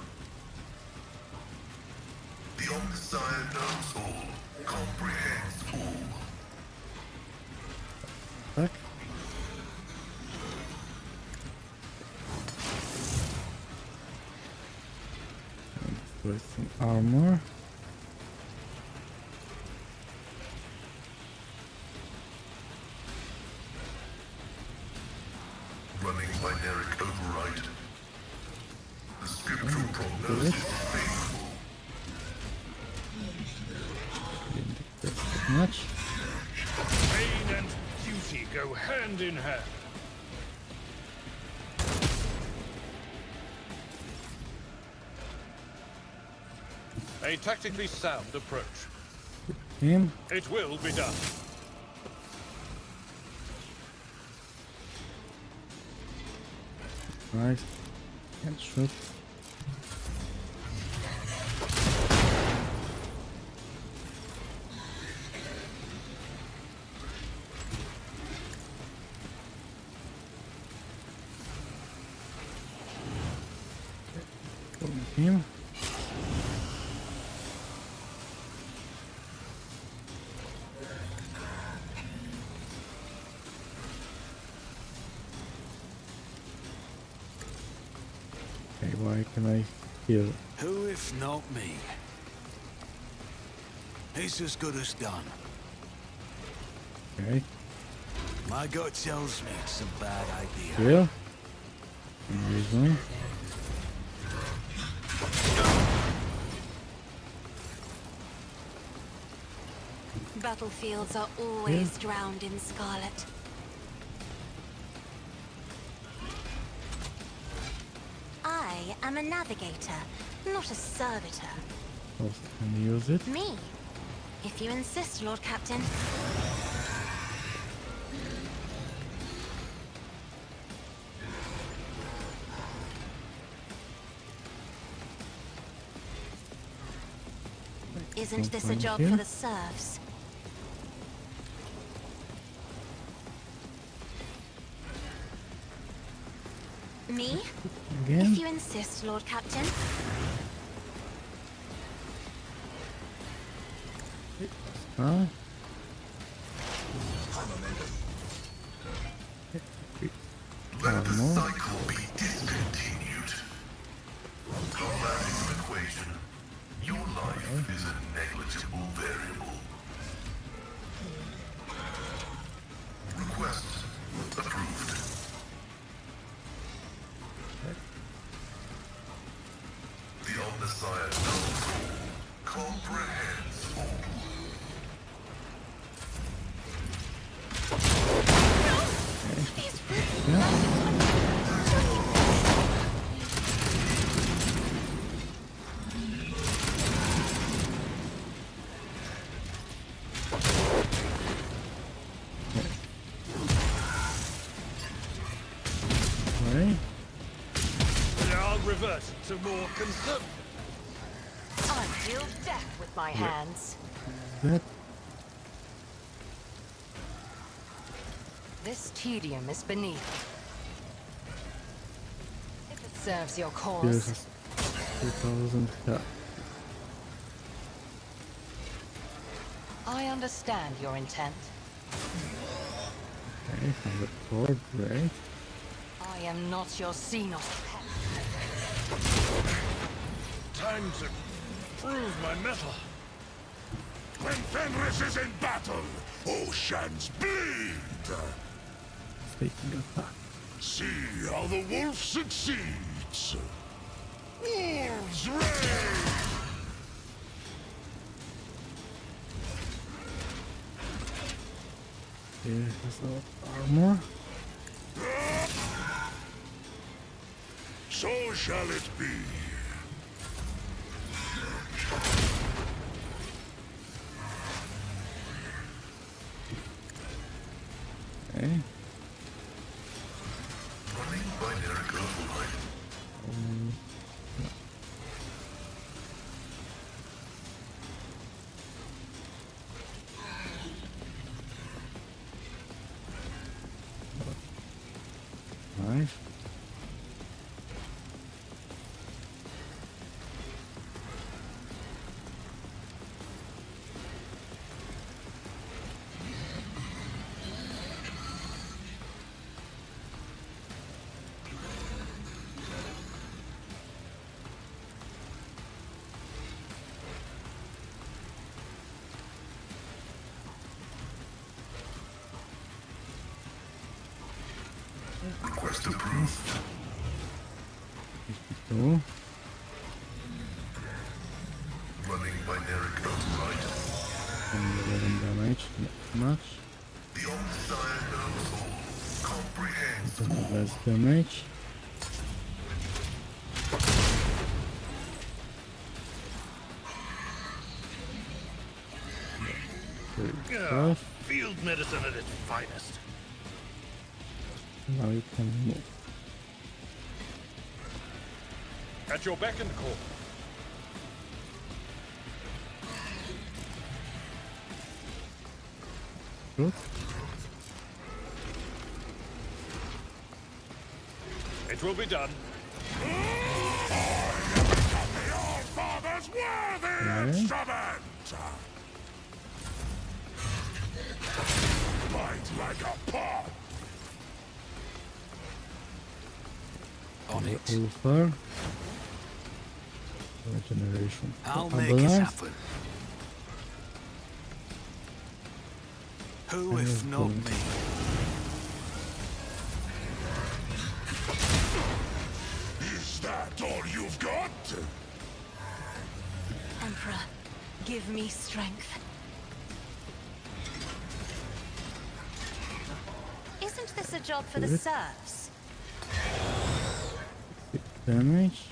The Omnissiah knows all, comprehends all. Back. With some armor. Running binaric override. The scriptural prognosis is faithful. Didn't expect that much. Pain and duty go hand in hand. A tactically sound approach. Him. It will be done. Nice. Can't shoot. Him. Okay, why can I heal? Who if not me? It's as good as done. Okay, My gut tells me it's a bad idea. heal. Amazing. Battlefields are always drowned in scarlet. I am a navigator, not a servitor. Also, can use it. Me, if you insist, Lord Captain. Isn't this a Thank job you. for the serfs? Me? Again. If you insist, Lord Captain. Huh? Let the more. cycle be discontinued. Combat is an equation. Your life is a negligible variable. Request approved. The Omnissiah knows all, comprehends all. Right. I'll revert to more conservative. I deal death with my hands. That This tedium is beneath. If it serves your this cause, is 2000. Yeah. I understand your intent. Okay, 104. Great. I am not your Xenos pet. Time to prove my mettle. When Fenris is in battle, oceans bleed. Speaking of that. See how the wolf succeeds. Wolves reign! Here is our armor. So shall it be. Okay. Running binary override. Nice. Request approved. 52. Running binary override. And 11 damage. Not much. The Omnissiah knows all, comprehends all. Less damage. Ah, field medicine at its finest. Now you can move. At your beck and call. Good. It will be done. The All-Father's worthy instrument! Fight like a pawn! On it. Ulfar. Regeneration. I'll make it happen. Who if not me? Is that all you've got? Emperor, give me strength. Isn't this a job for the Good. serfs? Damage.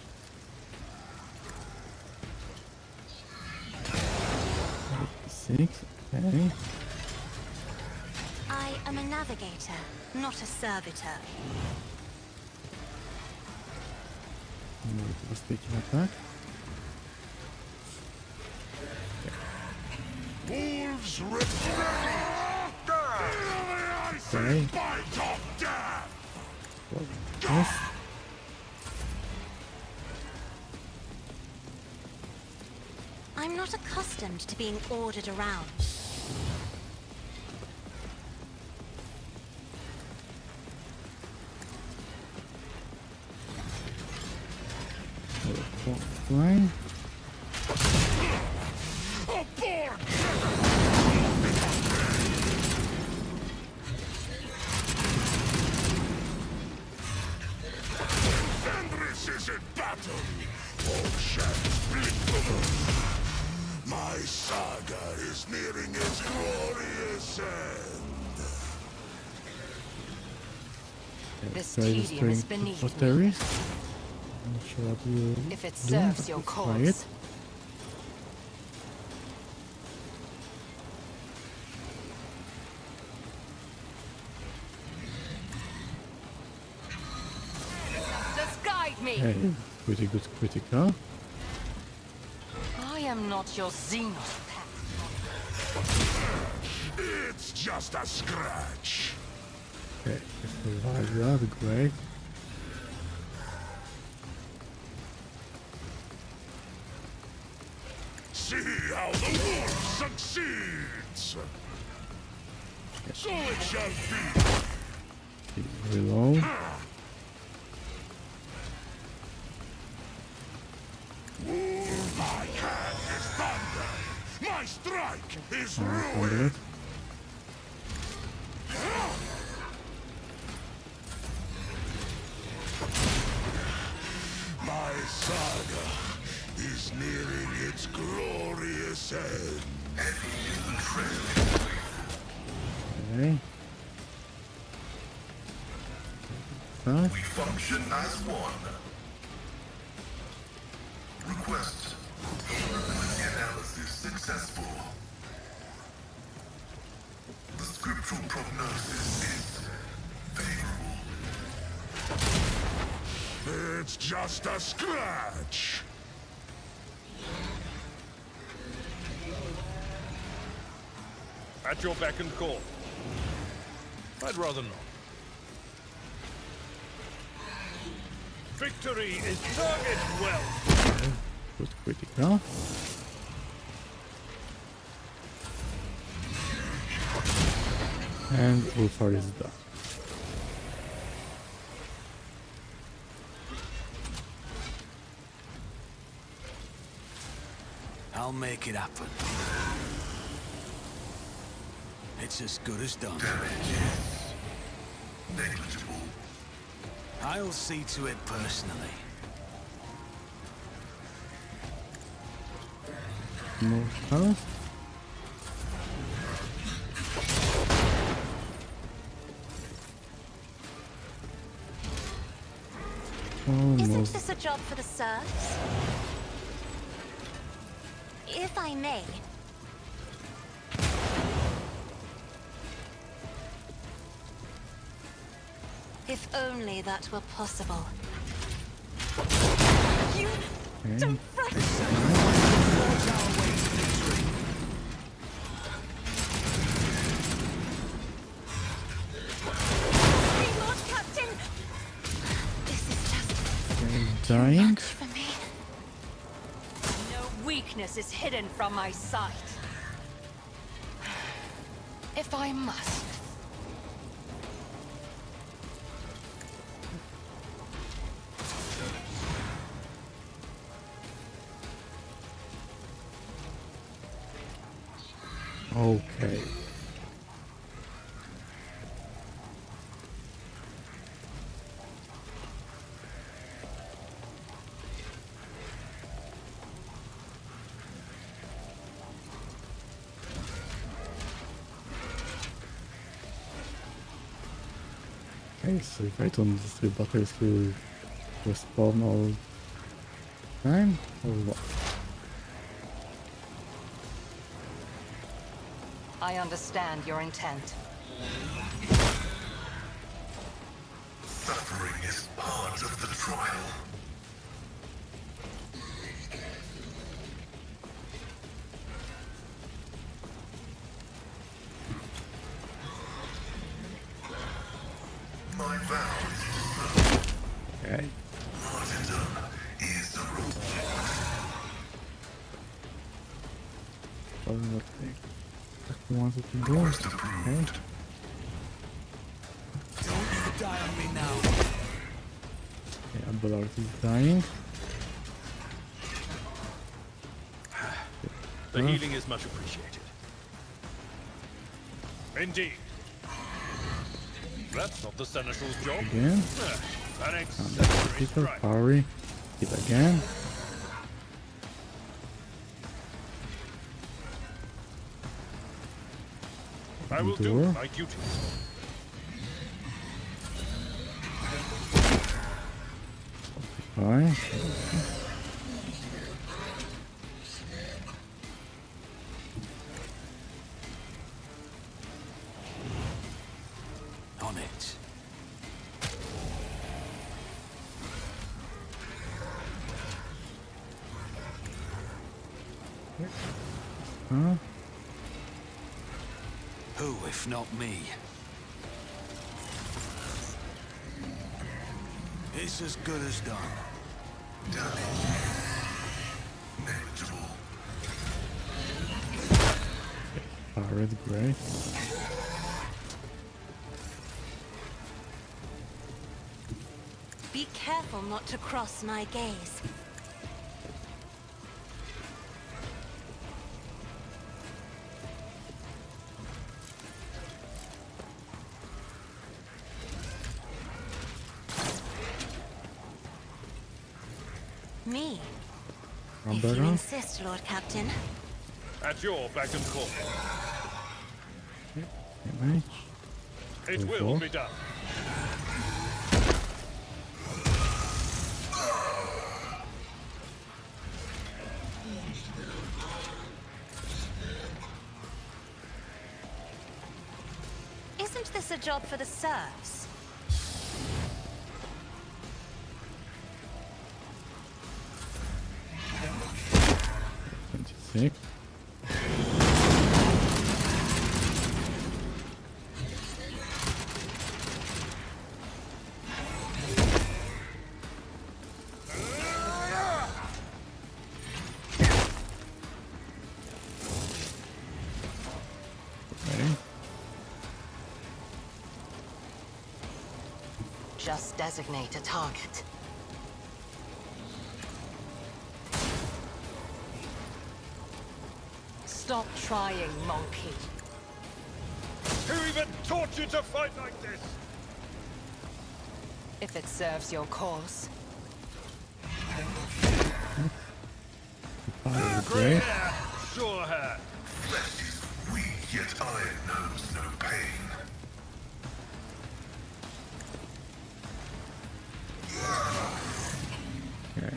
Six. Okay. I am a navigator, not a servitor. Speaking attack. Wolves return! Okay. Bite of death! Yes. I'm not accustomed to being ordered around. Fine. Abort! Fenris is in battle! Oceans blink. My saga is nearing its glorious end. This Try tedium is destroying beneath me. potteries. I'm not sure what you If it do, serves but your let's try cause. it. Just guide me. Hey, pretty good critical. I am not your xenos pet. It's just a scratch. Okay, survive that, great. See how the wolf succeeds. So it shall be. Reload. My hand is thunder. My strike is Under ruin. it. My saga is nearing its glorious end. Okay. That. We function as one. Request. Probability analysis successful. The scriptural prognosis is favorable. It's just a scratch. At your beck and call. I'd rather not. Victory is target well. Good critical. And Ulfar is done. I'll make it happen. It's as good as done. Damage is negligible. I'll see to it personally. More health. Isn't Almost. this a job for the serfs? If I may. If only that were possible. You Okay. don't frighten me, Lord Captain. This is just Okay, dying. much for me. No weakness is hidden from my sight. If I must. Okay. Okay, so if I don't use the batteries, will respawn all time or what? I understand your intent. Suffering is part of the trial. My vow is to serve. Okay. Martyrdom is the reward. Probably what they wanted to do. Quest Okay. approved. Don't you die on me now. Okay, Abelard is dying. The healing is much appreciated. Indeed. That's not the Seneschal's job. Again. An exemplary Peter, strike. parry. Hit again. I will do Endure. my duty. Fine. On it. Huh? Who, if not me? It's as good as done. Damage. Negligible. Parried, great. Be careful not to cross my gaze. Me? If you Umbrella. insist, Lord Captain. At your beck and call. Okay. It Go will for. be done. Isn't this a job for the serfs? Sick. Okay. Just designate a target. Stop trying, monkey. Who even taught you to fight like this? If it serves your cause. Parried, great. Sure hand. Flesh is weak, yet iron knows no pain. Okay.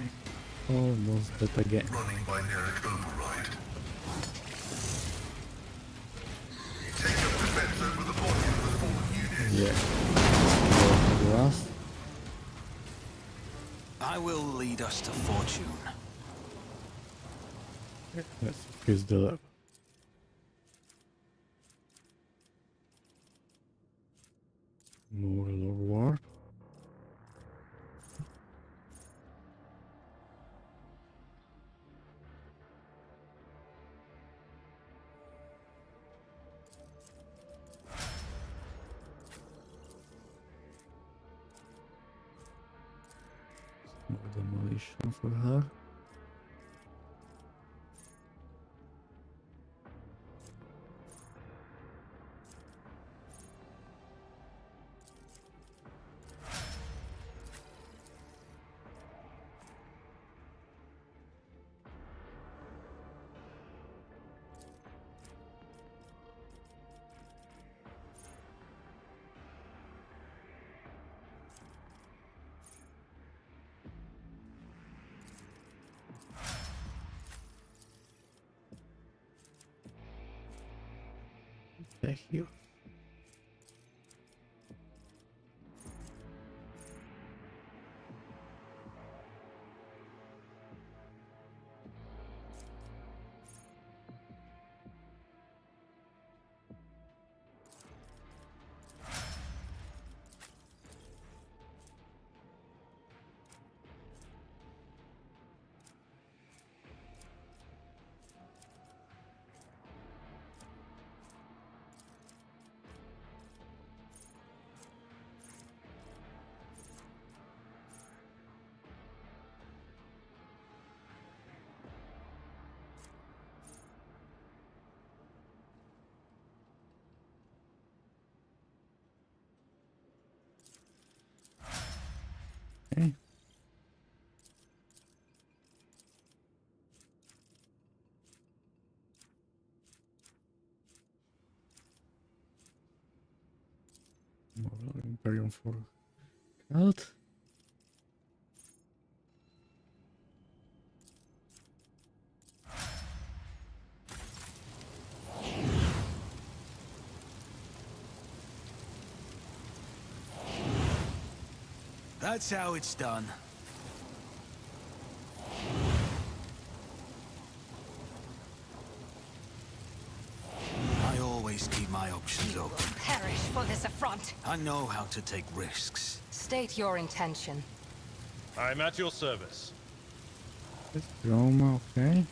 Almost dead again. Running binaric override. Take up defense over the body of the fallen unit. Yeah. Go to the last. I will lead us to fortune. Let's increase the level. More lore warp. More demolition for her. Thank you. Okay. More Imperium for Cult. That's how it's done. I always keep my options open. Perish for this affront. I know how to take risks. State your intention. I'm at your service. This Roma, okay.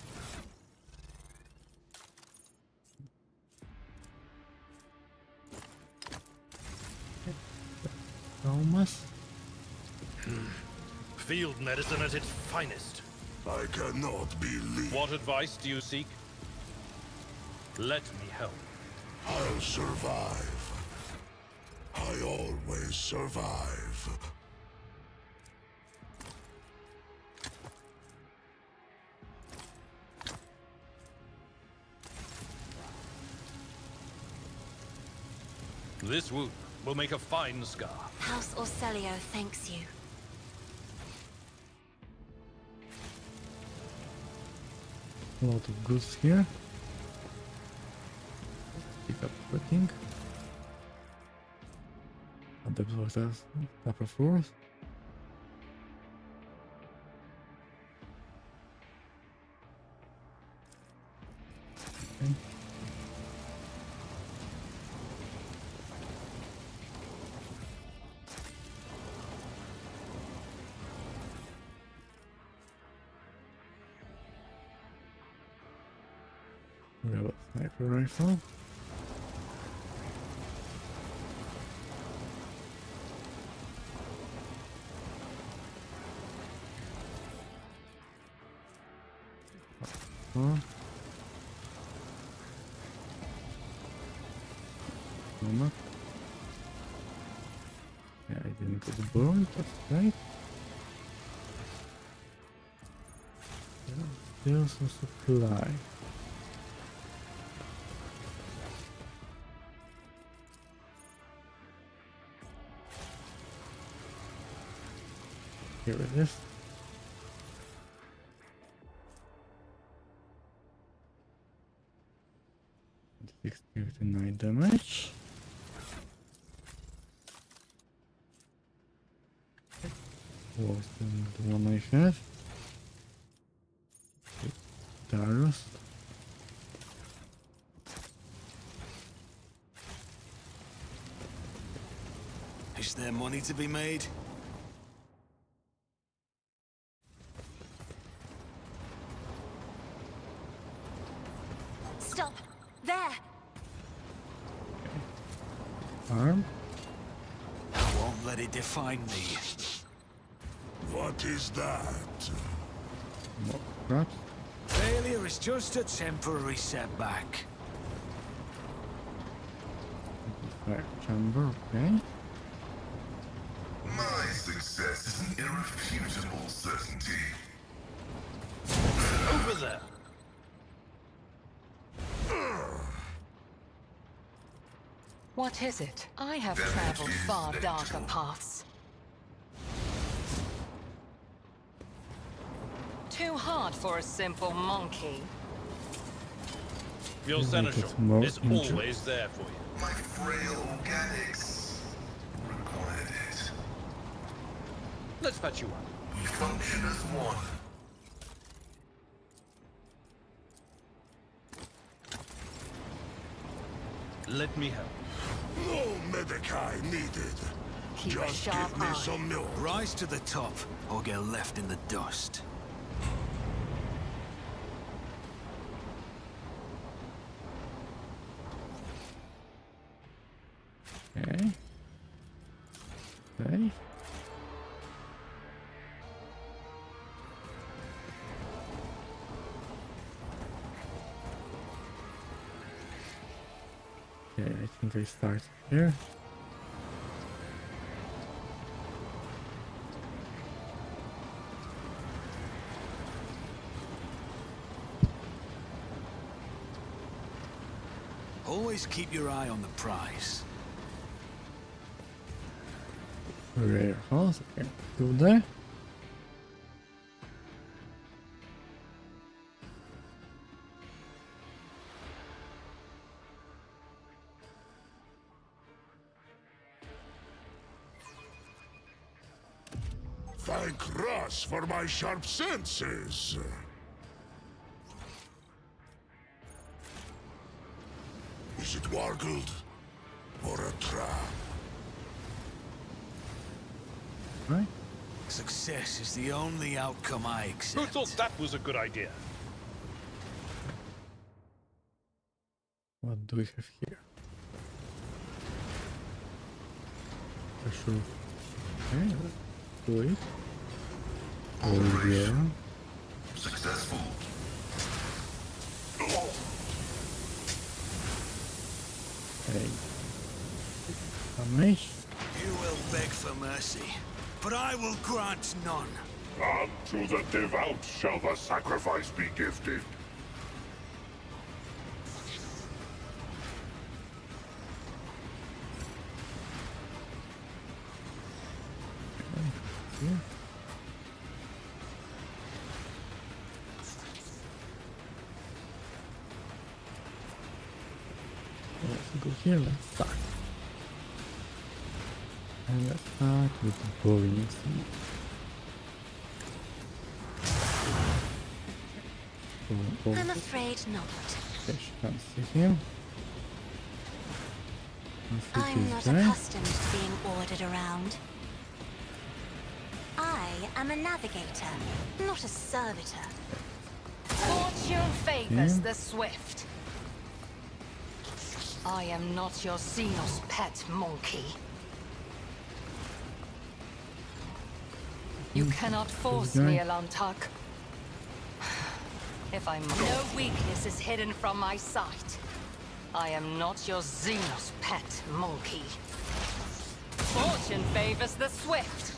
Romas. Field medicine at its finest. I cannot believe What advice do you seek? Let me help. I'll survive. I always survive. This wound will make a fine scar. House Orselio thanks you. A lot of goods here. Pick up everything. Adept success, upper floors. Okay. We have a sniper rifle. Huh? Mama. Yeah, I didn't get burned, that's right. There's a supply. Here it is. 69 damage. worse than the one I have. Darius. Is there money to be made? Stop! There! Arm. I won't let it define me. What is that? More traps. Failure is just a temporary setback. Fire chamber, okay. My success is an irrefutable certainty. Over there! What is it? I have traveled far darker paths. Too hard for a simple monkey. Your Make it senator more is injured. always there for you. My frail organics required it. Let's patch you up. We function as one. Let me help. No Medicae needed. Keep a Just sharp give me eye. some milk. Rise to the top, or get left in the dust. Okay. Okay. Okay, I think I start here. Always keep your eye on the prize. Rare house, okay. Go there. Thank Russ for my sharp senses. Is it wargled or a trap? Right? Success is the only outcome I Who accept. thought that was a good idea? What do we have here? Special. Okay, let's do it. Oh yeah. Successful. Okay. Damage. You will beg for mercy, but I will grant none. Unto the devout shall the sacrifice be gifted. Here. Let's go here, let's start. And let's start with the boring seed. I'm afraid not. Fish, can't see him. I'm not accustomed to being ordered around. I am a navigator, not a servitor. Fortune favors Yeah. the swift. I am not your Xenos pet monkey. You cannot force guy. me, Alantak. If I'm No weakness is hidden from my sight. I am not your Xenos pet monkey. Fortune favors the swift.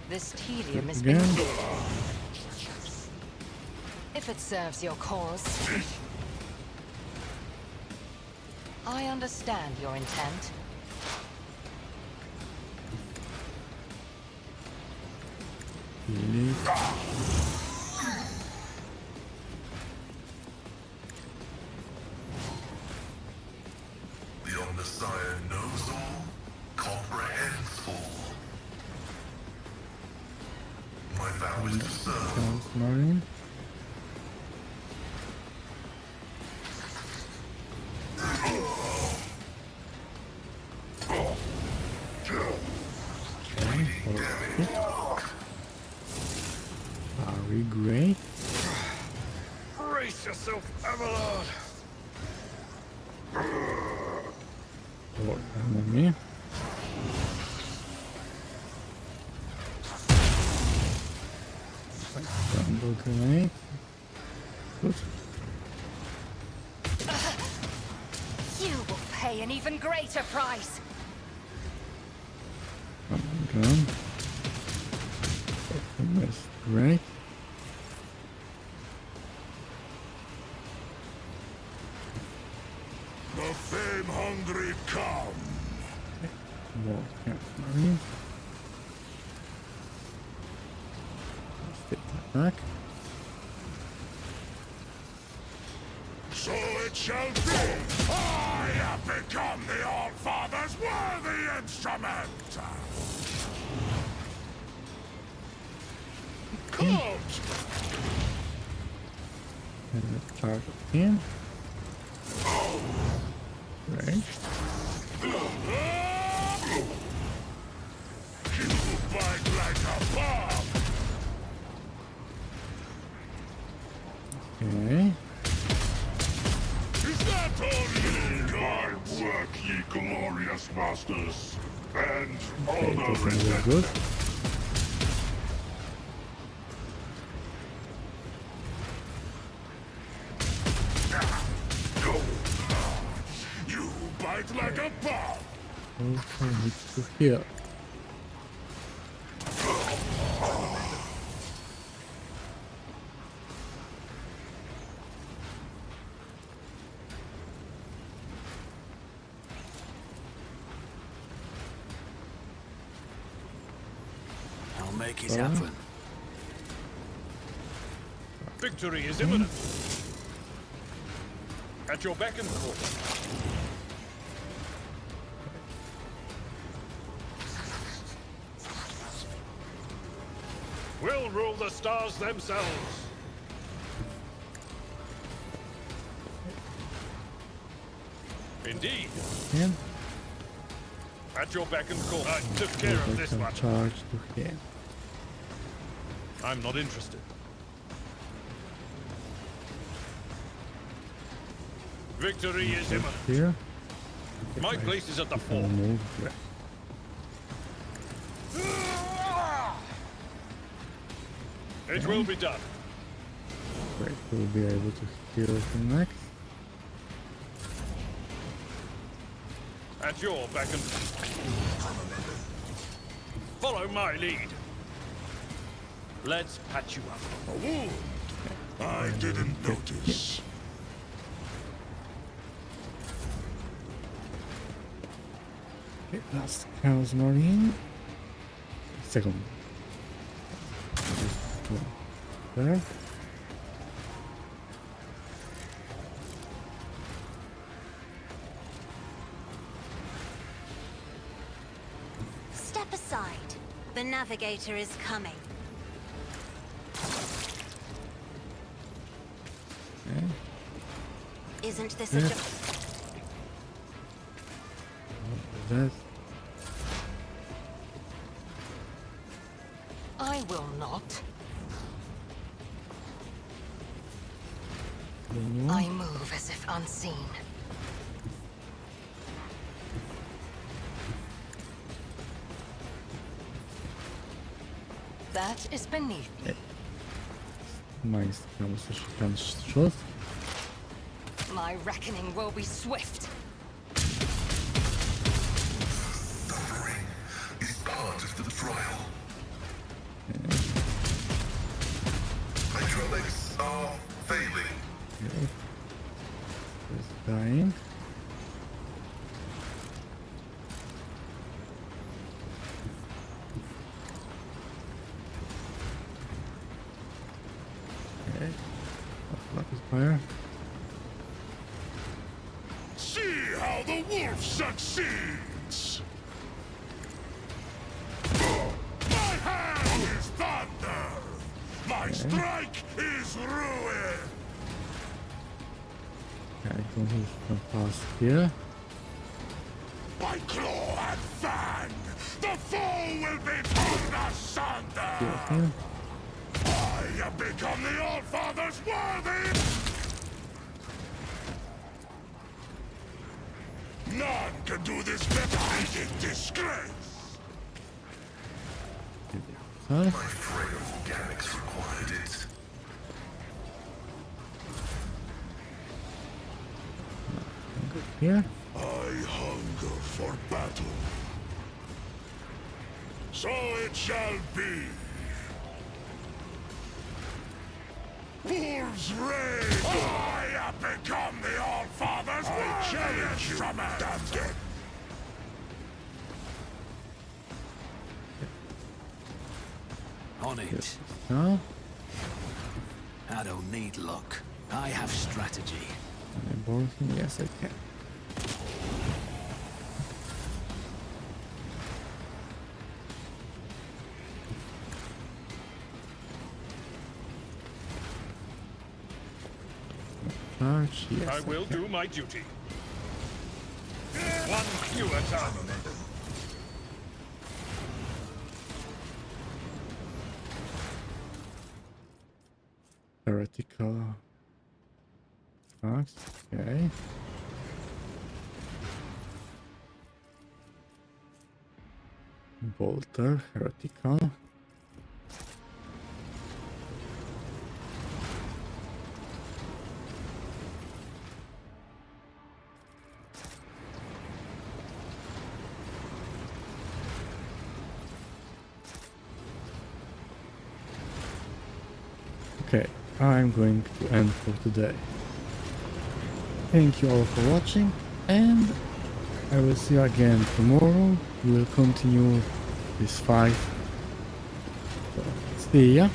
This tedium has Again. been... If it serves your cause. I understand your intent. The Omnissiah knows all, comprehends all. vow is to serve. Chaos Marine. Very great. Brace yourself, Avalon! Oh, enemy. Rumble grenade. Good. You will pay an even greater price. Rumble gun. That's great. The fame-hungry come. More Chaos Marine. Stick attack. So it shall be. I have become the All-Father's worthy instrument. Close. And let's charge again. Great. You bite like a bomb. Okay. Is that all you guard work, ye glorious masters? And Okay, honor this is is good. You bite like a bomb. Also needs to heal. I'll make it happen. Victory is imminent. At your beck and call. We'll rule the stars themselves. Indeed. Yeah. At your beck and call. I took care of this one. Charge to here. I'm not interested. Victory is imminent. Here. My place is at the I'll fore. move right. It will be done. Great, we'll be able to heal him next. At your beck and follow my lead. Let's patch you up. A wound. I didn't notice. Okay, last Chaos Marine. Second. There. Step aside. The navigator is coming. Okay. Isn't this Yeah. a That. I will not. I move as if unseen. That is beneath me. Mais Chaos shot. My reckoning will be swift. Suffering is part of the trial. Hydraulics are failing. Okay. Just dying. Okay. Rapid fire. See how the wolf succeeds. My hand is thunder. My strike is ruin! Okay, I don't need to pass here. By claw and fang, the foe will be torn asunder! Okay. I have become the All-Father's worthy! None can do this better! Hiding disgrace! Huh? My frail organics required it. Here. I hunger for battle. So it shall be. Wolves rage! I have become the All-Father's I challenge you, damned. On it. Huh? I don't need luck. I have strategy. Abortion? Yes, I can. Charge? Yes, I will can. do my duty. One few at a time. Heretical. Fox. Okay. Bolter. Heretical. Okay, I'm going to end for today. Thank you all for watching, and I will see you again tomorrow. We will continue this fight. So, see ya.